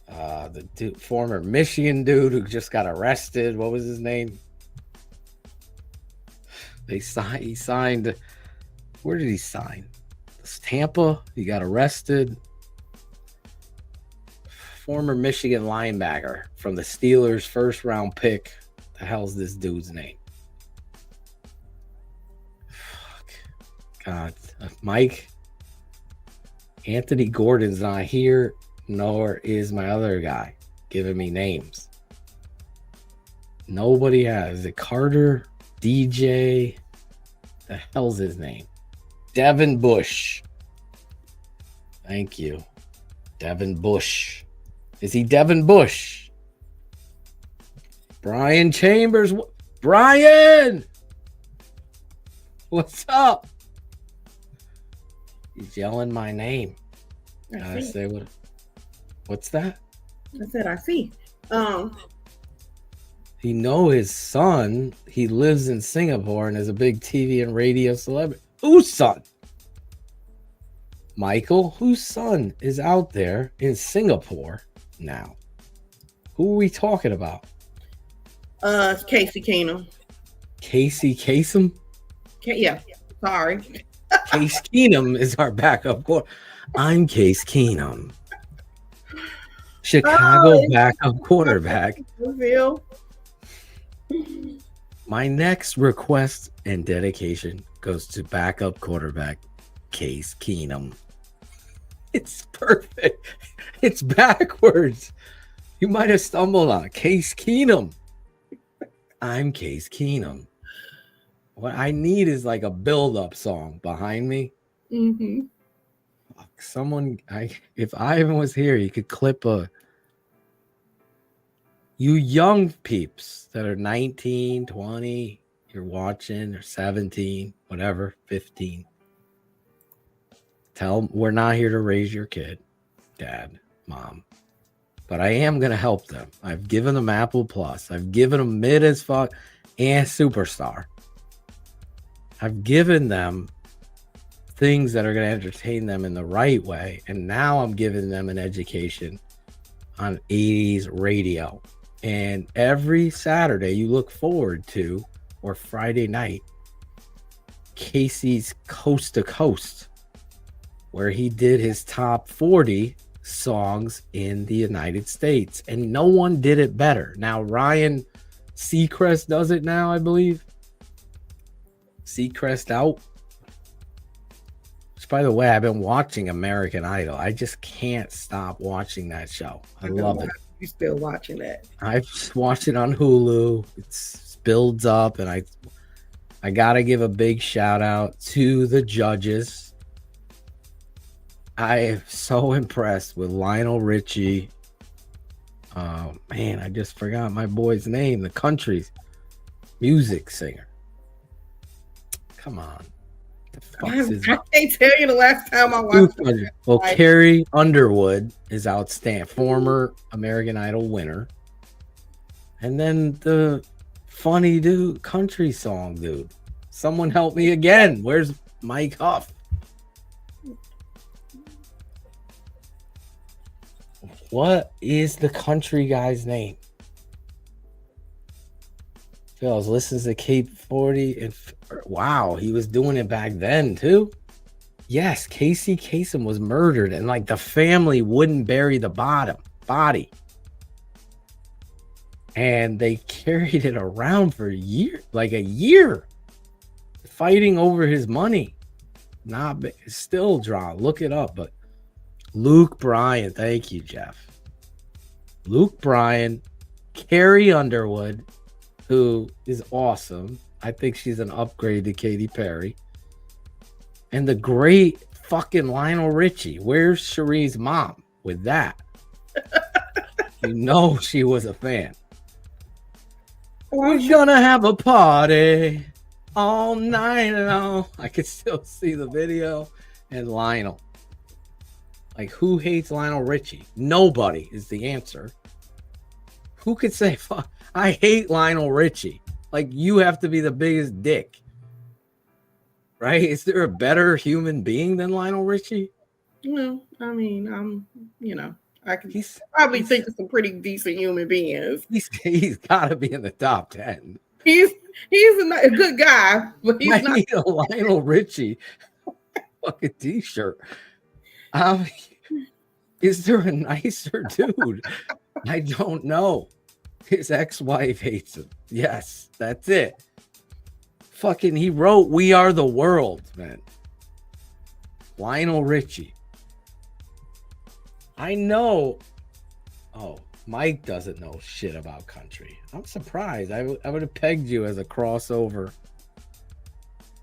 The former Michigan dude who just got arrested. What was his name? He signed. Where did he sign? Tampa. He got arrested. Former Michigan linebacker from the Steelers, 1st round pick. The hell's this dude's name? Fuck. God. Mike. Anthony Gordon's not here, nor is my other guy giving me names. Nobody has. Is it Carter? DJ? The hell's his name? Devin Bush. Thank you. Devin Bush. Is he Devin Bush? Brian Chambers. Brian! What's up? He's yelling my name. I see. What's that? I said, I see. He know his son. He lives in Singapore and is a big TV and radio celebrity. Whose son? Michael, whose son is out there in Singapore now? Who are we talking about? Casey Keenum. Casey Kasem? Yeah, sorry. Case Keenum is our backup quarterback. I'm Case Keenum. Chicago backup quarterback. My next request and dedication goes to backup quarterback Case Keenum. It's perfect. It's backwards. You might have stumbled on Case Keenum. I'm Case Keenum. What I need is like a build-up song behind me. Mm-hmm. Someone, if Ivan was here, you could clip you young peeps that are 19, 20, you're watching, or 17, whatever, 15. Tell them we're not here to raise your kid, dad, mom. But I am going to help them. I've given them Apple Plus. I've given them mid as fuck and Superstar. I've given them things that are going to entertain them in the right way. And now I'm giving them an education on 80s radio. And every Saturday you look forward to, or Friday night, Casey's Coast to Coast, where he did his top 40 songs in the United States, and no one did it better. Now Ryan Seacrest does it now, I believe. Seacrest out. Which, by the way, I've been watching American Idol. I just can't stop watching that show. I love it. You still watching that? I've just watched it on Hulu. It builds up, and I gotta give a big shout out to the judges. I am so impressed with Lionel Richie. Man, I just forgot my boy's name. The country's music singer. Come on. I can't tell you the last time I watched it. Well, Carrie Underwood is outstanding. Former American Idol winner. And then the funny dude, country song dude. Someone help me again. Where's Mike Huff? What is the country guy's name? Phil, I was listening to Cape 40 and wow, he was doing it back then too. Yes, Casey Kasem was murdered and like the family wouldn't bury the body. And they carried it around for a year, fighting over his money. Still draw. Look it up, but Luke Bryan, thank you, Jeff. Luke Bryan, Carrie Underwood, who is awesome. I think she's an upgrade to Katy Perry. And the great fucking Lionel Richie. Where's Cherie's mom with that? You know she was a fan. We're gonna have a party all night long. I can still see the video. And Lionel. Like, who hates Lionel Richie? Nobody is the answer. Who could say, fuck, I hate Lionel Richie? Like, you have to be the biggest dick. Right? Is there a better human being than Lionel Richie? Well, I mean, I can probably think of some pretty decent human beings. He's got to be in the top 10. He's a good guy, but he's not. Need a Lionel Richie fucking t-shirt. Is there a nicer dude? I don't know. His ex-wife hates him. Yes, that's it. Fucking, he wrote "We Are the World," man. Lionel Richie. I know. Oh, Mike doesn't know shit about country. I'm surprised. I would have pegged you as a crossover.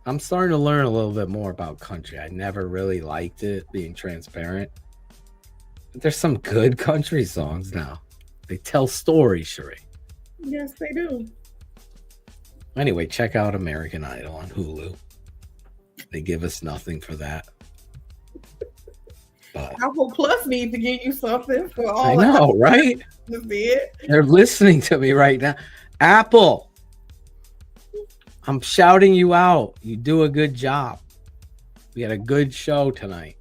I'm starting to learn a little bit more about country. I never really liked it, being transparent. But there's some good country songs now. They tell stories, Cherie. Yes, they do. Anyway, check out American Idol on Hulu. They give us nothing for that. But Apple Plus needs to get you something for all. I know, right? They're listening to me right now. Apple, I'm shouting you out. You do a good job. We had a good show tonight.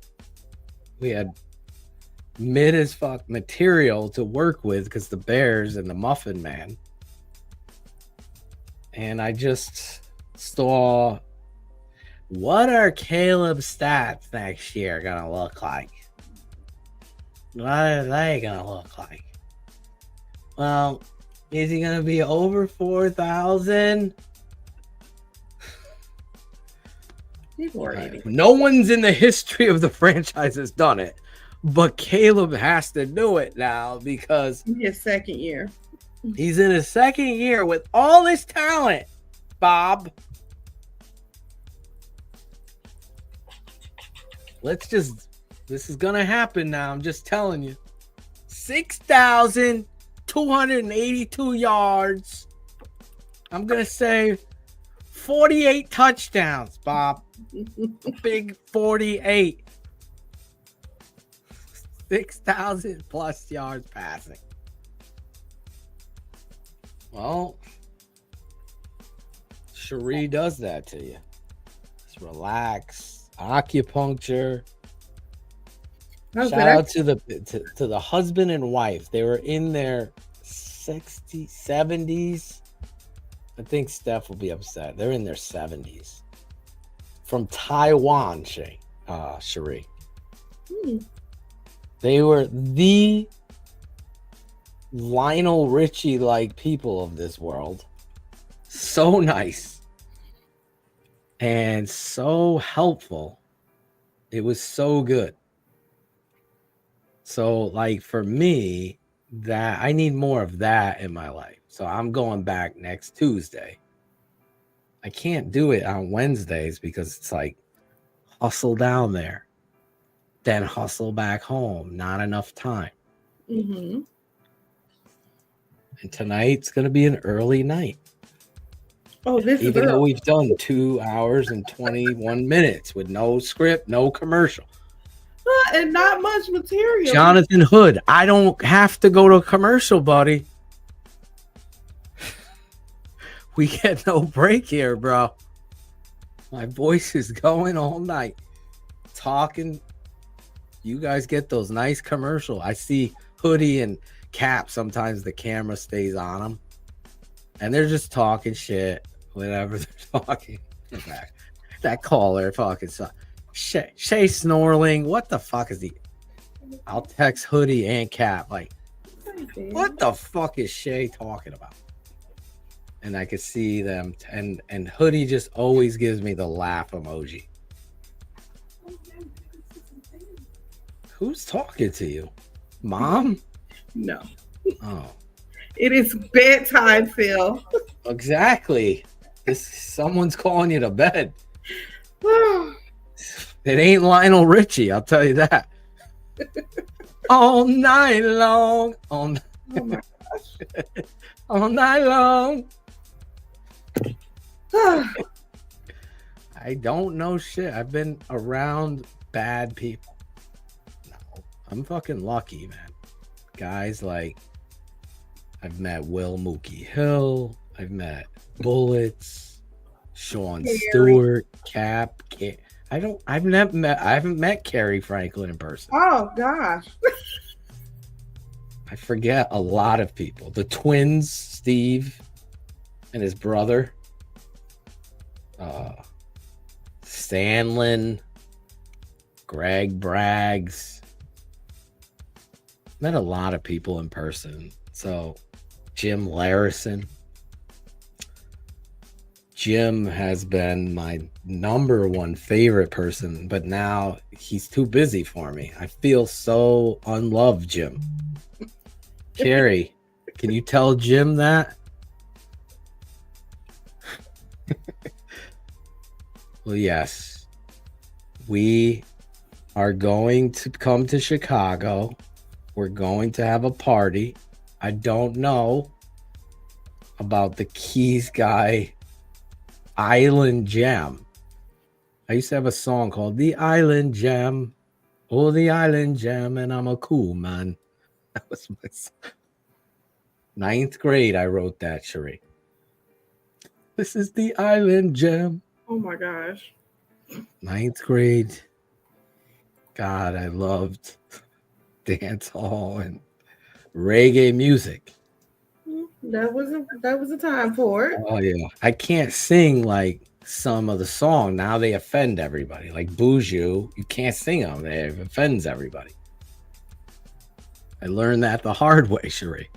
We had mid as fuck material to work with because the Bears and the Muffin Man. And I just saw, what are Caleb's stats next year gonna look like? What are they gonna look like? Well, is he gonna be over 4,000? No one's in the history of the franchise has done it, but Caleb has to do it now because his second year. He's in his second year with all this talent, Bob. This is gonna happen now. I'm just telling you. 6,282 yards. I'm gonna say 48 touchdowns, Bob. Big 48. 6,000 plus yards passing. Well, Cherie does that to you. Just relax. Acupuncture. Shout out to the husband and wife. They were in their 60s, 70s. I think Steph will be upset. They're in their 70s. From Taiwan, Cherie. They were the Lionel Richie like people of this world. So nice and so helpful. It was so good. So like for me, that I need more of that in my life. So I'm going back next Tuesday. I can't do it on Wednesdays because it's like hustle down there, then hustle back home. Not enough time. Mm-hmm. And tonight's going to be an early night. Oh, even though we've done 2 hours and 21 minutes with no script, no commercial. And not much material. Jonathan Hood, I don't have to go to a commercial, buddy. We get no break here, bro. My voice is going all night. Talking. You guys get those nice commercial. I see Hoodie and Cap. Sometimes the camera stays on them. And they're just talking shit. Whatever they're talking. That caller fucking sucks. Shay snorling. What the fuck is he? I'll text Hoodie and Cap. Like, what the fuck is Shay talking about? And I could see them. And Hoodie just always gives me the laugh emoji. Who's talking to you? Mom? No. Oh. It is bedtime, Phil. Exactly. Someone's calling you to bed. It ain't Lionel Richie, I'll tell you that. All night long. Oh my gosh. All night long. I don't know shit. I've been around bad people. No, I'm fucking lucky, man. Guys like, I've met Will Mookie Hill. I've met Bullets, Sean Stewart, Cap. I haven't met Carrie Franklin in person. Oh gosh. I forget a lot of people. The twins, Steve and his brother. Stanlin, Greg Braggs. Met a lot of people in person. So Jim Larison. Jim has been my number one favorite person, but now he's too busy for me. I feel so unloved, Jim. Carrie, can you tell Jim that? Well, yes. We are going to come to Chicago. We're going to have a party. I don't know about the Keys guy Island Jam. I used to have a song called The Island Jam. Oh, the Island Jam, and I'm a cool man. That was my song. 9th grade, I wrote that, Cherie. This is the Island Jam. Oh my gosh. 9th grade. God, I loved dance hall and reggae music. That was a time for it. Oh yeah. I can't sing like some of the song. Now they offend everybody. Like Boujou, you can't sing them. It offends everybody. I learned that the hard way, Cherie.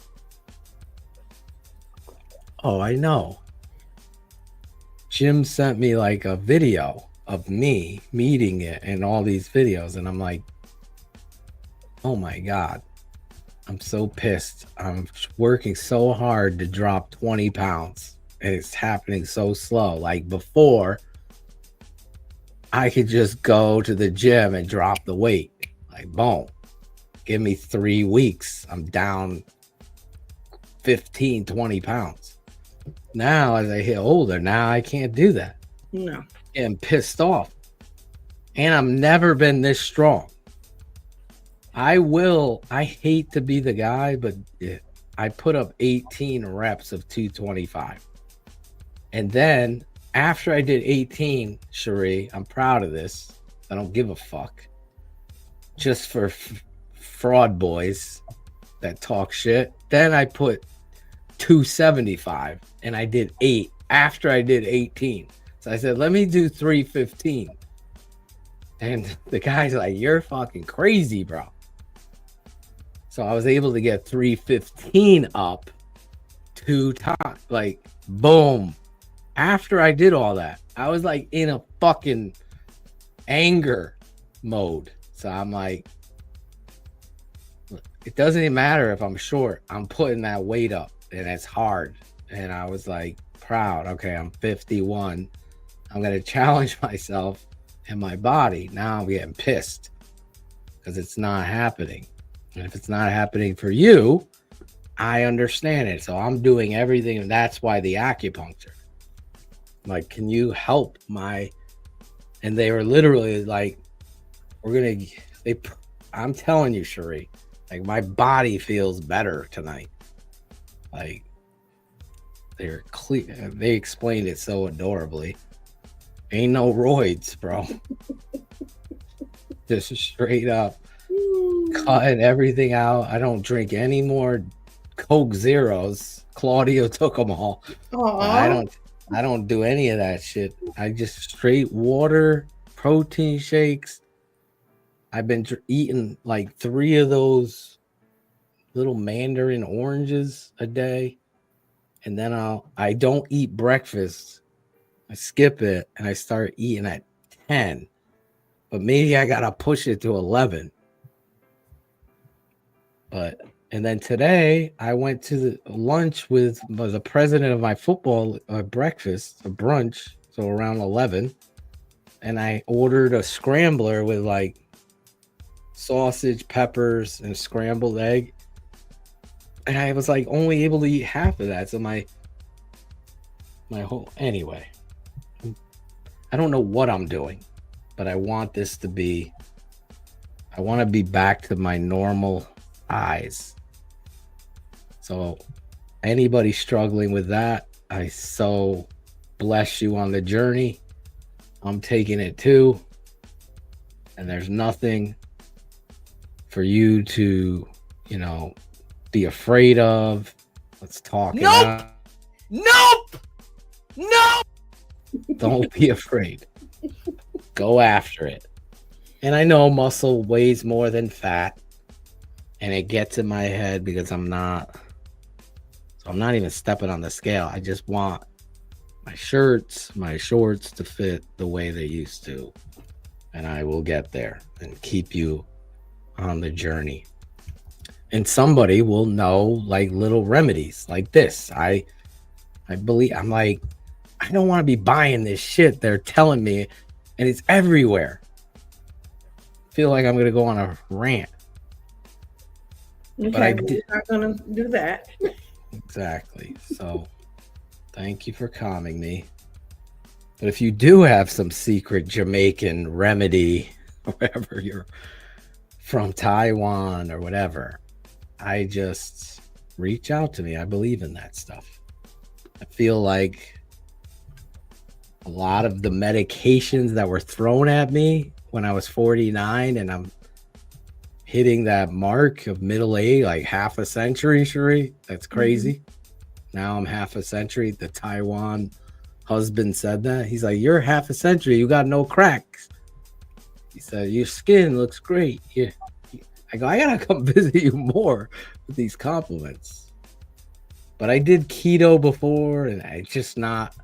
Oh, I know. Jim sent me like a video of me meeting it and all these videos, and I'm like, oh my God. I'm so pissed. I'm working so hard to drop 20 pounds and it's happening so slow. Like before, I could just go to the gym and drop the weight. Like, boom. Give me 3 weeks. I'm down 15, 20 pounds. Now, as I get older, now I can't do that. No. I'm pissed off. And I've never been this strong. I hate to be the guy, but I put up 18 reps of 225. And then after I did 18, Cherie, I'm proud of this. I don't give a fuck. Just for fraud boys that talk shit. Then I put 275 and I did 8 after I did 18. So I said, let me do 315. And the guy's like, you're fucking crazy, bro. So I was able to get 315 up 2 times. Like, boom. After I did all that, I was like in a fucking anger mode. So I'm like, it doesn't even matter if I'm short. I'm putting that weight up and it's hard. And I was like proud. Okay, I'm 51. I'm going to challenge myself and my body. Now I'm getting pissed because it's not happening. And if it's not happening for you, I understand it. So I'm doing everything. And that's why the acupuncture. Like, can you help my... And they were literally like, I'm telling you, Cherie, like my body feels better tonight. Like, they're clear. They explained it so adorably. Ain't no roids, bro. Just straight up cutting everything out. I don't drink any more Coke Zeros. Claudio took them all. I don't do any of that shit. I just straight water, protein shakes. I've been eating like 3 of those little mandarin oranges a day. And then I don't eat breakfast. I skip it and I start eating at 10. But maybe I got to push it to 11. And then today I went to the lunch with the president of my football breakfast, a brunch. So around 11. And I ordered a scrambler with like sausage, peppers, and scrambled egg. And I was like only able to eat half of that. So my whole, anyway, I don't know what I'm doing, but I want this to be, I want to be back to my normal eyes. So anybody struggling with that, I so bless you on the journey. I'm taking it too. And there's nothing for you to, be afraid of. Let's talk. Nope. Don't be afraid. Go after it. And I know muscle weighs more than fat. And it gets in my head because I'm not even stepping on the scale. I just want my shirts, my shorts to fit the way they used to. And I will get there and keep you on the journey. And somebody will know like little remedies like this. I believe, I'm like, I don't want to be buying this shit they're telling me, and it's everywhere. I feel like I'm going to go on a rant. Okay, but I we're not going to do that. Exactly. So thank you for calming me. But if you do have some secret Jamaican remedy, wherever you're from, Taiwan or whatever, I just reach out to me. I believe in that stuff. I feel like a lot of the medications that were thrown at me when I was 49 and I'm hitting that mark of middle age, like half a century, Cherie. That's crazy. Now I'm half a century. The Taiwan husband said that. He's like, you're half a century. You got no cracks. He said, your skin looks great. Yeah. I go, I gotta come visit you more with these compliments. But I did keto before, and it's just not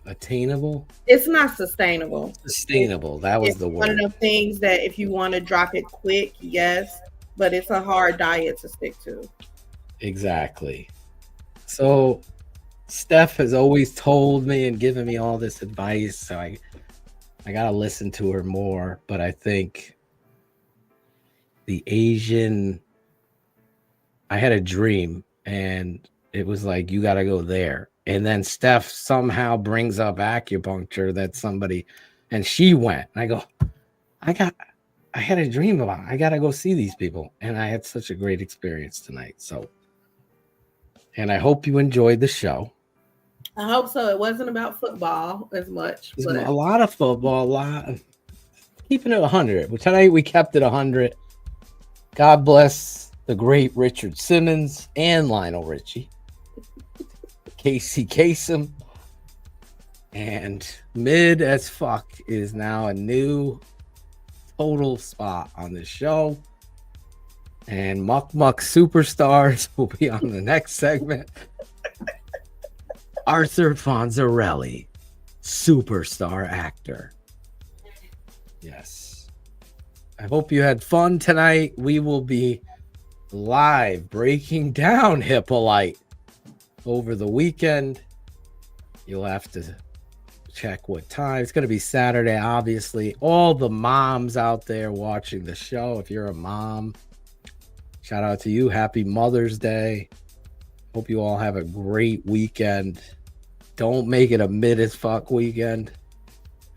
attainable. It's not sustainable. That was the word. One of the things that if you want to drop it quick, yes. but it's a hard diet to stick to. Exactly. So Steph has always told me and given me all this advice, so I gotta listen to her more. But I think the Asian, I had a dream and it was like, you gotta go there. And then Steph somehow brings up acupuncture that somebody, and she went. And I go, I had a dream about it. I gotta go see these people. And I had such a great experience tonight. So, and I hope you enjoyed the show. I hope so. It wasn't about football as much. But a lot of football, a lot of keeping it 100. But tonight we kept it 100. God bless the great Richard Simmons and Lionel Richie. Casey Kasem. And Mid as Fuck is now a new total spot on the show. And Muck Superstars will be on the next segment. Arthur Fonzarelli, superstar actor. Yes. I hope you had fun tonight. We will be live breaking down Hippolyte over the weekend. You'll have to check what time. It's going to be Saturday, obviously. All the moms out there watching the show, if you're a mom, shout out to you. Happy Mother's Day. Hope you all have a great weekend. Don't make it a mid as fuck weekend.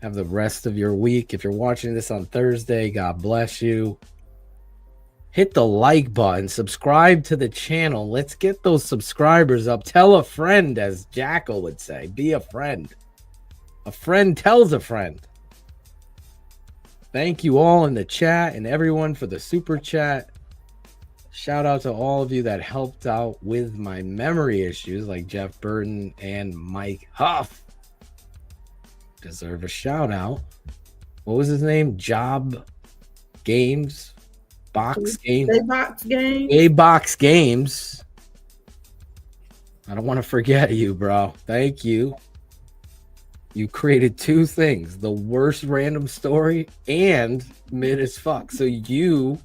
Have the rest of your week. If you're watching this on Thursday, God bless you. Hit the like button. Subscribe to the channel. Let's get those subscribers up. Tell a friend, as Jackal would say. Be a friend. A friend tells a friend. Thank you all in the chat and everyone for the super chat. Shout out to all of you that helped out with my memory issues, like Jeff Burton and Mike Huff. Deserve a shout out. What was his name? Job Games? Box Games? A-Box Games. I don't want to forget you, bro. Thank you. You created two things, the worst random story and mid as fuck. So you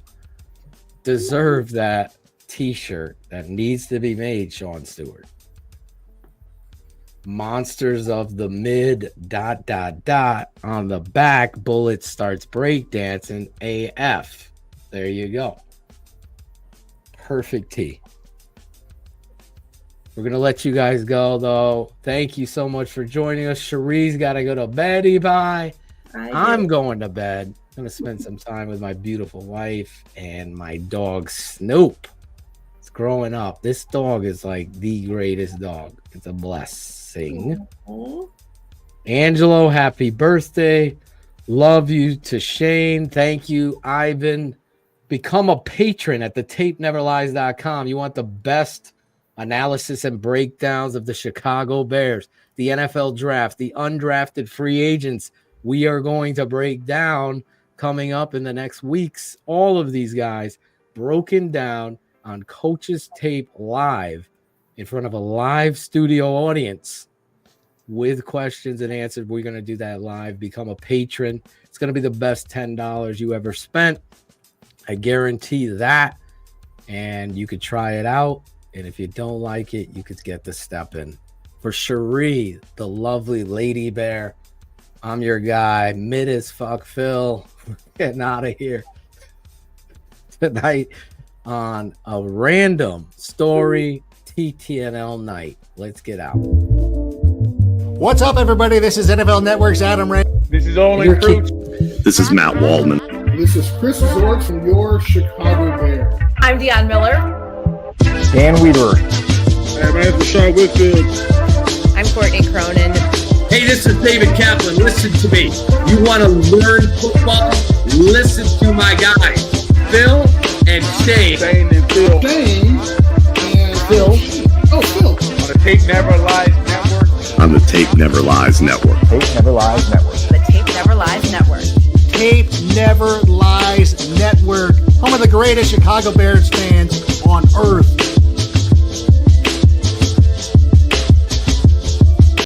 deserve that t-shirt that needs to be made, Sean Stewart. Monsters of the Mid ... on the back. Bullet starts breakdancing AF. There you go. Perfect tee. We're gonna let you guys go though. Thank you so much for joining us. Cherie's gotta go to bed. Bye. I'm going to bed. I'm gonna spend some time with my beautiful wife and my dog Snoop. It's growing up. This dog is like the greatest dog. It's a blessing. Angelo, happy birthday. Love you to Shane. Thank you, Ivan. Become a patron at thetapeneverlies.com. You want the best analysis and breakdowns of the Chicago Bears, the NFL draft, the undrafted free agents we are going to break down coming up in the next weeks. All of these guys broken down on Coach's Tape live in front of a live studio audience with questions and answers. We're going to do that live. Become a patron. It's going to be the best $10 you ever spent. I guarantee that. And you could try it out. And if you don't like it, you could get the step in. For Cherie, the lovely Lady Bear, I'm your guy, Mid as Fuck Phil. We're getting out of here tonight on a random story TTNL night. Let's get out. What's up, everybody? This is NFL Network's Adam Ray. This is Only Fruits. This is Matt Waldman. This is Chris Zords from your Chicago Bears. I'm Deion Miller. Dan Weeder. Hey, man, it's Rashawn Whitfield. I'm Courtney Cronin. Hey, this is David Kaplan. Listen to me. You want to learn football? Listen to my guys, Phil and Shane. Shane and Phil. Shane and Phil. Oh, Phil. On the Tape Never Lies Network. On the Tape Never Lies Network. Tape Never Lies Network. The Tape Never Lies Network. Tape Never Lies Network. Home of the greatest Chicago Bears fans on earth.